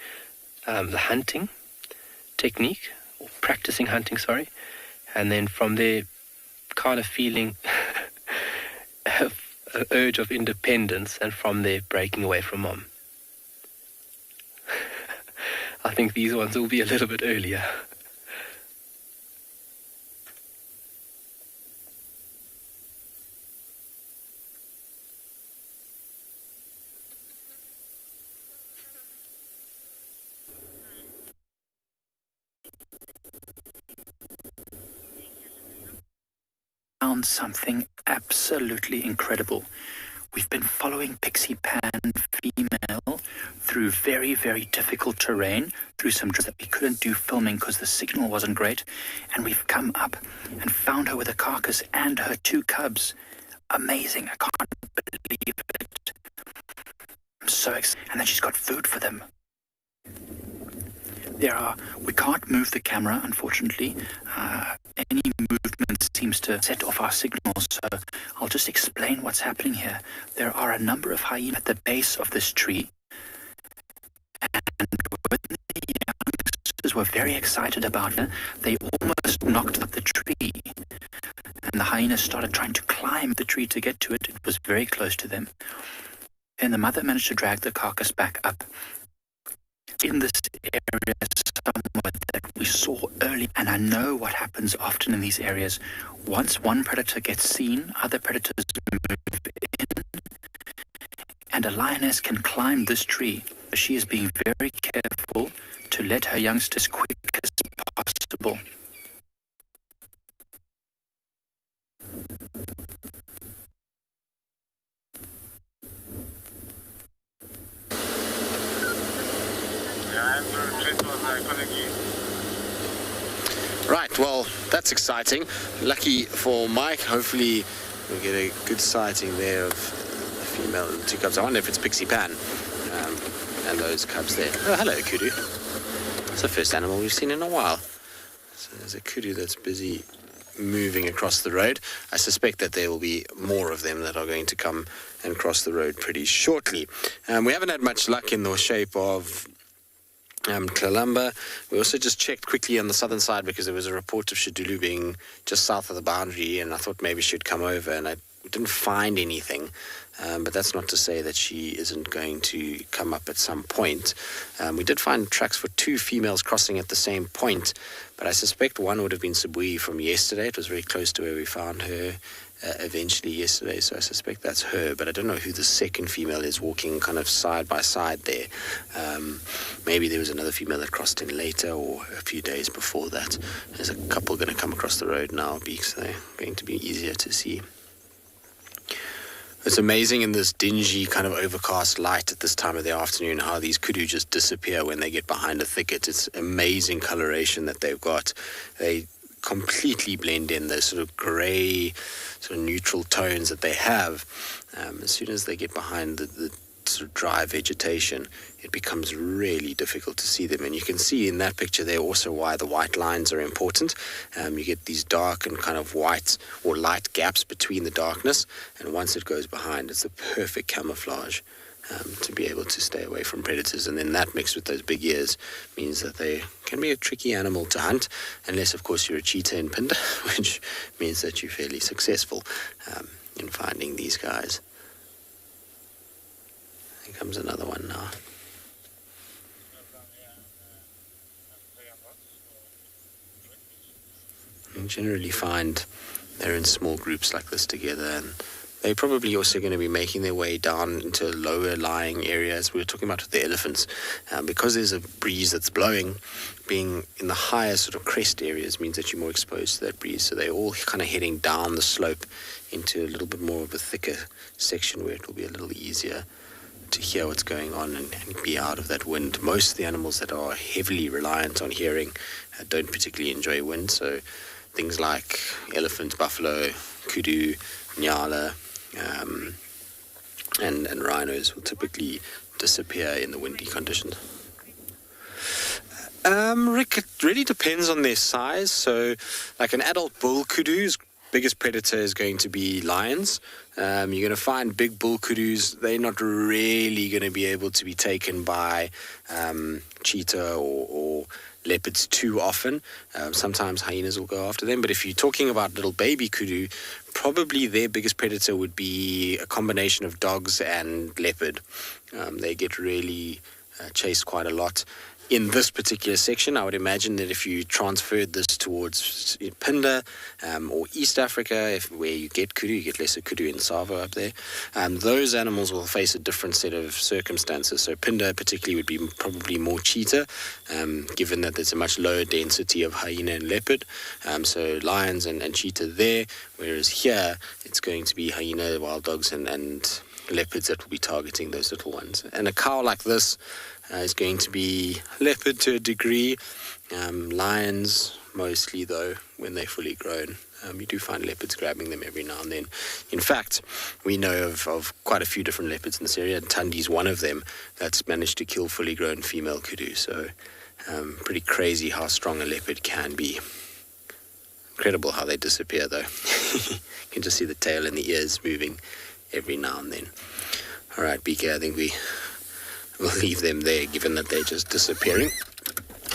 the hunting technique, or practicing hunting, sorry. And then from there, kind of feeling an urge of independence, and from there, breaking away from mom. I think these ones will be a little bit earlier. Found something absolutely incredible. We've been following Pixie Pan female through very, very difficult terrain, through some that we couldn't do filming because the signal wasn't great, and we've come up and found her with a carcass and her 2 cubs. Amazing, I can't believe it. I'm so excited. And then she's got food for them. We can't move the camera, unfortunately. Any movement seems to set off our signals, so I'll just explain what's happening here. There are a number of hyenas at the base of this tree, and when the youngsters were very excited about her, they almost knocked up the tree, and the hyenas started trying to climb the tree to get to it. It was very close to them. Then the mother managed to drag the carcass back up. In this area somewhere that we saw early, and I know what happens often in these areas. Once one predator gets seen, other predators move in, and a lioness can climb this tree. She is being very careful to let her youngsters as quick as possible. Right, well, that's exciting. Lucky for Mike, hopefully we'll get a good sighting there of the female and the 2 cubs. I wonder if it's Pixie Pan and those cubs there. Oh, hello, kudu. It's the first animal we've seen in a while. So there's a kudu that's busy moving across the road. I suspect that there will be more of them that are going to come and cross the road pretty shortly. We haven't had much luck in the shape of Kalamba. We also just checked quickly on the southern side because there was a report of Shadulu being just south of the boundary, and I thought maybe she'd come over, and I didn't find anything. But that's not to say that she isn't going to come up at some point. We did find tracks for 2 females crossing at the same point, but I suspect one would have been Sibui from yesterday. It was very close to where we found her eventually yesterday, so I suspect that's her, but I don't know who the second female is walking kind of side by side there. Maybe there was another female that crossed in later or a few days before that. There's a couple going to come across the road now, because they're going to be easier to see. It's amazing in this dingy kind of overcast light at this time of the afternoon how these kudu just disappear when they get behind a thicket. It's amazing coloration that they've got. They completely blend in, those sort of grey, sort of neutral tones that they have. As soon as they get behind the sort of dry vegetation, it becomes really difficult to see them. And you can see in that picture there also why the white lines are important. You get these dark and kind of white or light gaps between the darkness, and once it goes behind, it's the perfect camouflage to be able to stay away from predators. And then that mixed with those big ears means that they can be a tricky animal to hunt, unless of course you're a cheetah in Pinda, which means that you're fairly successful in finding these guys. Here comes another one now. You generally find they're in small groups like this together, and they're probably also going to be making their way down into lower lying areas. We were talking about with the elephants, because there's a breeze that's blowing. Being in the higher sort of crest areas means that you're more exposed to that breeze, so they're all kind of heading down the slope into a little bit more of a thicker section where it will be a little easier to hear what's going on and be out of that wind. Most of the animals that are heavily reliant on hearing don't particularly enjoy wind, so things like elephant, buffalo, kudu, nyala, and rhinos will typically disappear in the windy conditions. Rick, it really depends on their size. So like an adult bull kudu's biggest predator is going to be lions. You're going to find big bull kudus, they're not really going to be able to be taken by cheetah or leopards too often. Sometimes hyenas will go after them, but if you're talking about little baby kudu, probably their biggest predator would be a combination of dogs and leopard. They get really chased quite a lot. In this particular section, I would imagine that if you transferred this towards Pinda or East Africa, where you get kudu, you get lesser kudu in Savo up there, those animals will face a different set of circumstances. So Pinda particularly would be probably more cheetah, given that there's a much lower density of hyena and leopard. So lions and cheetah there, whereas here it's going to be hyena, wild dogs and leopards that will be targeting those little ones. And a cow like this is going to be leopard to a degree, lions mostly though, when they're fully grown. You do find leopards grabbing them every now and then. In fact, we know of quite a few different leopards in this area, and Tundi's one of them that's managed to kill fully grown female kudu. So pretty crazy how strong a leopard can be. Incredible how they disappear though. You can just see the tail and the ears moving every now and then. All right, BK, I think we will leave them there, given that they're just disappearing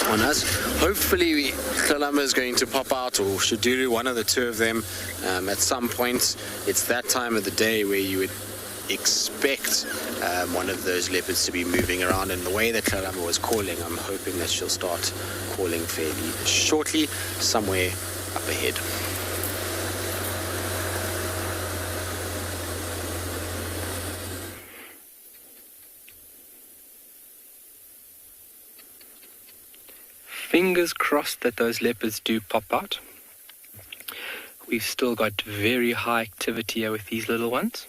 on us. Hopefully Kalama is going to pop out, or Shaduru, one of the two of them, at some point. It's that time of the day where you would expect one of those leopards to be moving around, and the way that Kalama was calling, I'm hoping that she'll start calling fairly shortly, somewhere up ahead. Fingers crossed that those leopards do pop out. We've still got very high activity here with these little ones.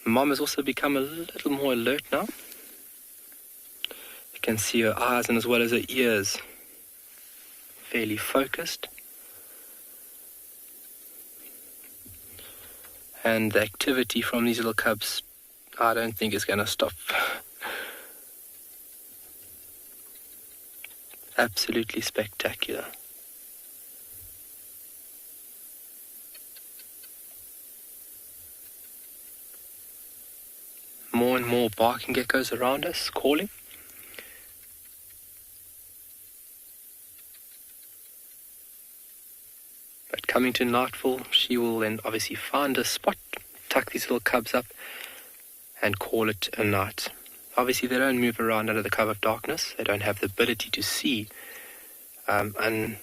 Mom has also become a little more alert now. You can see her eyes and as well as her ears fairly focused. And the activity from these little cubs, I don't think is going to stop. Absolutely spectacular. More and more barking geckos around us, calling. But coming to nightfall, she will then obviously find a spot, tuck these little cubs up, and call it a night. Obviously, they don't move around under the cover of darkness. They don't have the ability to see under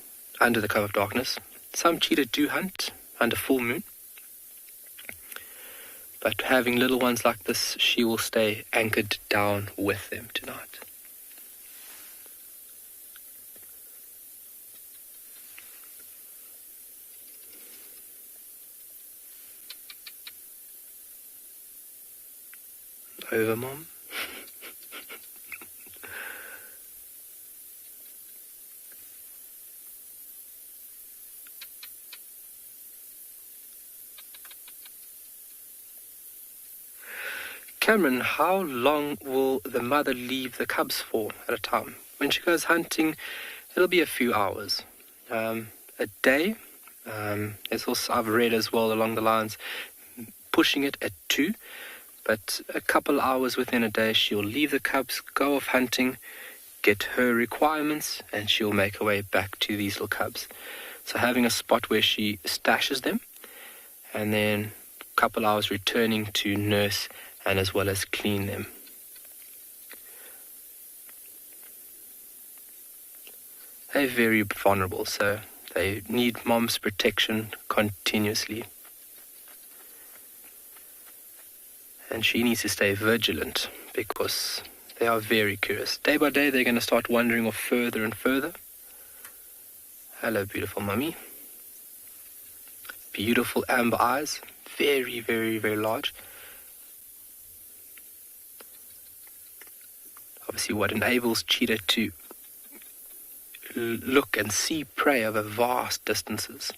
the cover of darkness. Some cheetah do hunt under full moon. But having little ones like this, she will stay anchored down with them tonight. Over, Mom. Cameron, how long will the mother leave the cubs for at a time? When she goes hunting, it'll be a few hours. A day. There's also, I've read as well along the lines, pushing it at 2. But a couple hours within a day, she'll leave the cubs, go off hunting, get her requirements, and she'll make her way back to these little cubs. So having a spot where she stashes them, and then a couple hours returning to nurse and as well as clean them. They're very vulnerable, so they need mom's protection continuously. And she needs to stay vigilant because they are very curious. Day by day, they're going to start wandering off further and further. Hello, beautiful mummy. Beautiful amber eyes. Very, very, very large. Obviously, what enables cheetah to look and see prey over vast distances.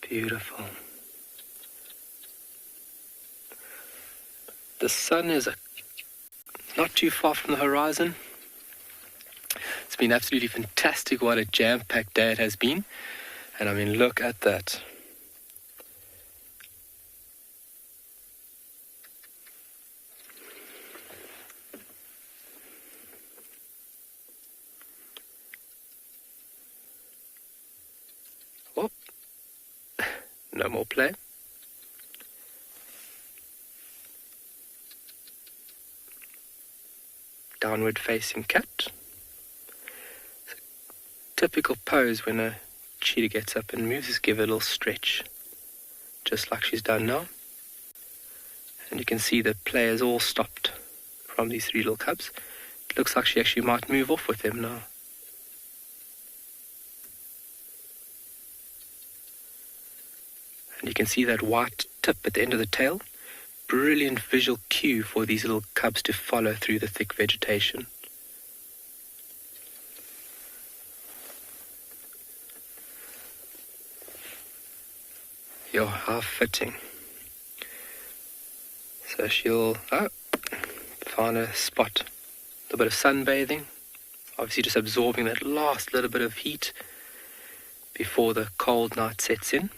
Beautiful. The sun is not too far from the horizon. It's been absolutely fantastic. What a jam-packed day it has been. And I mean, look at that. Oh, no more play. Downward facing cat. Typical pose when a cheetah gets up and moves, is give it a little stretch, just like she's done now. And you can see the play is all stopped from these three little cubs. It looks like she actually might move off with them now. can see that white tip at the end of the tail. Brilliant visual cue for these little cubs to follow through the thick vegetation. Yo, how fitting. So she'll find a spot. A little bit of sunbathing. Obviously just absorbing that last little bit of heat before the cold night sets in.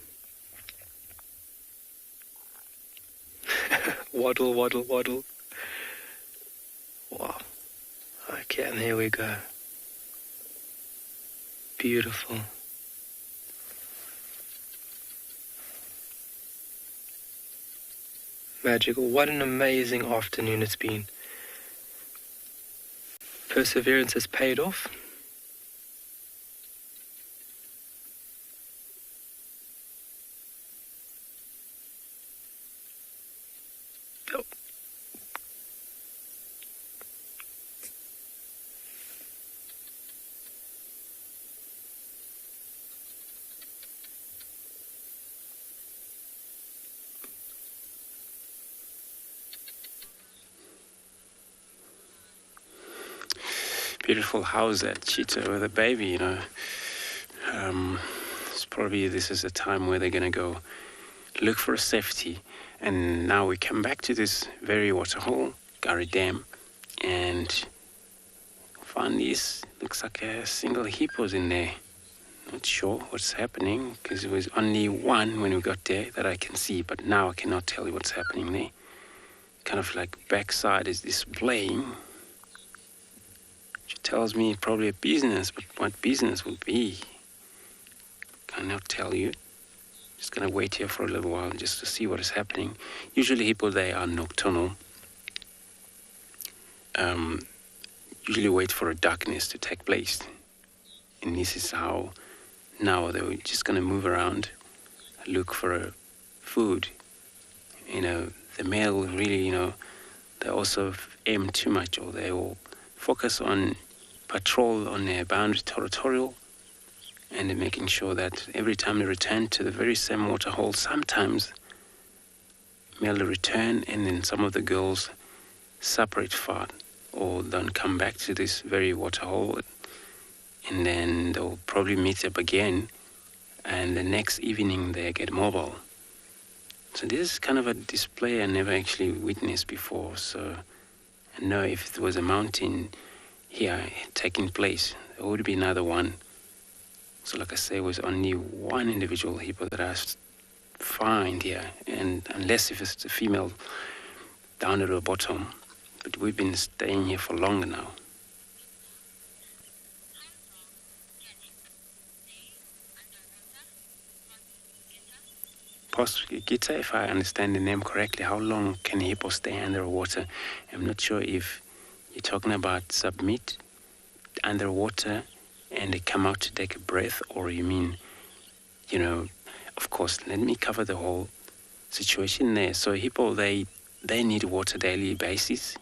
Waddle, waddle, waddle. Wow. Okay, and there we go. Beautiful. Magical. What an amazing afternoon it's been. Perseverance has paid off. Oh. Beautiful. How's that cheetah with a baby, you know? It's probably this is the time where they're going to go look for safety. And now we come back to this very waterhole, Kalahari Dam, and find this, looks like a single hippo's in there. Not sure what's happening, because it was only one when we got there that I can see, but now I cannot tell you what's happening there. Kind of like backside is displaying. She tells me probably a business, but what business would be? Cannot tell you. Just gonna wait here for a little while just to see what is happening. Usually hippo, they are nocturnal. Usually wait for a darkness to take place. And this is how now they're just gonna move around, look for food. You know, the male really, you know, they also aim too much, or they will focus on patrol on their boundary territorial, and they're making sure that every time they return to the very same waterhole, sometimes male return and then some of the girls separate far or don't come back to this very waterhole, and then they'll probably meet up again, and the next evening they get mobile. So this is kind of a display I never actually witnessed before. So I know if there was a mountain here taking place, there would be another one. So like I say, it was only one individual hippo that I find here, and unless if it's a female down at the bottom, but we've been staying here for longer now. Gita, if I understand the name correctly, how long can a hippo stay underwater? I'm not sure if you're talking about submit underwater and they come out to take a breath, or you mean, you know, of course, let me cover the whole situation there. So hippo, they need water daily basis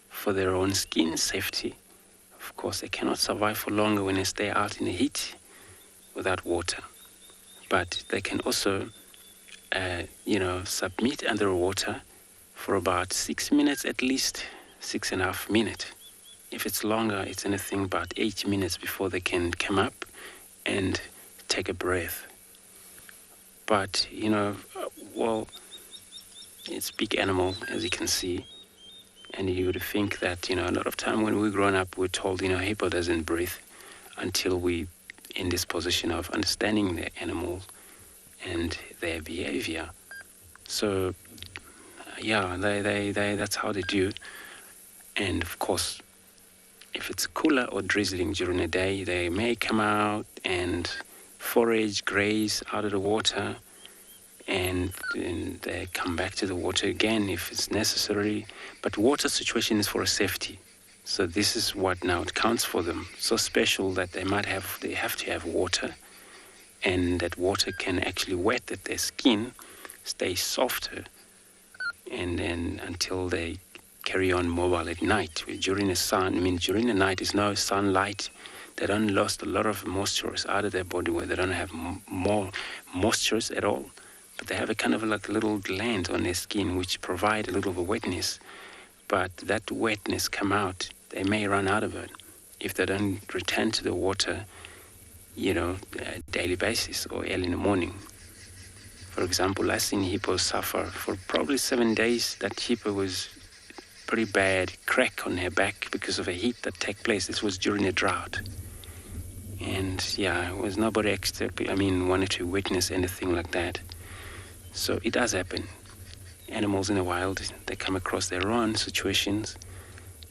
for their own skin safety. Of course, they cannot survive for longer when they stay out in the heat without water. But they can also submit underwater for about 6 minutes, at least 6.5 minutes. If it's longer, it's anything about 8 minutes before they can come up and take a breath. But, it's a big animal, as you can see. And you would think that, a lot of time when we're growing up, we're told, hippo doesn't breathe until we in this position of understanding the animal and their behavior. So, they that's how they do. And of course, if it's cooler or drizzling during the day, they may come out and forage, graze out of the water, and they come back to the water again if it's necessary. But water situation is for safety. So this is what now it counts for them. So special that they have to have water, and that water can actually wet that their skin stays softer, and then until they carry on mobile at night. During the night is no sunlight. They don't lost a lot of moisture out of their body, where they don't have more moisture at all. but they have a kind of like a little gland on their skin which provide a little bit of wetness. But that wetness come out, they may run out of it if they don't return to the water, daily basis or early in the morning. For example, I've seen hippos suffer for probably 7 days. That hippo was pretty bad crack on her back because of a heat that take place. This was during a drought. And it was nobody wanted to witness anything like that. So it does happen. Animals in the wild, they come across their own situations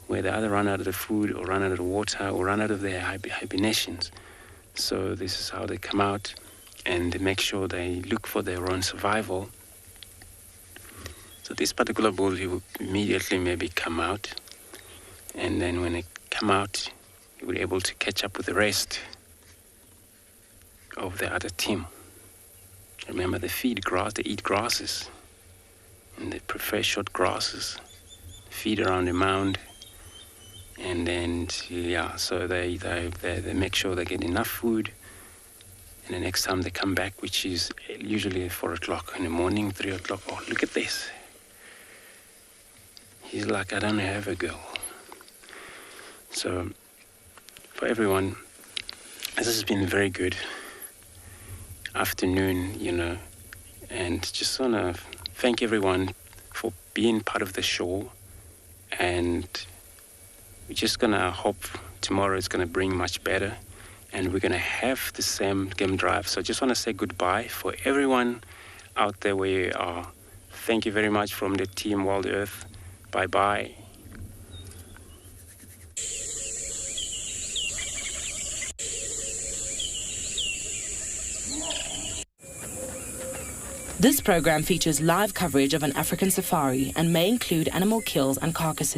where they either run out of the food or run out of the water or run out of their hibernations. So this is how they come out, and they make sure they look for their own survival. So this particular bull, he will immediately maybe come out, and then when they come out, he will be able to catch up with the rest of the other team. Remember, they feed grass, they eat grasses, and they prefer short grasses, feed around the mound, and then, so they make sure they get enough food, and the next time they come back, which is usually 4 o'clock in the morning, 3 o'clock, oh, look at this. He's like, I don't have a girl. So, for everyone, this has been a very good afternoon, and just want to thank everyone for being part of the show, and we're just going to hope tomorrow is going to bring much better, and we're going to have the same game drive. So I just want to say goodbye for everyone out there where you are. Thank you very much from the team Wild Earth. Bye-bye. This program features live coverage of an African safari and may include animal kills and carcasses.